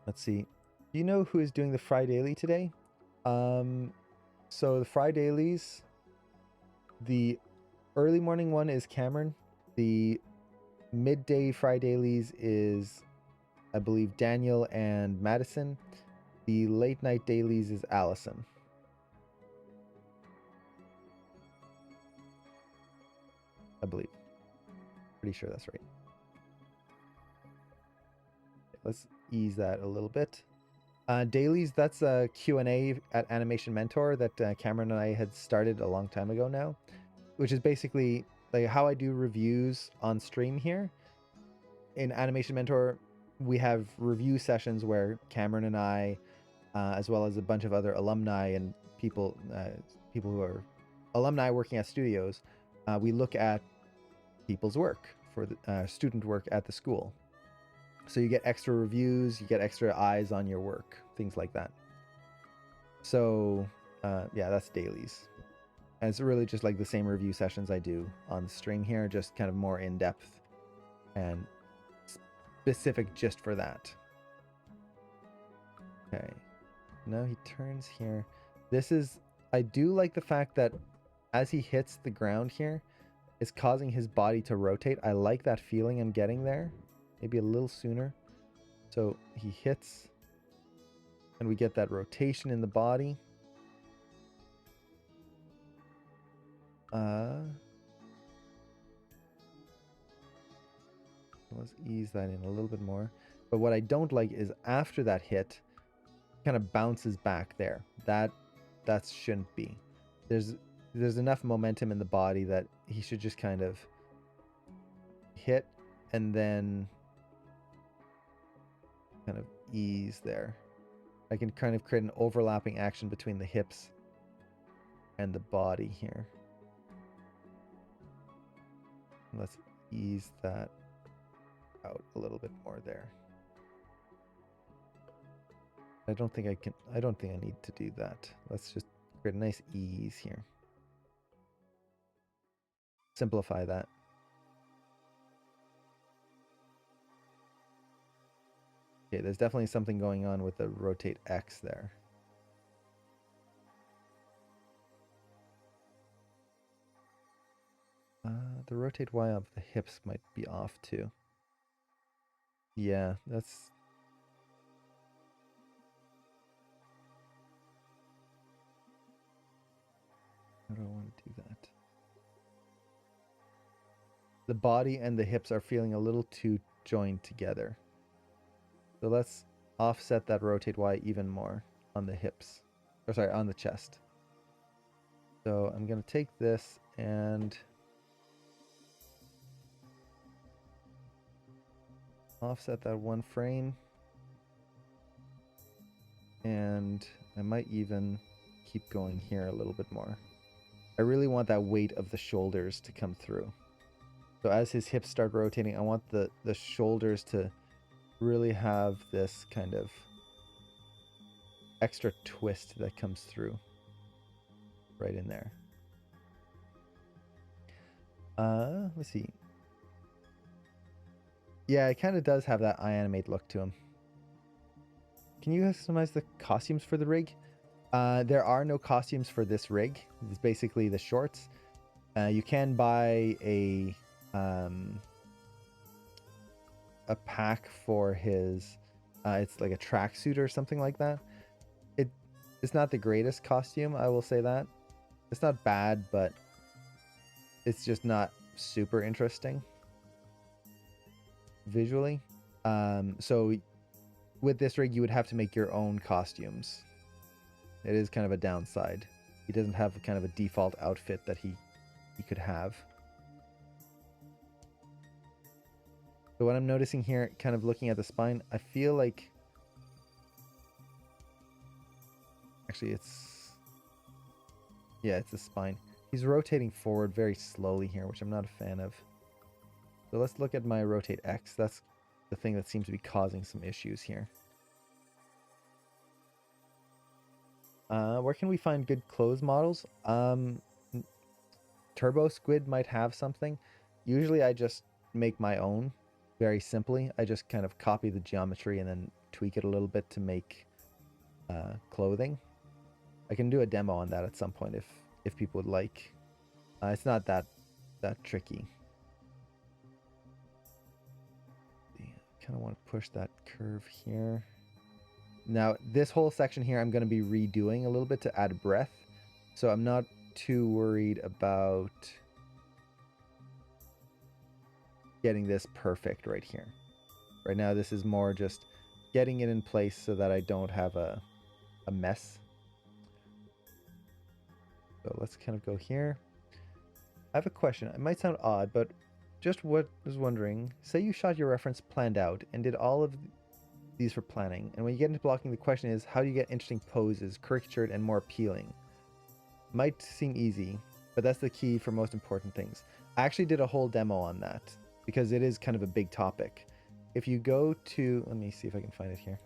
Let's see. Do you know who is doing the Fry Daily today? So the Fry Dailies, the early morning one is Cameron. The midday Fry Dailies is, I believe, Daniel and Madison. The late night dailies is Allison. I believe. Pretty sure that's right. Let's ease that a little bit. Dailies, that's a Q&A at Animation Mentor that Cameron and I had started a long time ago now, which is basically like how I do reviews on stream here. In Animation Mentor, we have review sessions where Cameron and I, as well as a bunch of other alumni and people who are alumni working at studios, we look at people's work for the student work at the school. So you get extra reviews, you get extra eyes on your work, things like that. So yeah, that's dailies. And it's really just like the same review sessions I do on the stream here, just kind of more in depth and specific just for that. Okay. Now he turns here. This is, I do like the fact that as he hits the ground here, it's causing his body to rotate. I like that feeling I'm getting there. Maybe a little sooner. So he hits and we get that rotation in the body. Let's ease that in a little bit more. But what I don't like is after that hit, kind of bounces back there. That shouldn't be. There's enough momentum in the body that he should just kind of hit and then kind of ease there. I can kind of create an overlapping action between the hips and the body here. Let's ease that out a little bit more there. I don't think I need to do that. Let's just create a nice ease here. Simplify that. Okay, there's definitely something going on with the rotate X there. The rotate Y of the hips might be off too. Yeah, that's... I don't want to do that. The body and the hips are feeling a little too joined together. So let's offset that rotate Y even more on the hips. Or sorry, on the chest. So I'm going to take this and offset that one frame. And I might even keep going here a little bit more. I really want that weight of the shoulders to come through. So as his hips start rotating, I want the shoulders to really have this kind of extra twist that comes through right in there. Let's see. Yeah, it kind of does have that iAnimate look to him. Can you customize the costumes for the rig? There are no costumes for this rig. It's basically the shorts. You can buy a pack for his... it's like a tracksuit or something like that. It's not the greatest costume, I will say that. It's not bad, but it's just not super interesting visually. So with this rig, you would have to make your own costumes. It is kind of a downside. He doesn't have kind of a default outfit that he could have. So what I'm noticing here, kind of looking at the spine, I feel like... Actually, it's... Yeah, it's the spine. He's rotating forward very slowly here, which I'm not a fan of. So let's look at my rotate X. That's the thing that seems to be causing some issues here. Where can we find good clothes models? Turbo Squid might have something. Usually I just make my own very simply. I just kind of copy the geometry and then tweak it a little bit to make clothing. I can do a demo on that at some point if people would like. It's not that tricky. I kind of want to push that curve here. Now this whole section here I'm going to be redoing a little bit to add breadth, so I'm not too worried about getting this perfect right here. Right now this is more just getting it in place so that I don't have a mess. So let's kind of go here. I have a question. It might sound odd, but just what I was wondering, say you shot your reference planned out and did all of these for planning, and when you get into blocking, the question is how do you get interesting poses, caricatured and more appealing? Might seem easy, but that's the key for most important things. I actually did a whole demo on that because it is kind of a big topic. If you go to, let me see if I can find it here.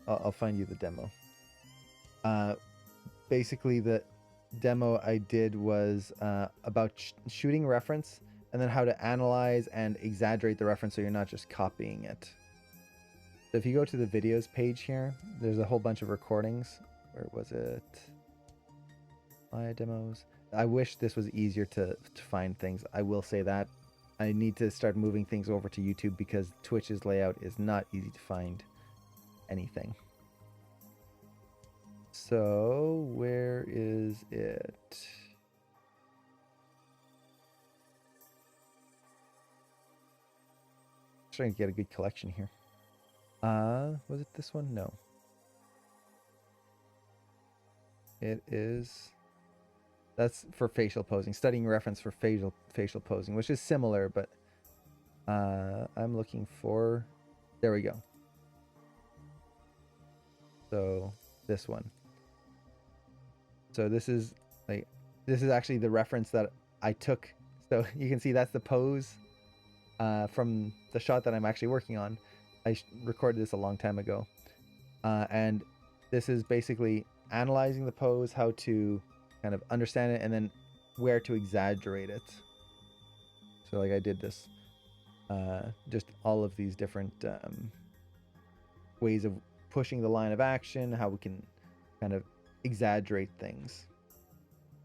I'll find you the demo. Basically the demo I did was about shooting reference and then how to analyze and exaggerate the reference so you're not just copying it. So if you go to the videos page here, there's a whole bunch of recordings. Where was it? My demos. I wish this was easier to find things. I will say that. I need to start moving things over to YouTube because Twitch's layout is not easy to find anything. So where is it? Trying to get a good collection here. Was it this one? No. It is. That's for facial posing. Studying reference for facial posing, which is similar, but I'm looking for. There we go. So this one. So this is actually the reference that I took. So you can see that's the pose from the shot that I'm actually working on. I recorded this a long time ago. And this is basically analyzing the pose, how to kind of understand it, and then where to exaggerate it. So like I did this, just all of these different ways of pushing the line of action, how we can kind of exaggerate things.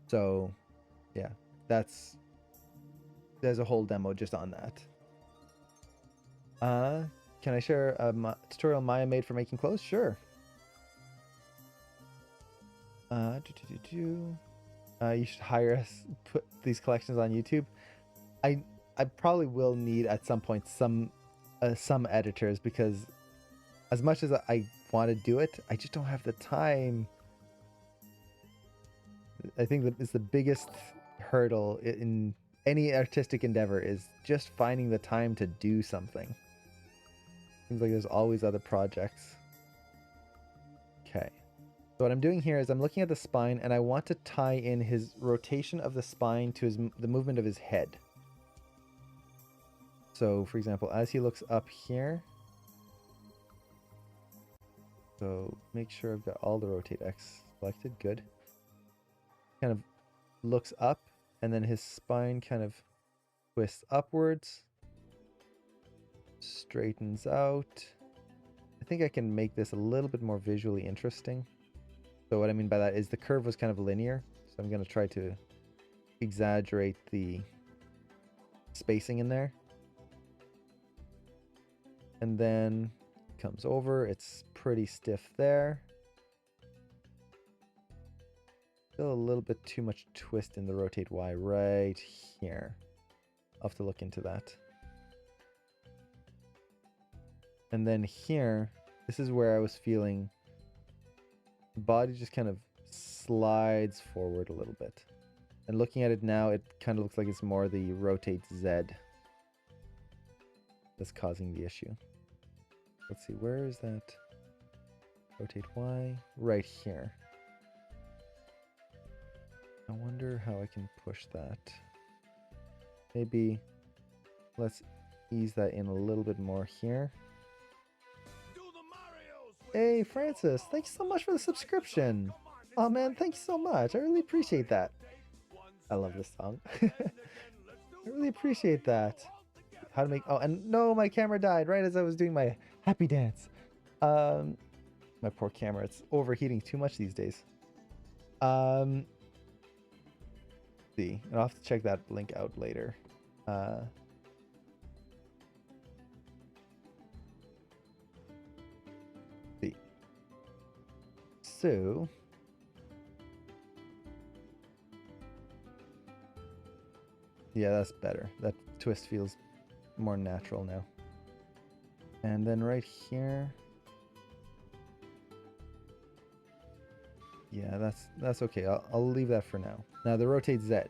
So yeah, there's a whole demo just on that. Can I share a tutorial Maya made for making clothes? Sure. You should hire us, put these collections on YouTube. I probably will need at some point some editors, because as much as I want to do it, I just don't have the time. I think that is the biggest hurdle in any artistic endeavor, is just finding the time to do something. Seems like there's always other projects. Okay. So what I'm doing here is I'm looking at the spine and I want to tie in his rotation of the spine to the movement of his head. So for example, as he looks up here, so make sure I've got all the rotate X selected, good. Kind of looks up and then his spine kind of twists upwards, straightens out. I think I can make this a little bit more visually interesting. So what I mean by that is the curve was kind of linear, so I'm going to try to exaggerate the spacing in there. And then it comes over, it's pretty stiff there. Still a little bit too much twist in the rotate Y right here. I'll have to look into that. And then here, this is where I was feeling the body just kind of slides forward a little bit. And looking at it now, it kind of looks like it's more the rotate Z that's causing the issue. Let's see, where is that? Rotate Y, right here. I wonder how I can push that. Maybe let's ease that in a little bit more here. Hey, Francis, thanks so much for the subscription. Oh man, thanks so much. I really appreciate that. I love this song. I really appreciate that. How to make... Oh, and no, my camera died right as I was doing my happy dance. My poor camera. It's overheating too much these days. See. I'll have to check that link out later. See. So... Yeah, that's better. That twist feels more natural now. And then right here... Yeah, that's okay. I'll leave that for now. Now the rotate Z.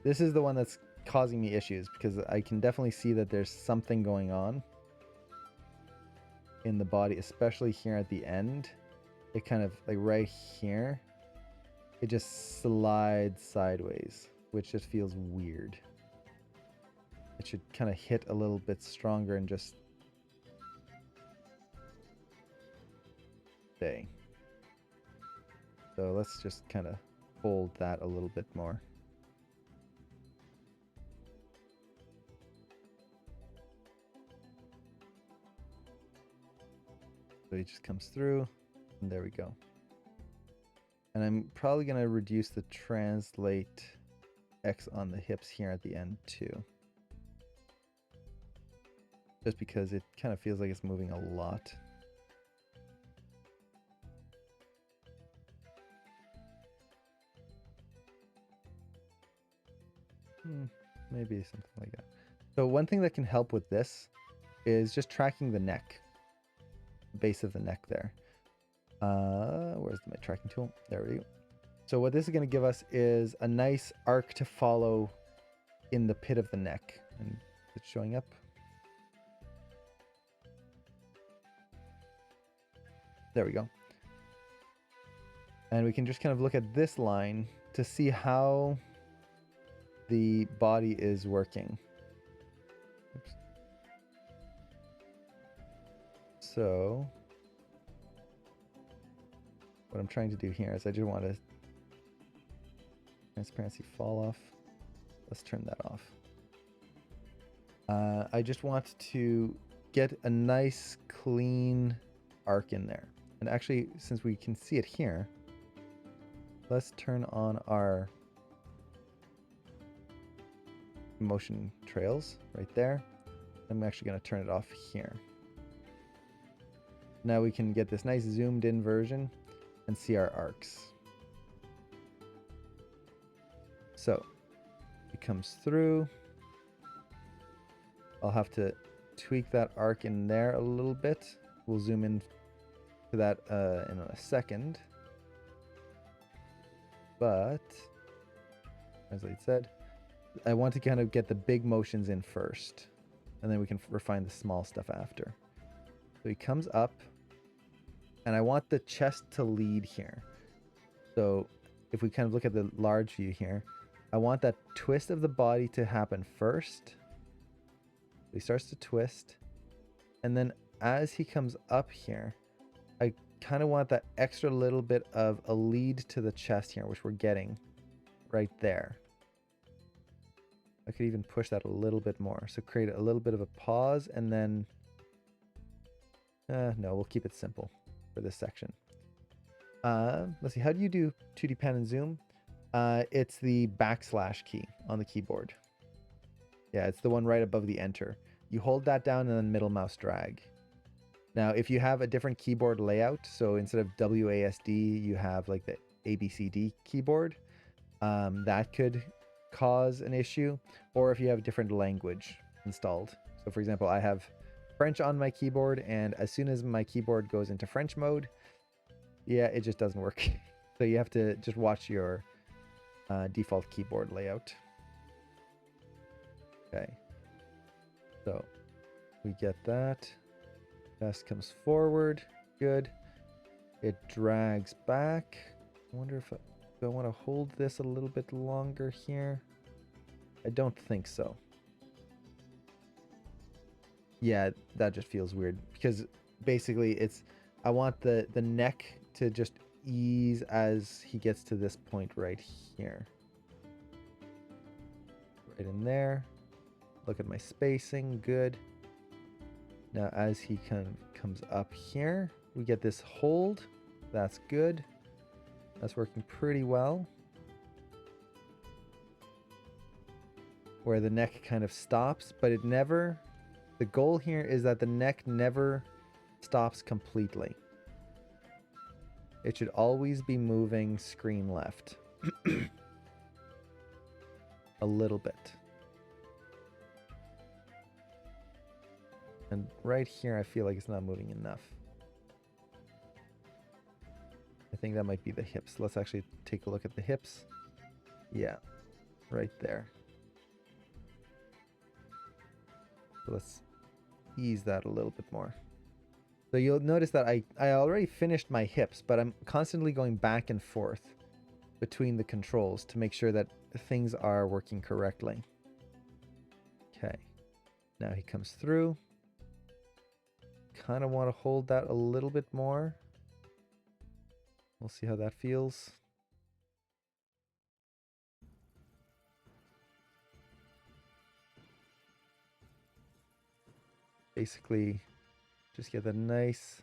This is the one that's causing me issues because I can definitely see that there's something going on in the body, especially here at the end. It kind of, like right here, it just slides sideways, which just feels weird. It should kind of hit a little bit stronger and just stay. So let's just kind of fold that a little bit more. So he just comes through, and there we go. And I'm probably going to reduce the translate X on the hips here at the end too. Just because it kind of feels like it's moving a lot. Maybe something like that. So one thing that can help with this is just tracking the neck. Base of the neck there. Where's my tracking tool? There we go. So what this is going to give us is a nice arc to follow in the pit of the neck. And it's showing up. There we go. And we can just kind of look at this line to see how the body is working. Oops. So what I'm trying to do here is I just want to transparency fall off. Let's turn that off. I just want to get a nice clean arc in there. And actually, since we can see it here, let's turn on our motion trails right there. I'm actually going to turn it off here. Now we can get this nice zoomed in version and see our arcs. So it comes through. I'll have to tweak that arc in there a little bit. We'll zoom in to that in a second. But as I said, I want to kind of get the big motions in first, and then we can refine the small stuff after. So he comes up, and I want the chest to lead here. So if we kind of look at the large view here, I want that twist of the body to happen first. He starts to twist, and then as he comes up here, I kind of want that extra little bit of a lead to the chest here, which we're getting right there. I could even push that a little bit more. So create a little bit of a pause, and then no, we'll keep it simple for this section. Let's see, how do you do 2D pan and zoom? It's the backslash key on the keyboard. Yeah, it's the one right above the enter. You hold that down and then middle mouse drag. Now, if you have a different keyboard layout, so instead of WASD, you have like the ABCD keyboard, that could cause an issue, or if you have a different language installed. So for example, I have French on my keyboard, and as soon as my keyboard goes into French mode, yeah, it just doesn't work. So you have to just watch your default keyboard layout. Okay, so we get that. Chest comes forward, good. It drags back. I wonder if I want to hold this a little bit longer here. I don't think so. Yeah, that just feels weird because basically it's I want the neck to just ease as he gets to this point right here. Right in there. Look at my spacing, good. Now as he kind of comes up here, we get this hold. That's good. That's working pretty well. Where the neck kind of stops, but it never... The goal here is that the neck never stops completely. It should always be moving screen left. A little bit. And right here, I feel like it's not moving enough. I think that might be the hips. Let's actually take a look at the hips. Yeah, right there. So let's ease that a little bit more. So you'll notice that I already finished my hips, but I'm constantly going back and forth between the controls to make sure that things are working correctly. Okay. Now he comes through. Kind of want to hold that a little bit more. We'll see how that feels. Basically, just get a nice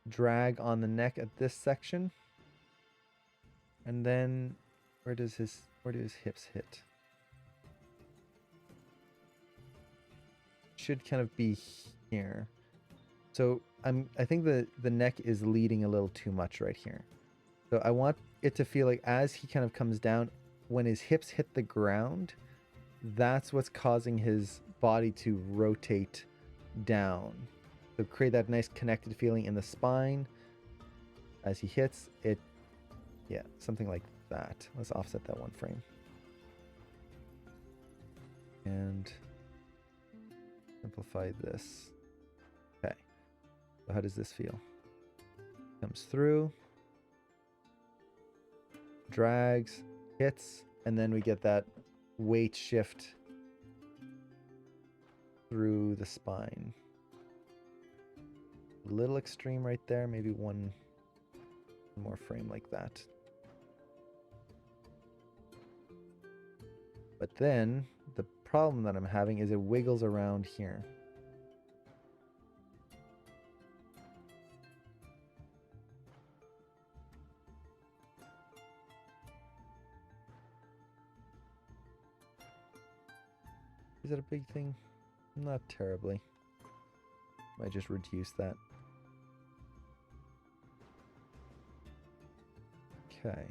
drag on the neck at this section. And then where do his hips hit? Should kind of be here. So I think the neck is leading a little too much right here. So I want it to feel like as he kind of comes down, when his hips hit the ground, that's what's causing his body to rotate down. So create that nice connected feeling in the spine as he hits it. Yeah, something like that. Let's offset that one frame. And simplify this. Okay. So how does this feel? Comes through. Drags, hits, and then we get that weight shift through the spine. A little extreme right there, maybe one more frame like that. But then the problem that I'm having is it wiggles around here. Is it a big thing? Not terribly. Might just reduce that. Okay.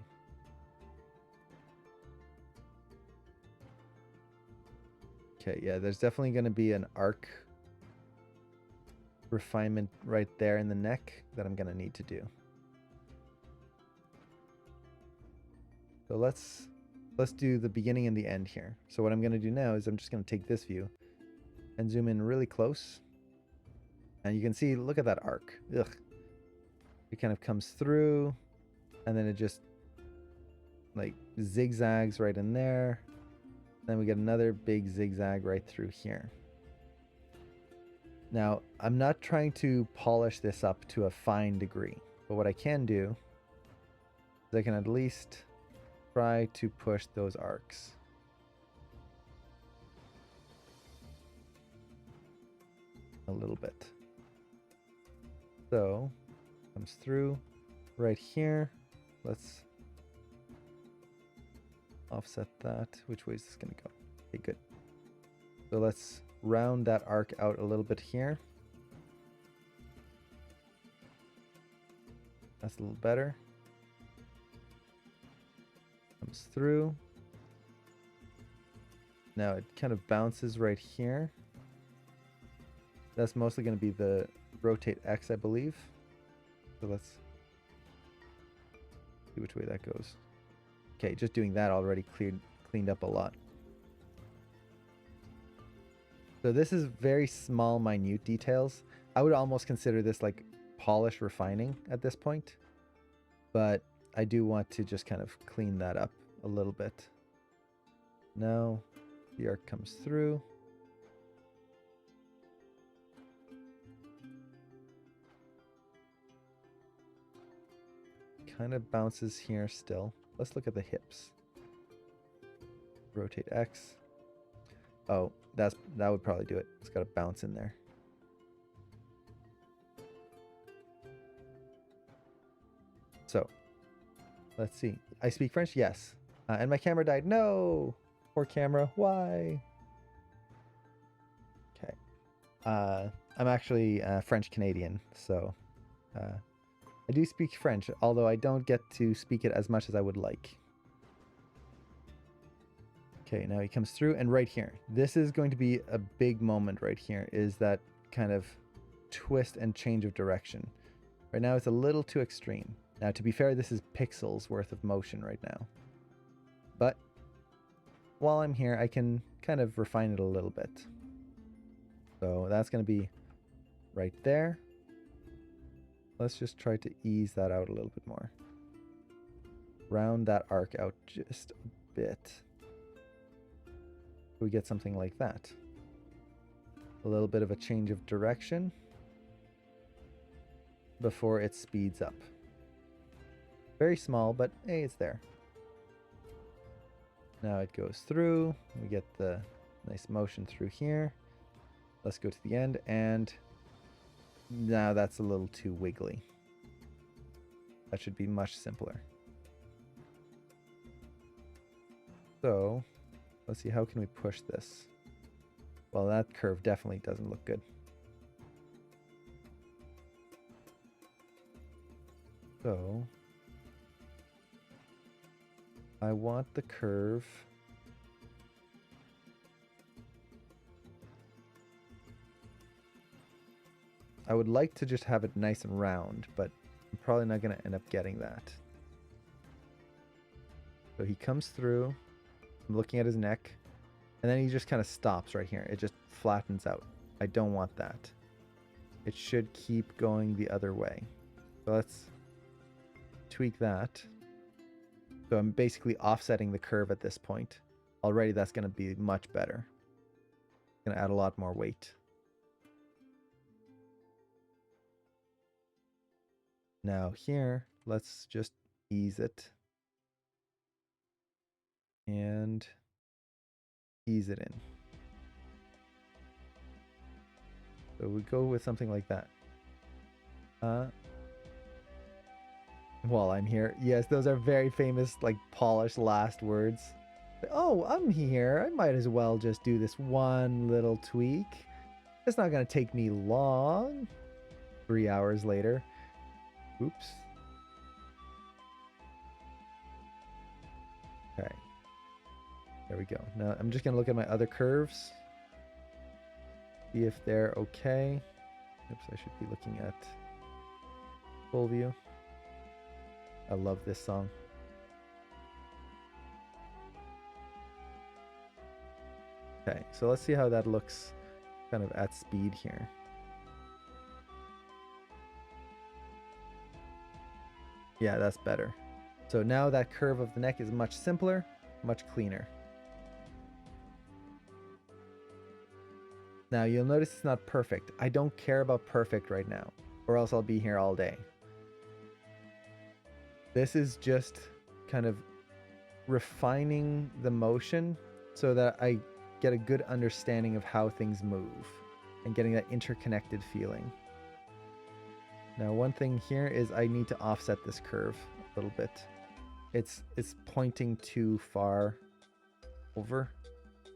Okay, yeah, there's definitely going to be an arc refinement right there in the neck that I'm going to need to do. So let's do the beginning and the end here. So what I'm going to do now is I'm just going to take this view and zoom in really close. And you can see, look at that arc. Ugh. It kind of comes through and then it just like zigzags right in there. Then we get another big zigzag right through here. Now, I'm not trying to polish this up to a fine degree, but what I can do is I can at least try to push those arcs. A little bit. So, comes through right here. Let's offset that. Which way is this going to go? Okay, good. So let's round that arc out a little bit here. That's a little better. Comes through. Now it kind of bounces right here. That's mostly going to be the rotate X, I believe. So let's see which way that goes. Okay, just doing that already cleaned up a lot. So this is very small, minute details. I would almost consider this like polish refining at this point. But I do want to just kind of clean that up a little bit. Now the arc comes through. kind of bounces here still. Let's look at the hips. Rotate X. Oh, that would probably do it. It's got a bounce in there. So, let's see. I speak French? Yes. And my camera died. No! Poor camera. Why? Okay. I'm actually French Canadian, so I do speak French, although I don't get to speak it as much as I would like. Okay, now he comes through, and right here. This is going to be a big moment right here, is that kind of twist and change of direction. Right now it's a little too extreme. Now, to be fair, this is pixels worth of motion right now. But while I'm here, I can kind of refine it a little bit. So that's going to be right there. Let's just try to ease that out a little bit more. Round that arc out just a bit. We get something like that. A little bit of a change of direction before it speeds up. Very small, but hey, it's there. Now it goes through. We get the nice motion through here. Let's go to the end, and now that's a little too wiggly. That should be much simpler. So let's see, how can we push this? Well, that curve definitely doesn't look good. So I want the curve I would like to just have it nice and round, but I'm probably not going to end up getting that. So he comes through. I'm looking at his neck, and then he just kind of stops right here. It just flattens out. I don't want that. It should keep going the other way. So let's tweak that. So I'm basically offsetting the curve at this point. Already that's going to be much better. Going to add a lot more weight. Now here, let's just ease it. And ease it in. So we go with something like that. While I'm here. Yes, those are very famous, like, polished last words. Oh, I'm here. I might as well just do this one little tweak. It's not going to take me long. 3 hours later. Oops. Okay. There we go. Now I'm just going to look at my other curves. See if they're okay. Oops, I should be looking at full view. I love this song. Okay, so let's see how that looks kind of at speed here. Yeah, that's better. So now that curve of the neck is much simpler, much cleaner. Now you'll notice it's not perfect. I don't care about perfect right now, or else I'll be here all day. This is just kind of refining the motion so that I get a good understanding of how things move and getting that interconnected feeling. Now, one thing here is I need to offset this curve a little bit. It's pointing too far over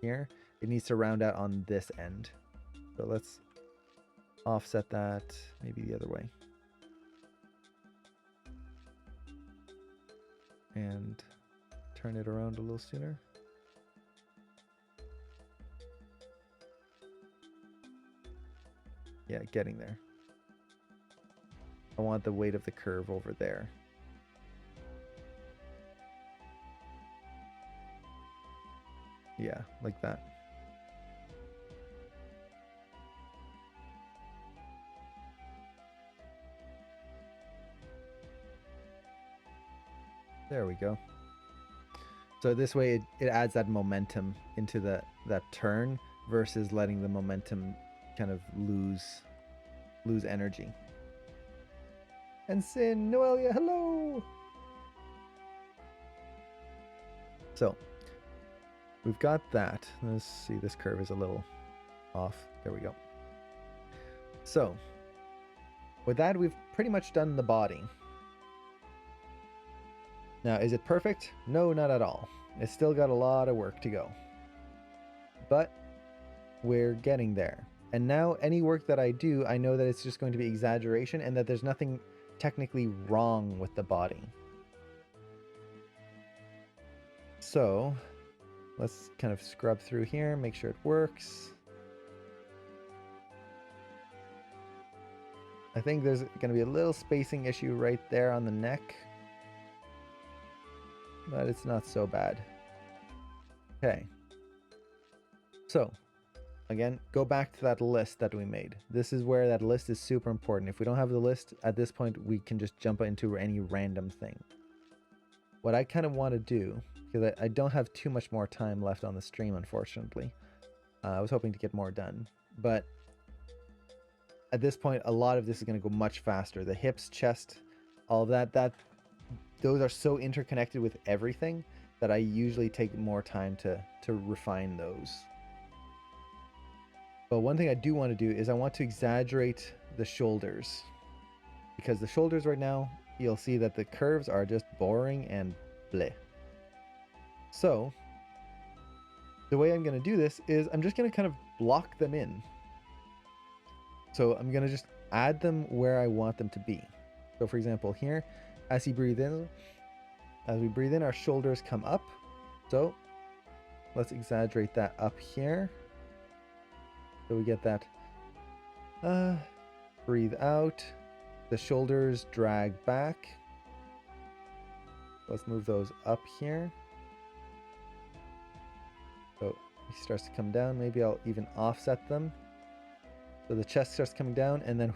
here. It needs to round out on this end. So let's offset that maybe the other way. And turn it around a little sooner. Yeah, getting there. I want the weight of the curve over there. Yeah, like that. There we go. So this way it adds that momentum into that turn versus letting the momentum kind of lose energy. And Sin, Noelia, hello! So we've got that. Let's see, this curve is a little off. There we go. So with that, we've pretty much done the body. Now, is it perfect? No, not at all. It's still got a lot of work to go. But we're getting there. And now any work that I do, I know that it's just going to be exaggeration and that there's nothing technically wrong with the body. So let's kind of scrub through here, make sure it works. I think there's going to be a little spacing issue right there on the neck, but it's not so bad. Okay. So again, go back to that list that we made. This is where that list is super important. If we don't have the list at this point, we can just jump into any random thing. What I kind of want to do, because I don't have too much more time left on the stream, unfortunately. I was hoping to get more done, but at this point, a lot of this is going to go much faster. The hips, chest, all of that, those are so interconnected with everything that I usually take more time to refine those. But one thing I do want to do is I want to exaggerate the shoulders, because the shoulders right now, you'll see that the curves are just boring and bleh. So the way I'm going to do this is I'm just going to kind of block them in. So I'm going to just add them where I want them to be. So for example, here, as we breathe in, our shoulders come up. So let's exaggerate that up here. So we get that. Breathe out. The shoulders drag back. Let's move those up here. So it starts to come down. Maybe I'll even offset them. So the chest starts coming down, and then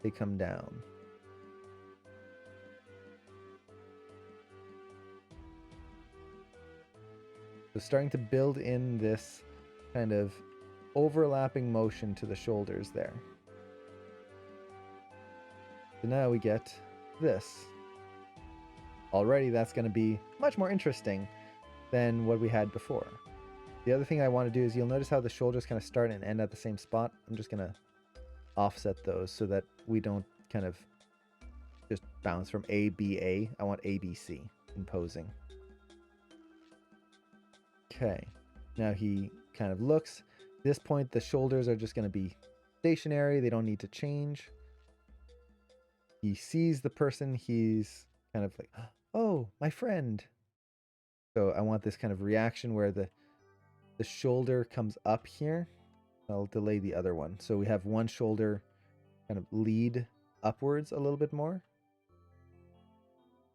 they come down. So starting to build in this kind of overlapping motion to the shoulders there. So now we get this. Already that's going to be much more interesting than what we had before. The other thing I want to do is you'll notice how the shoulders kind of start and end at the same spot. I'm just going to offset those so that we don't kind of just bounce from A, B, A. I want A, B, C in posing. Okay, now he kind of looks. At this point, the shoulders are just going to be stationary. They don't need to change. He sees the person. He's kind of like, oh, my friend. So I want this kind of reaction where the shoulder comes up here. I'll delay the other one. So we have one shoulder kind of lead upwards a little bit more.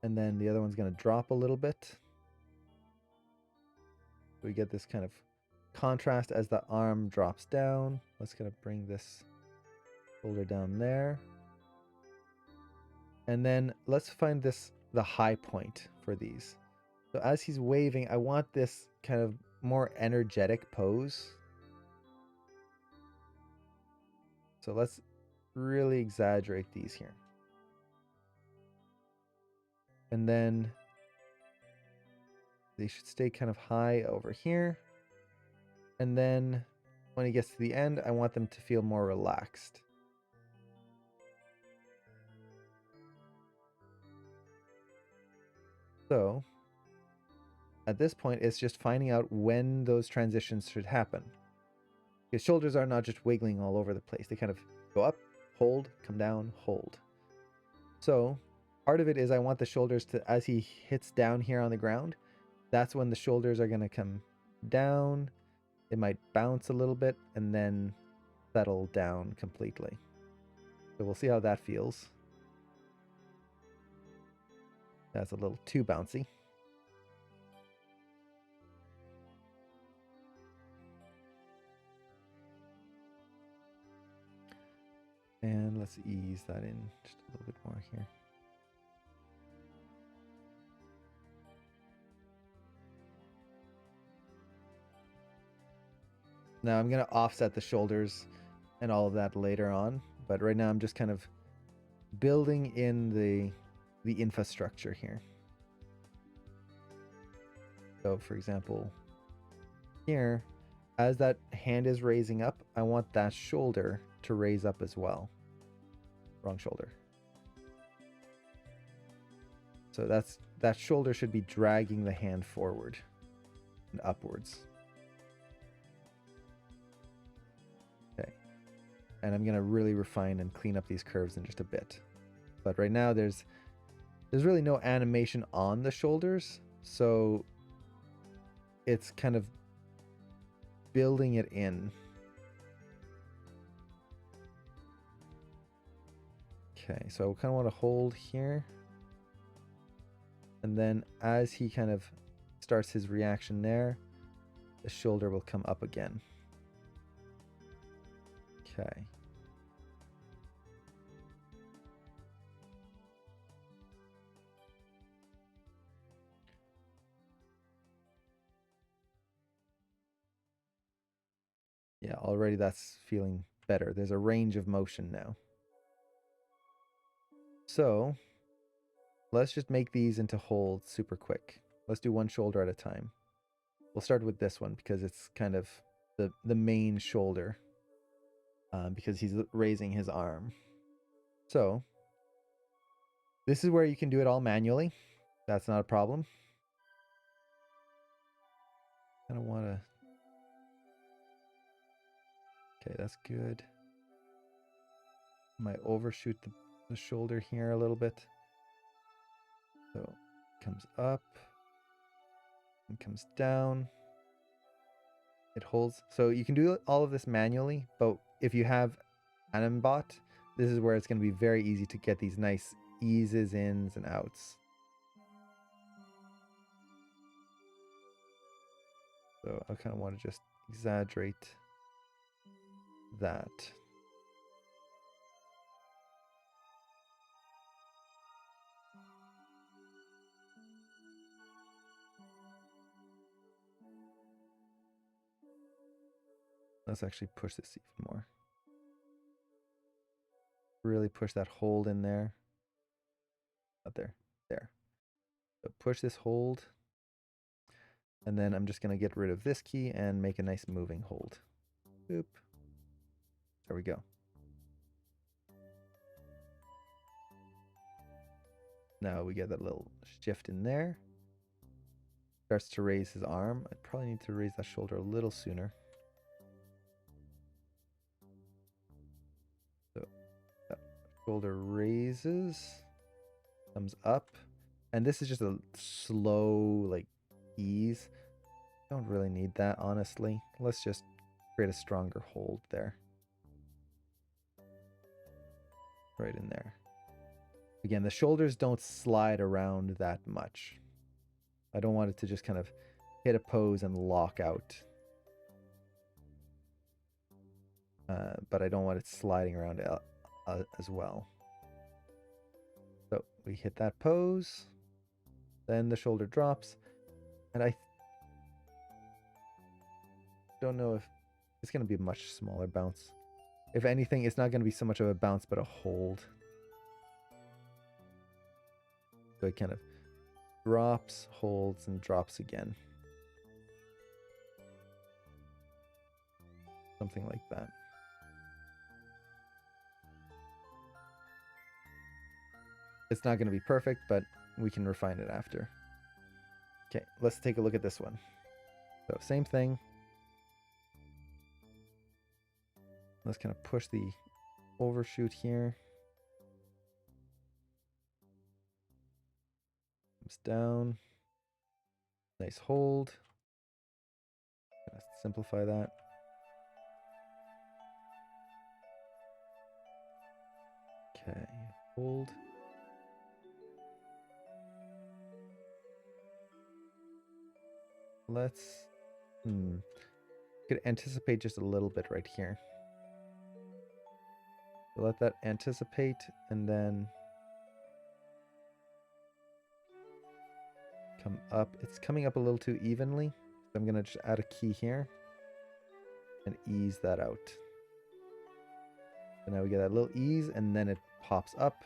And then the other one's going to drop a little bit. We get this kind of contrast as the arm drops down. Let's kind of bring this shoulder down there. And then let's find the high point for these. So as he's waving, I want this kind of more energetic pose. So let's really exaggerate these here. And then they should stay kind of high over here. And then when he gets to the end, I want them to feel more relaxed. So at this point, it's just finding out when those transitions should happen. His shoulders are not just wiggling all over the place. They kind of go up, hold, come down, hold. So part of it is I want the shoulders to, as he hits down here on the ground, that's when the shoulders are going to come down. It might bounce a little bit and then settle down completely. So we'll see how that feels. That's a little too bouncy. And let's ease that in just a little bit more here. Now I'm going to offset the shoulders and all of that later on, but right now I'm just kind of building in the infrastructure here. So for example, here, as that hand is raising up, I want that shoulder to raise up as well. Wrong shoulder. So that shoulder should be dragging the hand forward and upwards. Okay. And I'm going to really refine and clean up these curves in just a bit. But right now there's really no animation on the shoulders, so it's kind of building it in. Okay, so I kind of want to hold here. And then as he kind of starts his reaction there, the shoulder will come up again. Okay. Yeah, already that's feeling better. There's a range of motion now. So let's just make these into holds super quick. Let's do one shoulder at a time. We'll start with this one because it's kind of the main shoulder, because he's raising his arm. So this is where you can do it all manually. That's not a problem. I don't want to... Okay, that's good. Might overshoot the shoulder here a little bit. So it comes up and comes down. It holds. So you can do all of this manually, but if you have Animbot, this is where it's going to be very easy to get these nice eases, ins, and outs. So I kind of want to just exaggerate that. Let's actually push this even more. Really push that hold in there. Not there. There. So push this hold. And then I'm just going to get rid of this key and make a nice moving hold. Boop. There we go. Now we get that little shift in there. Starts to raise his arm. I probably need to raise that shoulder a little sooner. So that shoulder raises, comes up. And this is just a slow, like, ease. Don't really need that, honestly. Let's just create a stronger hold there. Right in there. Again, the shoulders don't slide around that much. I don't want it to just kind of hit a pose and lock out. But I don't want it sliding around as well. So we hit that pose. Then the shoulder drops. And I don't know if it's going to be a much smaller bounce. If anything, it's not going to be so much of a bounce, but a hold. So it kind of drops, holds, and drops again. Something like that. It's not going to be perfect, but we can refine it after. Okay, let's take a look at this one. So same thing. Let's kind of push the overshoot here. Comes down. Nice hold. Let's simplify that. Okay, hold. Let's could anticipate just a little bit right here. So let that anticipate and then come up. It's coming up a little too evenly. So I'm gonna just add a key here and ease that out. So now we get that little ease and then it pops up.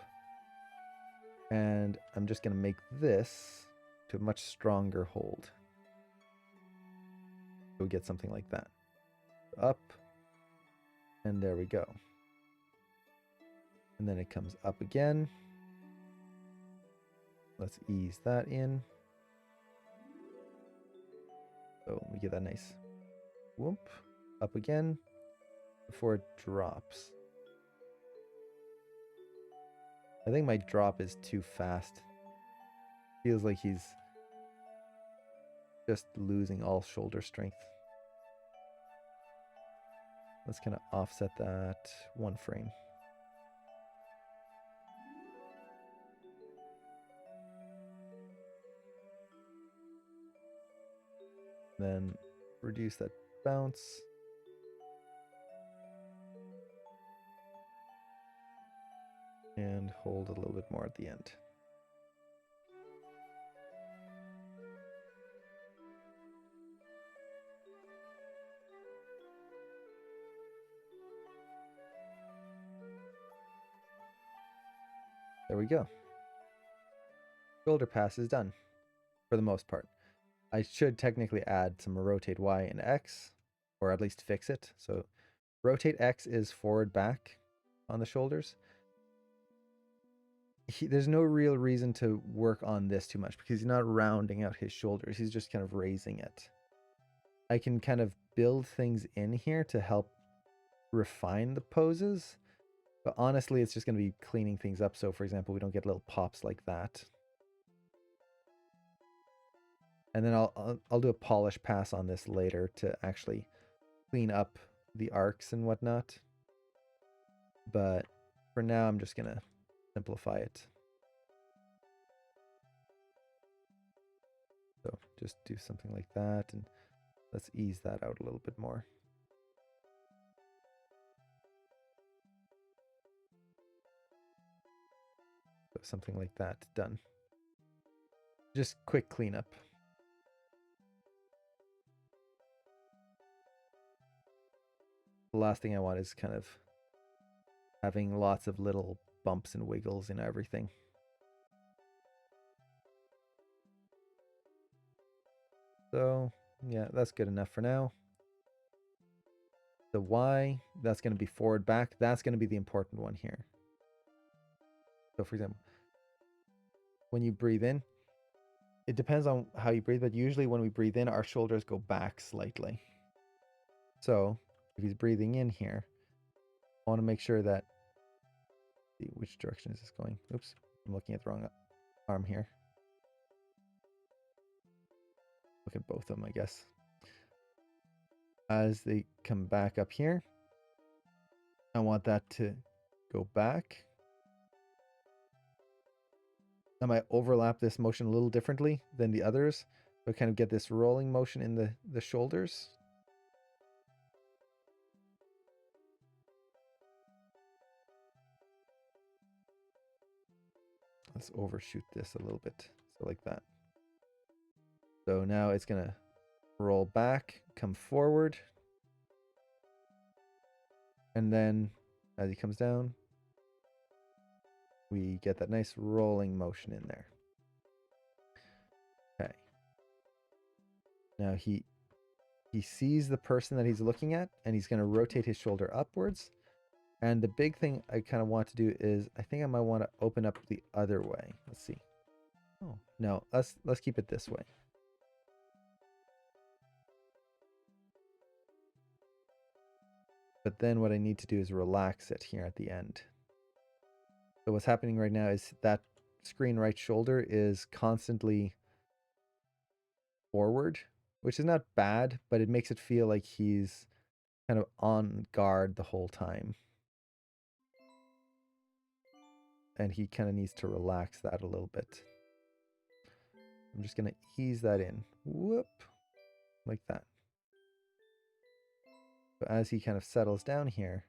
And I'm just gonna make this to a much stronger hold. So we get something like that. Up, and there we go. And then it comes up again. Let's ease that in. So we get that nice whoop, up again before it drops. I think my drop is too fast. Feels like he's just losing all shoulder strength. Let's kind of offset that 1 frame. Then reduce that bounce. And hold a little bit more at the end. There we go. Shoulder pass is done for the most part. I should technically add some rotate Y and X, or at least fix it. So rotate X is forward back on the shoulders. There's no real reason to work on this too much because he's not rounding out his shoulders. He's just kind of raising it. I can kind of build things in here to help refine the poses. But honestly, it's just going to be cleaning things up. So for example, we don't get little pops like that. And then I'll do a polish pass on this later to actually clean up the arcs and whatnot. But for now, I'm just going to simplify it. So just do something like that, and let's ease that out a little bit more. So something like that, done. Just quick cleanup. The last thing I want is kind of having lots of little bumps and wiggles in everything. So yeah, that's good enough for now. The Y, that's going to be forward back. That's going to be the important one here. So for example, when you breathe in, it depends on how you breathe, but usually when we breathe in, our shoulders go back slightly. So if he's breathing in here, I want to make sure that, see, which direction is this going? Oops, I'm looking at the wrong arm here. Look at both of them, I guess. As they come back up here, I want that to go back. I might overlap this motion a little differently than the others, so kind of get this rolling motion in the shoulders. Let's overshoot this a little bit, so like that. So now it's gonna roll back, come forward, and then as he comes down, we get that nice rolling motion in there. Okay. Now he sees the person that he's looking at, and he's going to rotate his shoulder upwards. And the big thing I kind of want to do is, I think I might want to open up the other way. Let's see. Oh, no, let's keep it this way. But then what I need to do is relax it here at the end. So what's happening right now is that screen right shoulder is constantly forward, which is not bad, but it makes it feel like he's kind of on guard the whole time. And he kind of needs to relax that a little bit. I'm just going to ease that in. Whoop. Like that. So as he kind of settles down here,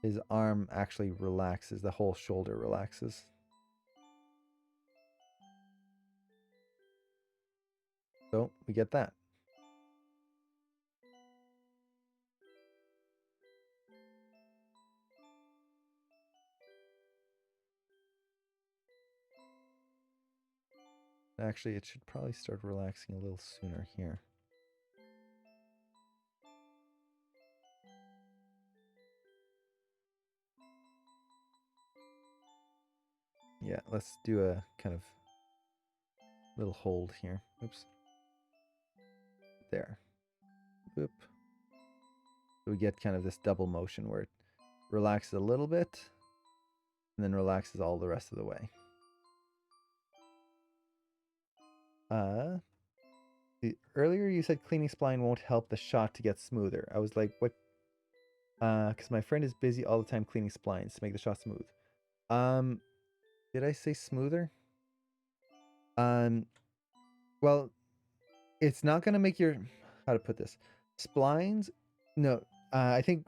his arm actually relaxes. The whole shoulder relaxes. So we get that. Actually, it should probably start relaxing a little sooner here. Yeah, let's do a kind of little hold here. Oops. There. Boop. So we get kind of this double motion where it relaxes a little bit and then relaxes all the rest of the way. Earlier you said cleaning spline won't help the shot to get smoother. I was like, what? Because my friend is busy all the time cleaning splines to make the shot smooth. Did I say smoother? Well, it's not gonna make your, how to put this, splines. No, I think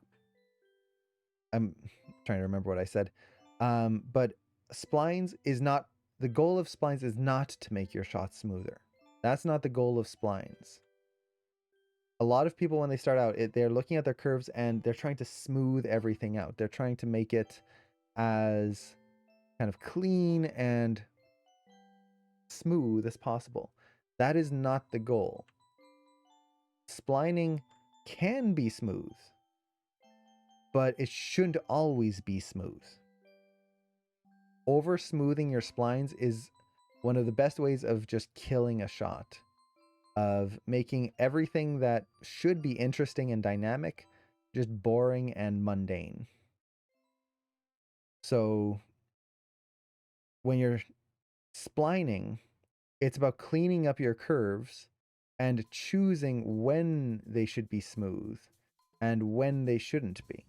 I'm trying to remember what I said. But splines is not, the goal of splines is not to make your shot smoother. That's not the goal of splines. A lot of people, when they start out, they're looking at their curves and they're trying to smooth everything out. They're trying to make it as kind of clean and smooth as possible. That is not the goal. Splining can be smooth, but it shouldn't always be smooth. Over smoothing your splines is one of the best ways of just killing a shot, of making everything that should be interesting and dynamic just boring and mundane. So when you're splining, it's about cleaning up your curves and choosing when they should be smooth and when they shouldn't be.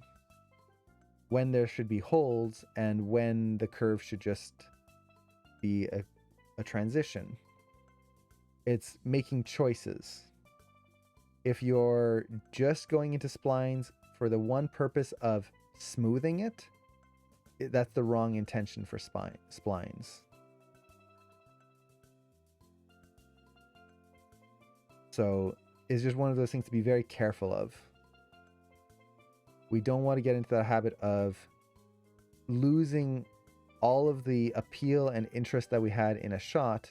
When there should be holds and when the curve should just be a transition. It's making choices. If you're just going into splines for the one purpose of smoothing it, that's the wrong intention for splines. So it's just one of those things to be very careful of. We don't want to get into the habit of losing all of the appeal and interest that we had in a shot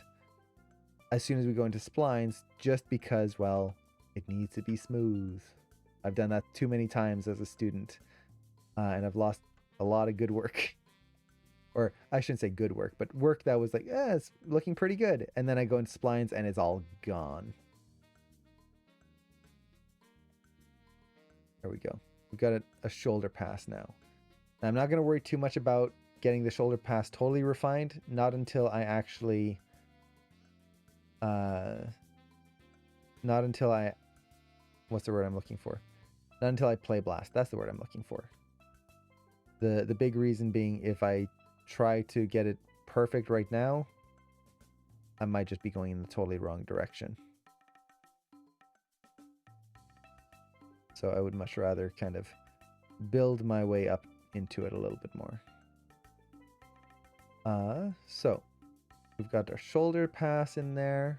as soon as we go into splines, just because, well, it needs to be smooth. I've done that too many times as a student, and I've lost a lot of good work. Or I shouldn't say good work, but work that was like, it's looking pretty good. And then I go into splines and it's all gone. There we go. We've got a shoulder pass now. And I'm not going to worry too much about getting the shoulder pass totally refined. Not until I actually... not until I... What's the word I'm looking for? Not until I play blast. That's the word I'm looking for. The big reason being, if I try to get it perfect right now, I might just be going in the totally wrong direction. So I would much rather kind of build my way up into it a little bit more. So we've got our shoulder pass in there.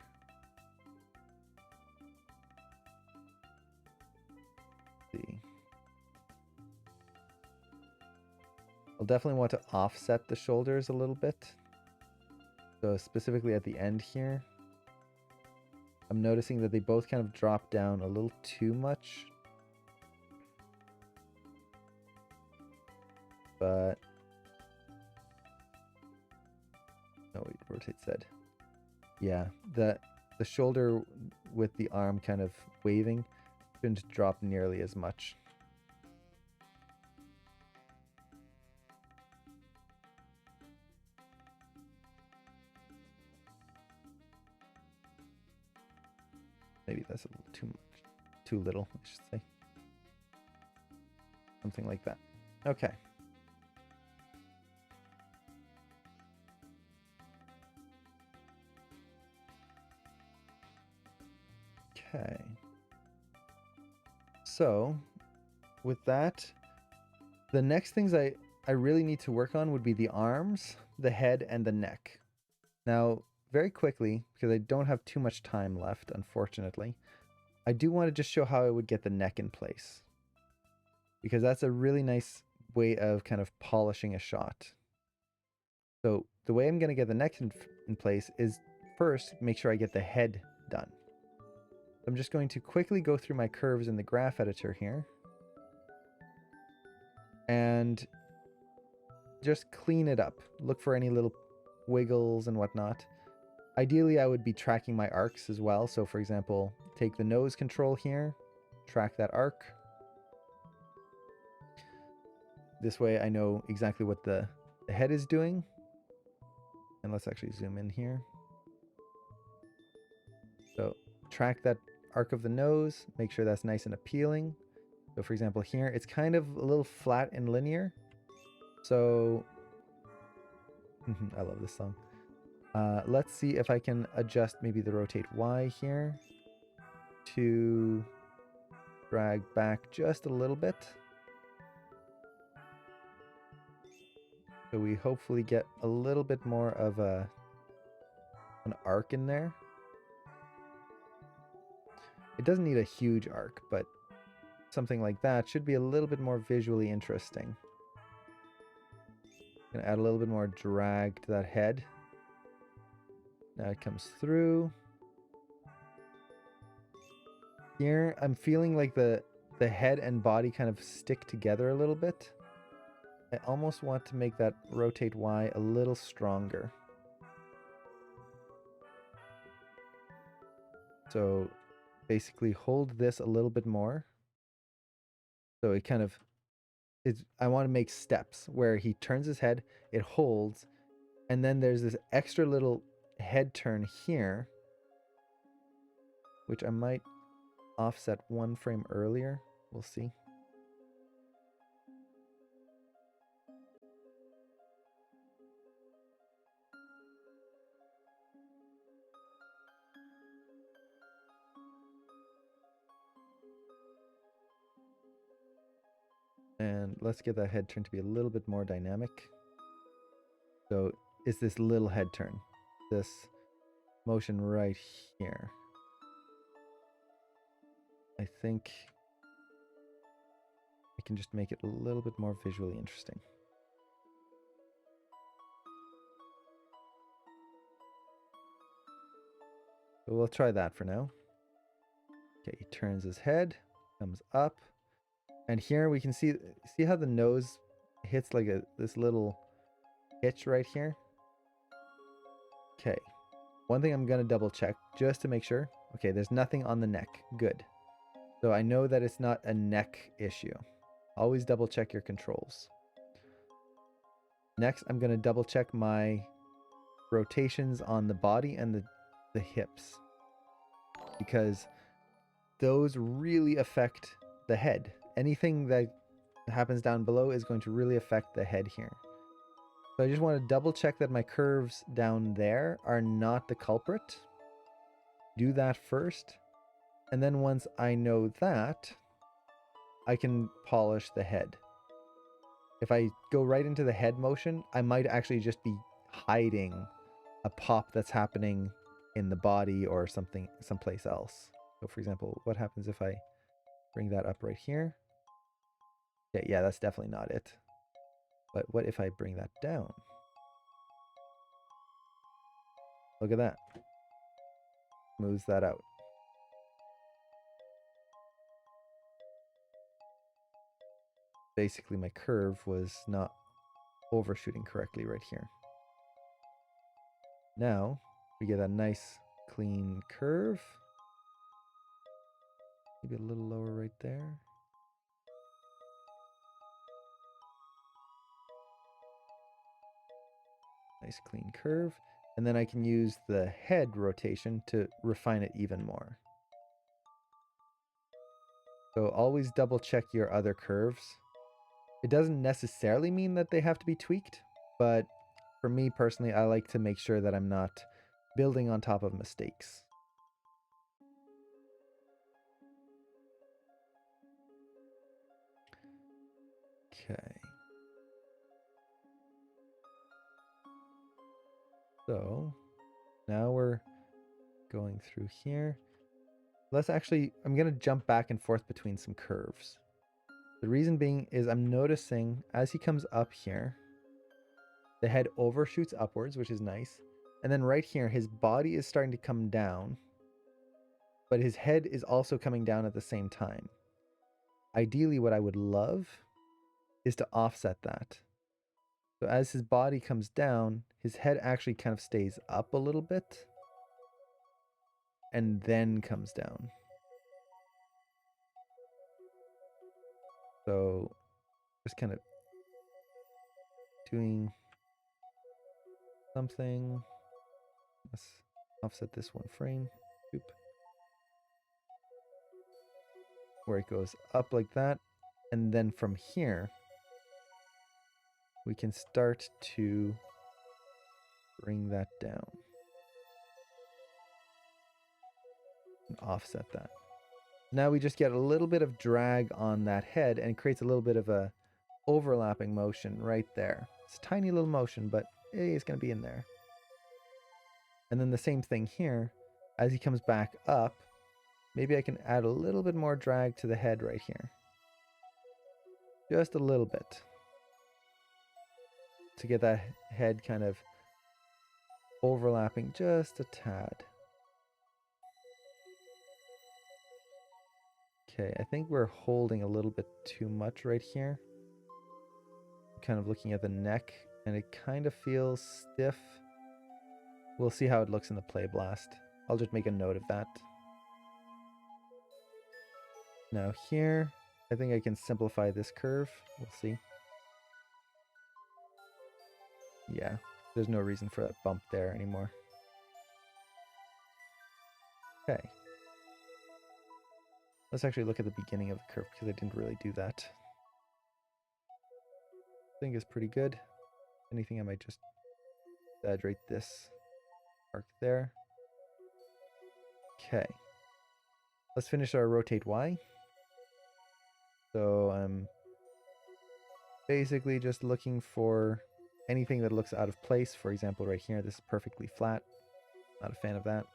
Let's see. I'll definitely want to offset the shoulders a little bit. So specifically at the end here, I'm noticing that they both kind of drop down a little too much. But no, wait, rotate said. Yeah, the shoulder with the arm kind of waving shouldn't drop nearly as much. Maybe that's a little too much, too little, I should say. Something like that. Okay. Okay. So, with that, the next things I really need to work on would be the arms, the head, and the neck. Now, very quickly, because I don't have too much time left, unfortunately, I do want to just show how I would get the neck in place. Because that's a really nice way of kind of polishing a shot. So the way I'm going to get the neck in place is first make sure I get the head done. I'm just going to quickly go through my curves in the graph editor here. And just clean it up. Look for any little wiggles and whatnot. Ideally, I would be tracking my arcs as well. So for example, take the nose control here, track that arc. This way I know exactly what the head is doing. And let's actually zoom in here. So track that arc of the nose, make sure that's nice and appealing. So for example here, it's kind of a little flat and linear. So, I love this song. Let's see if I can adjust maybe the rotate Y here to drag back just a little bit. So we hopefully get a little bit more of an arc in there. It doesn't need a huge arc, but something like that should be a little bit more visually interesting. Gonna add a little bit more drag to that head. Now it comes through. Here, I'm feeling like the head and body kind of stick together a little bit. I almost want to make that rotate Y a little stronger. So basically hold this a little bit more. So it kind of is, I want to make steps where he turns his head, it holds, and then there's this extra little head turn here, which I might offset one frame earlier. We'll see. And let's get that head turn to be a little bit more dynamic. So it's this little head turn, this motion right here. I think I can just make it a little bit more visually interesting. So we'll try that for now. Okay, he turns his head, comes up, and here we can see how the nose hits like this little hitch right here. Okay, one thing I'm gonna double check just to make sure. Okay, there's nothing on the neck. Good. So I know that it's not a neck issue. Always double check your controls. Next, I'm gonna double check my rotations on the body and the hips, because those really affect the head. Anything that happens down below is going to really affect the head here. So I just want to double check that my curves down there are not the culprit. Do that first. And then once I know that, I can polish the head. If I go right into the head motion, I might actually just be hiding a pop that's happening in the body or something someplace else. So for example, what happens if I bring that up right here? Okay, yeah, that's definitely not it. But what if I bring that down? Look at that. Smooths that out. Basically, my curve was not overshooting correctly right here. Now, we get a nice, clean curve. Maybe a little lower right there. Nice, clean curve. And then I can use the head rotation to refine it even more. So always double check your other curves. It doesn't necessarily mean that they have to be tweaked, but for me personally, I like to make sure that I'm not building on top of mistakes. Okay. So now we're going through here. Let's actually, I'm going to jump back and forth between some curves. The reason being is I'm noticing as he comes up here, the head overshoots upwards, which is nice. And then right here, his body is starting to come down, but his head is also coming down at the same time. Ideally, what I would love is to offset that. So as his body comes down, his head actually kind of stays up a little bit and then comes down. So just kind of doing something. Let's offset this one frame. Oop. Where it goes up like that. And then from here, we can start to bring that down. And offset that. Now we just get a little bit of drag on that head and it creates a little bit of a overlapping motion right there. It's a tiny little motion, but it's going to be in there. And then the same thing here. As he comes back up, maybe I can add a little bit more drag to the head right here. Just a little bit. To get that head kind of overlapping just a tad. Okay, I think we're holding a little bit too much right here. Kind of looking at the neck, and it kind of feels stiff. We'll see how it looks in the play blast. I'll just make a note of that. Now here, I think I can simplify this curve. We'll see. Yeah, there's no reason for that bump there anymore. Okay. Let's actually look at the beginning of the curve because I didn't really do that. I think it's pretty good. Anything I might just exaggerate this arc there. Okay. Let's finish our rotate Y. So I'm basically just looking for anything that looks out of place. For example, right here, this is perfectly flat. Not a fan of that.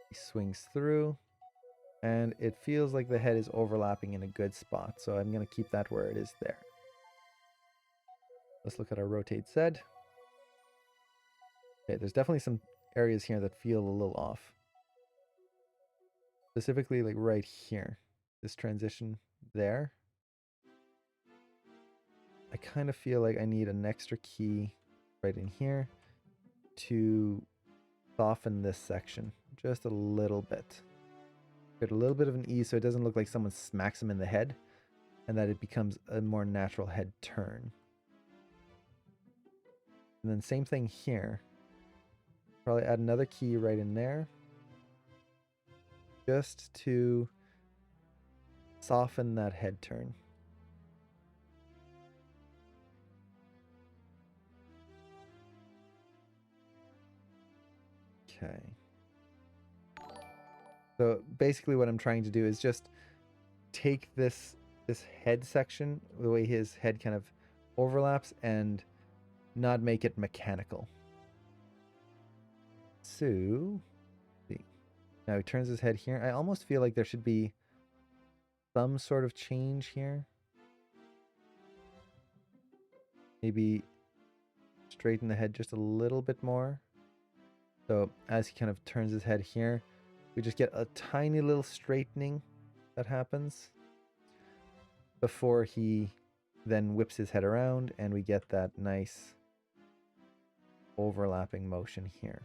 He swings through, and it feels like the head is overlapping in a good spot. So I'm going to keep that where it is there. Let's look at our rotate Z. Okay, there's definitely some areas here that feel a little off. Specifically, like right here, this transition there. I kind of feel like I need an extra key right in here to soften this section just a little bit. Get a little bit of an ease so it doesn't look like someone smacks him in the head and that it becomes a more natural head turn. And then same thing here. Probably add another key right in there just to soften that head turn. Okay. So basically what I'm trying to do is just take this head section, the way his head kind of overlaps, and not make it mechanical. So, now he turns his head here. I almost feel like there should be some sort of change here. Maybe straighten the head just a little bit more. So as he kind of turns his head here, we just get a tiny little straightening that happens before he then whips his head around and we get that nice overlapping motion here.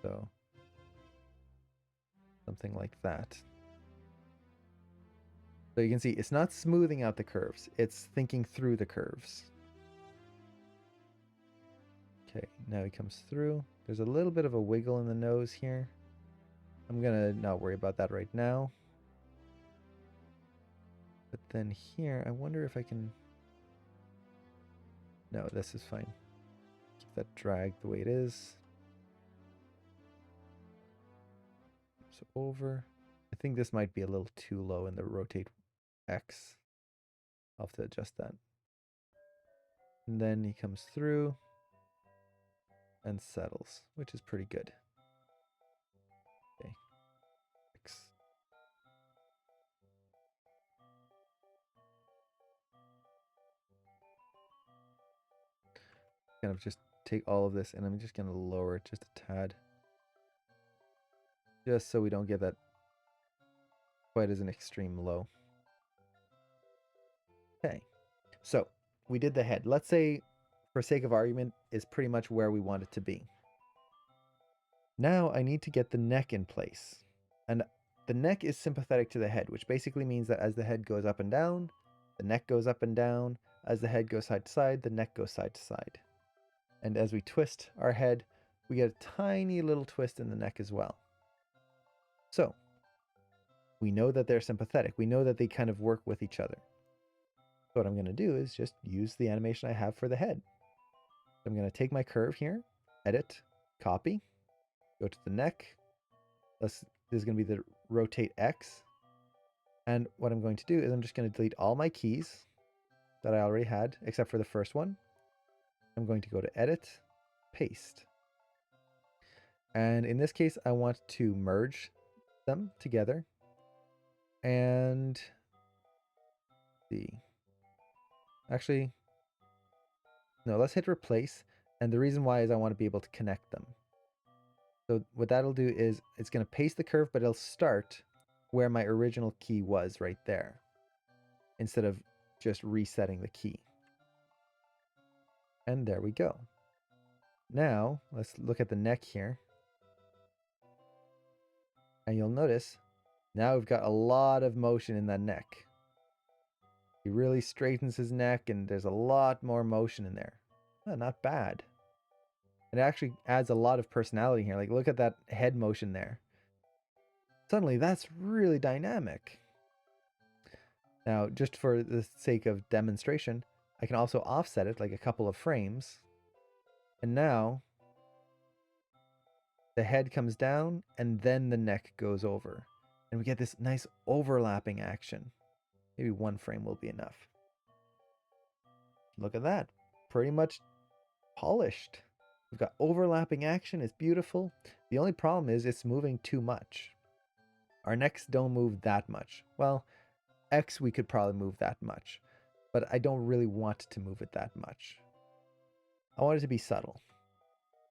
So something like that. So you can see it's not smoothing out the curves, it's thinking through the curves. Okay, now he comes through. There's a little bit of a wiggle in the nose here. I'm gonna not worry about that right now. But then here, I wonder if I can... No, this is fine. Keep that drag the way it is. So over. I think this might be a little too low in the rotate X. I'll have to adjust that. And then he comes through and settles, which is pretty good. Okay. X. Kind of just take all of this and I'm just going to lower it just a tad. Just so we don't get that quite as an extreme low. Okay, so we did the head. Let's say, for sake of argument, is pretty much where we want it to be. Now I need to get the neck in place. And the neck is sympathetic to the head, which basically means that as the head goes up and down, the neck goes up and down. As the head goes side to side, the neck goes side to side. And as we twist our head, we get a tiny little twist in the neck as well. So we know that they're sympathetic. We know that they kind of work with each other. So what I'm going to do is just use the animation I have for the head. I'm going to take my curve here, edit, copy, go to the neck. This is going to be the rotate X. And what I'm going to do is I'm just going to delete all my keys that I already had, except for the first one. I'm going to go to edit, paste. And in this case, I want to merge them together. And actually, no, let's hit replace. And the reason why is I want to be able to connect them. So what that'll do is it's going to paste the curve, but it'll start where my original key was right there, instead of just resetting the key. And there we go. Now, let's look at the neck here. And you'll notice, now we've got a lot of motion in that neck. He really straightens his neck, and there's a lot more motion in there. Oh, not bad. It actually adds a lot of personality here. Like, look at that head motion there. Suddenly, that's really dynamic. Now, just for the sake of demonstration, I can also offset it like a couple of frames. And now, the head comes down, and then the neck goes over. And we get this nice overlapping action. Maybe one frame will be enough. Look at that. Pretty much polished. We've got overlapping action. It's beautiful. The only problem is it's moving too much. Our necks don't move that much. Well, X we could probably move that much, but I don't really want to move it that much. I want it to be subtle.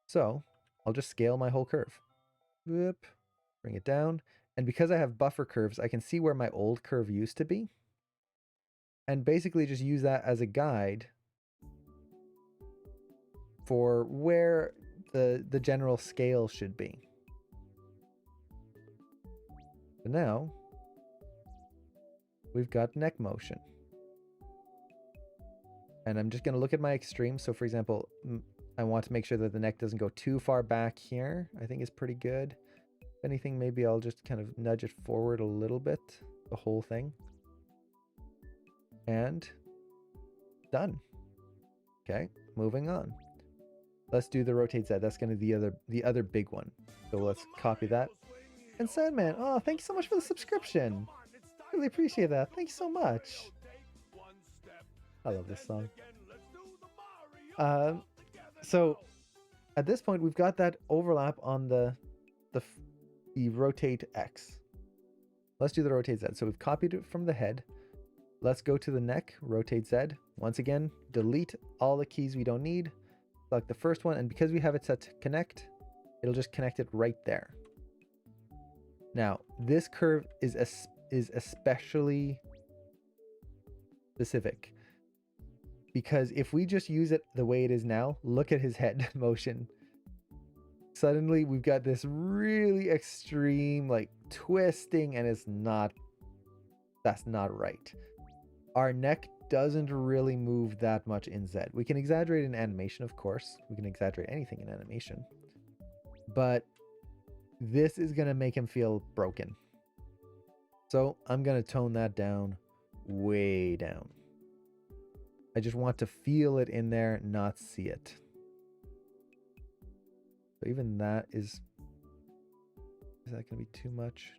So I'll just scale my whole curve. Whoop, bring it down. And because I have buffer curves, I can see where my old curve used to be. And basically just use that as a guide for where the general scale should be. So now we've got neck motion. And I'm just going to look at my extremes. So for example, I want to make sure that the neck doesn't go too far back here. I think is pretty good. If anything, maybe I'll just kind of nudge it forward a little bit, the whole thing. And done. Okay, moving on. Let's do the rotate Z. That's going to be the other big one. So let's copy that. And Sandman, oh, thank you so much for the subscription. Really appreciate that. Thank you so much. I love this song. So at this point, we've got that overlap on the rotate X. Let's do the rotate Z. So we've copied it from the head. Let's go to the neck, rotate Z. Once again, delete all the keys we don't need. Select the first one, and because we have it set to connect, it'll just connect it right there. Now, this curve is especially specific, because if we just use it the way it is now, look at his head motion. Suddenly, we've got this really extreme, like, twisting, and that's not right. Our neck doesn't really move that much in Z. We can exaggerate in animation, of course. We can exaggerate anything in animation. But this is going to make him feel broken. So I'm going to tone that down, way down. I just want to feel it in there, not see it. So even that is that going to be too much?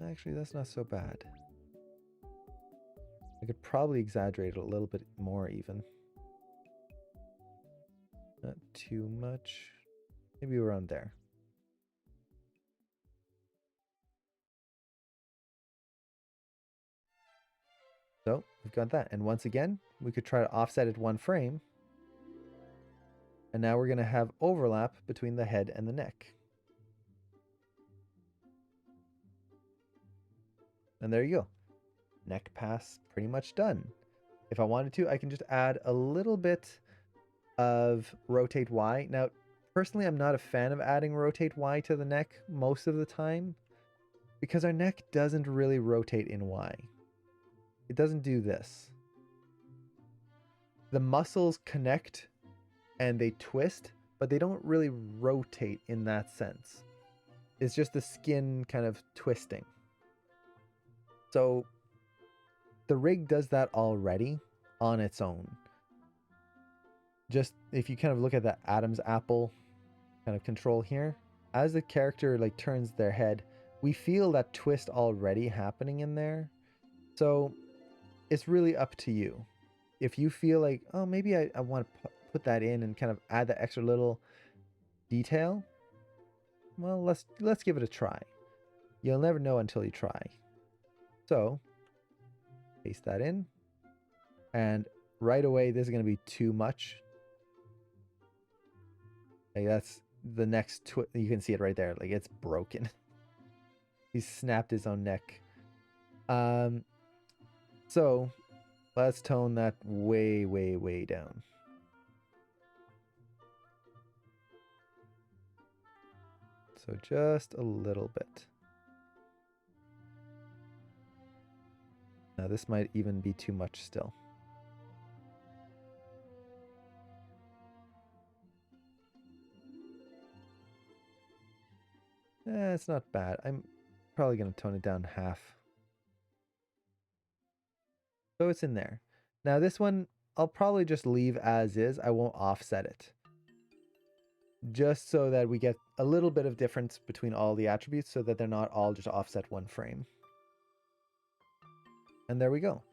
Actually, that's not so bad. I could probably exaggerate it a little bit more even. Not too much. Maybe around there. So we've got that. And once again, we could try to offset it one frame. And now we're going to have overlap between the head and the neck. And there you go. Neck pass pretty much done. If I wanted to, I can just add a little bit of rotate Y. Now, personally, I'm not a fan of adding rotate Y to the neck most of the time because our neck doesn't really rotate in Y. It doesn't do this. The muscles connect and they twist, but they don't really rotate in that sense. It's just the skin kind of twisting. So the rig does that already on its own. Just if you kind of look at the Adam's apple kind of control here, as the character like turns their head, we feel that twist already happening in there. So it's really up to you. If you feel like, oh, maybe I want to put that in and kind of add that extra little detail, well, let's give it a try. You'll never know until you try. So paste that in, and right away this is going to be too much. Like that's the next you can see it right there. Like it's broken. He snapped his own neck. So let's tone that way, way, way down. So just a little bit. Now this might even be too much still. It's not bad. I'm probably going to tone it down half. So it's in there. Now this one, I'll probably just leave as is. I won't offset it. Just so that we get a little bit of difference between all the attributes so that they're not all just offset one frame. And there we go.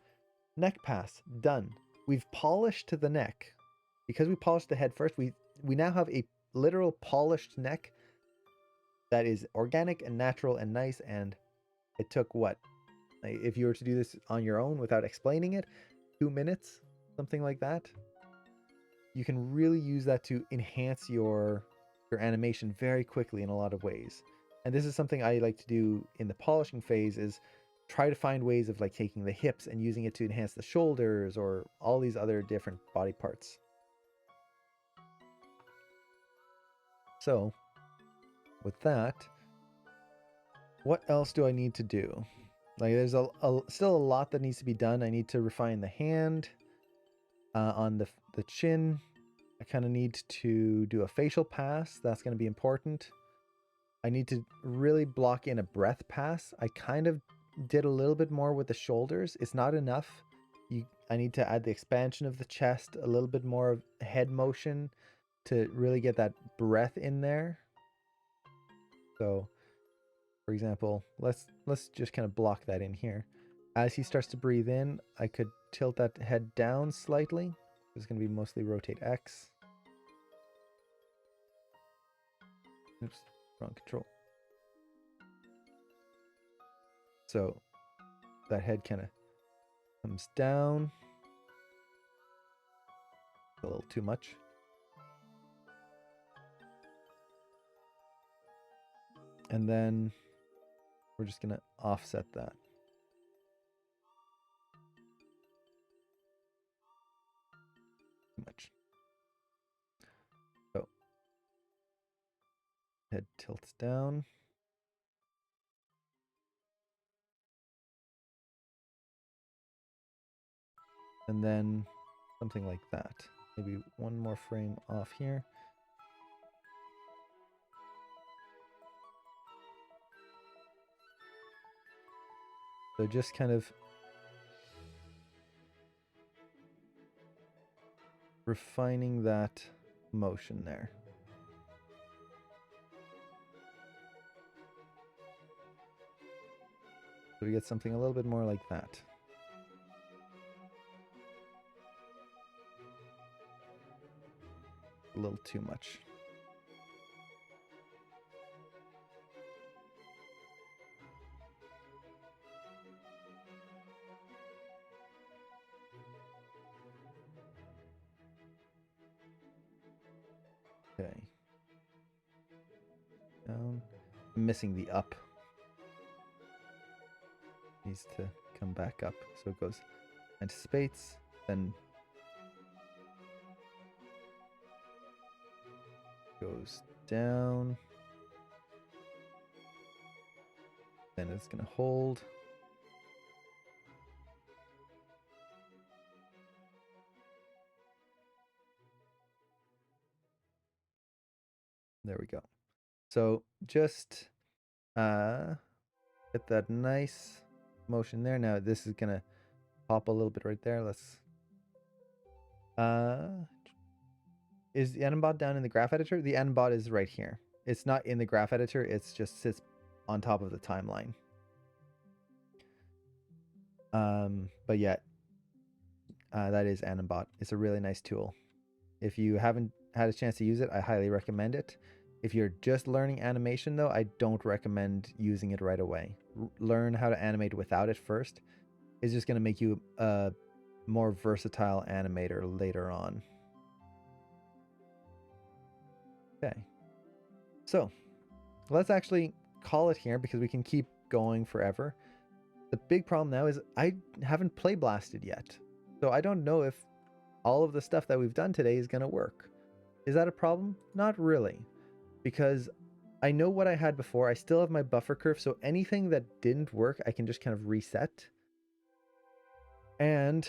Neck pass, done. We've polished the neck. Because we polished the head first, we now have a literal polished neck that is organic and natural and nice, and it took what? Like, if you were to do this on your own without explaining it, 2 minutes, something like that. You can really use that to enhance your animation very quickly in a lot of ways. And this is something I like to do in the polishing phase, is try to find ways of like taking the hips and using it to enhance the shoulders or all these other different body parts. So with that, what else do I need to do? Like there's still a lot that needs to be done. I need to refine the hand on the chin. I kind of need to do a facial pass. That's going to be important. I need to really block in a breath pass. I kind of did a little bit more with the shoulders. It's not enough. I need to add the expansion of the chest, a little bit more of head motion to really get that breath in there. So, for example, let's just kind of block that in here. As he starts to breathe in, I could tilt that head down slightly. It's going to be mostly rotate X. Oops, wrong control. So that head kind of comes down. A little too much. And then we're just going to offset that. Too much. So head tilts down. And then something like that. Maybe one more frame off here. So just kind of refining that motion there. So we get something a little bit more like that. A little too much. Okay. Down. I'm missing the up. needs to come back up. So it goes anticipates, then goes down. Then it's going to hold. There we go. So just get that nice motion there. Now this is going to pop a little bit right there. Let's is the animbot down in the graph editor? The animbot is right here. It's not in the graph editor. It's just sits on top of the timeline. But yeah, that is Animbot. It's a really nice tool. If you haven't had a chance to use it, I highly recommend it. If you're just learning animation though, I don't recommend using it right away. Learn how to animate without it first. It's just going to make you a more versatile animator later on. Okay. So let's actually call it here because we can keep going forever. The big problem now is I haven't play blasted yet. So I don't know if all of the stuff that we've done today is going to work. Is that a problem? Not really. Because I know what I had before. I still have my buffer curve. So anything that didn't work, I can just kind of reset. And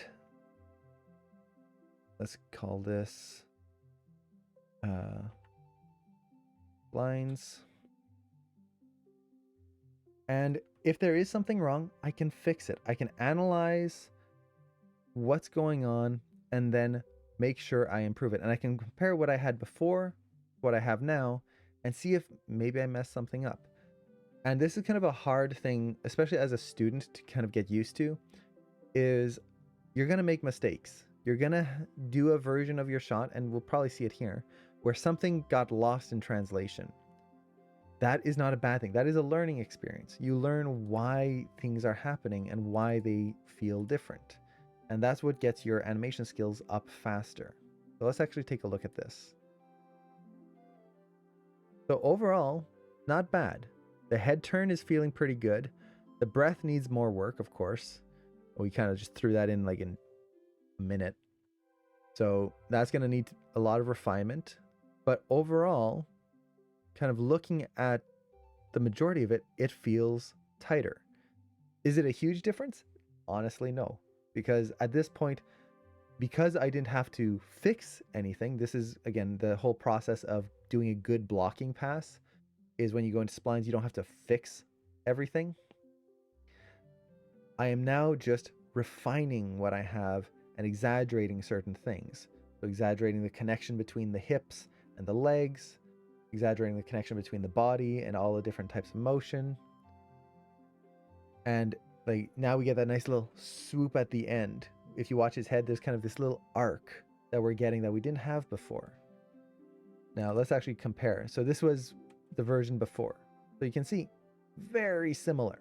let's call this lines. And if there is something wrong, I can fix it. I can analyze what's going on and then make sure I improve it. And I can compare what I had before, what I have now, and see if maybe I messed something up. And this is kind of a hard thing, especially as a student, to kind of get used to, is you're going to make mistakes. You're going to do a version of your shot, and we'll probably see it here, where something got lost in translation. That is not a bad thing. That is a learning experience. You learn why things are happening and why they feel different. And that's what gets your animation skills up faster. So let's actually take a look at this. So overall, not bad. The head turn is feeling pretty good. The breath needs more work, of course. We kind of just threw that in like in a minute. So that's going to need a lot of refinement. But overall, kind of looking at the majority of it, it feels tighter. Is it a huge difference? Honestly, no. Because at this point, because I didn't have to fix anything, this is, again, the whole process of doing a good blocking pass is when you go into splines, you don't have to fix everything. I am now just refining what I have and exaggerating certain things. So exaggerating the connection between the hips and the legs, exaggerating the connection between the body and all the different types of motion. And like now we get that nice little swoop at the end. If you watch his head, there's kind of this little arc that we're getting that we didn't have before. Now let's actually compare. So this was the version before. So you can see very similar.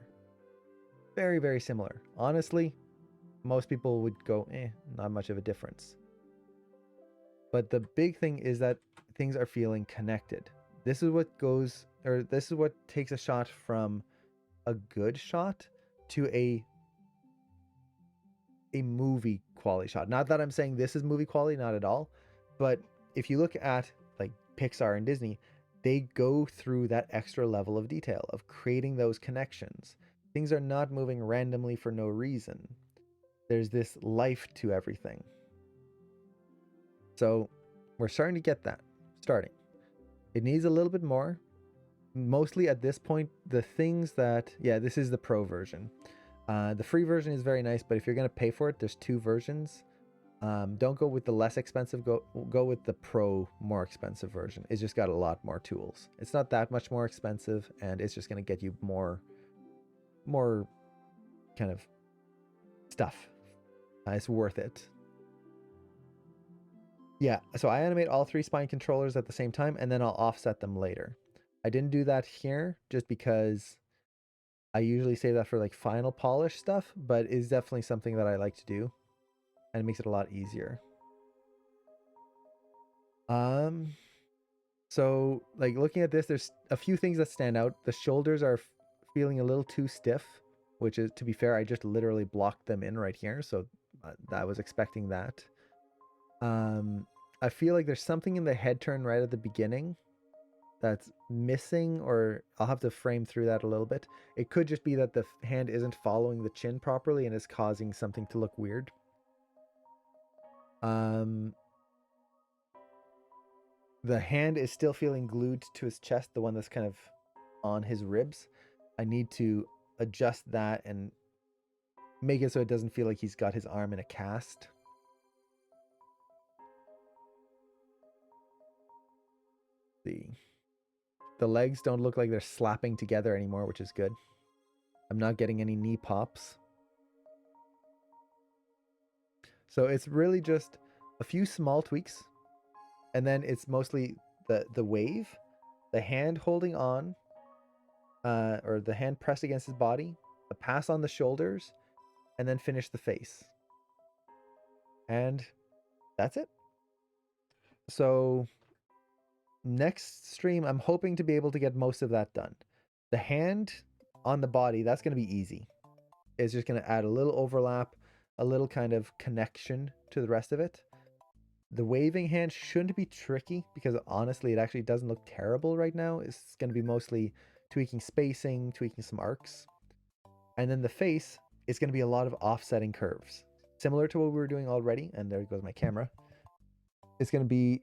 Very, very similar. Honestly, most people would go, not much of a difference. But the big thing is that things are feeling connected. This is what goes, or this is what takes a shot from a good shot to a movie quality shot. Not that I'm saying this is movie quality, not at all. But if you look at like Pixar and Disney, they go through that extra level of detail of creating those connections. Things are not moving randomly for no reason. There's this life to everything. So we're starting to get that. Starting. It needs a little bit more. Mostly at this point, the things that, yeah, this is the pro version. The free version is very nice, but if you're going to pay for it, there's two versions. Don't go with the less expensive, go with the pro more expensive version. It's just got a lot more tools. It's not that much more expensive, and it's just going to get you more kind of stuff. It's worth it. Yeah, so I animate all three spine controllers at the same time, and then I'll offset them later. I didn't do that here just because I usually save that for like final polish stuff, but it's definitely something that I like to do, and it makes it a lot easier. So like looking at this, there's a few things that stand out. The shoulders are feeling a little too stiff, which is, to be fair, I just literally blocked them in right here, so I was expecting that. Um, I feel like there's something in the head turn right at the beginning that's missing, or I'll have to frame through that a little bit. It could just be that the hand isn't following the chin properly and is causing something to look weird. Um, the hand is still feeling glued to his chest, the one that's kind of on his ribs. I need to adjust that and make it so it doesn't feel like he's got his arm in a cast. The legs don't look like they're slapping together anymore, which is good. I'm not getting any knee pops. So it's really just a few small tweaks, and then it's mostly the wave, the hand holding on, or the hand pressed against his body, the pass on the shoulders, and then finish the face. And that's it. So next stream, I'm hoping to be able to get most of that done. The hand on the body, that's going to be easy. It's just going to add a little overlap, a little kind of connection to the rest of it. The waving hand shouldn't be tricky because honestly, it actually doesn't look terrible right now. It's going to be mostly tweaking spacing, tweaking some arcs. And then the face is going to be a lot of offsetting curves, similar to what we were doing already. And there goes my camera. It's going to be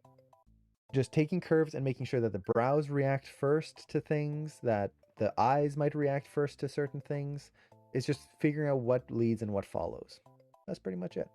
just taking curves and making sure that the brows react first to things, that the eyes might react first to certain things. It's just figuring out what leads and what follows. That's pretty much it.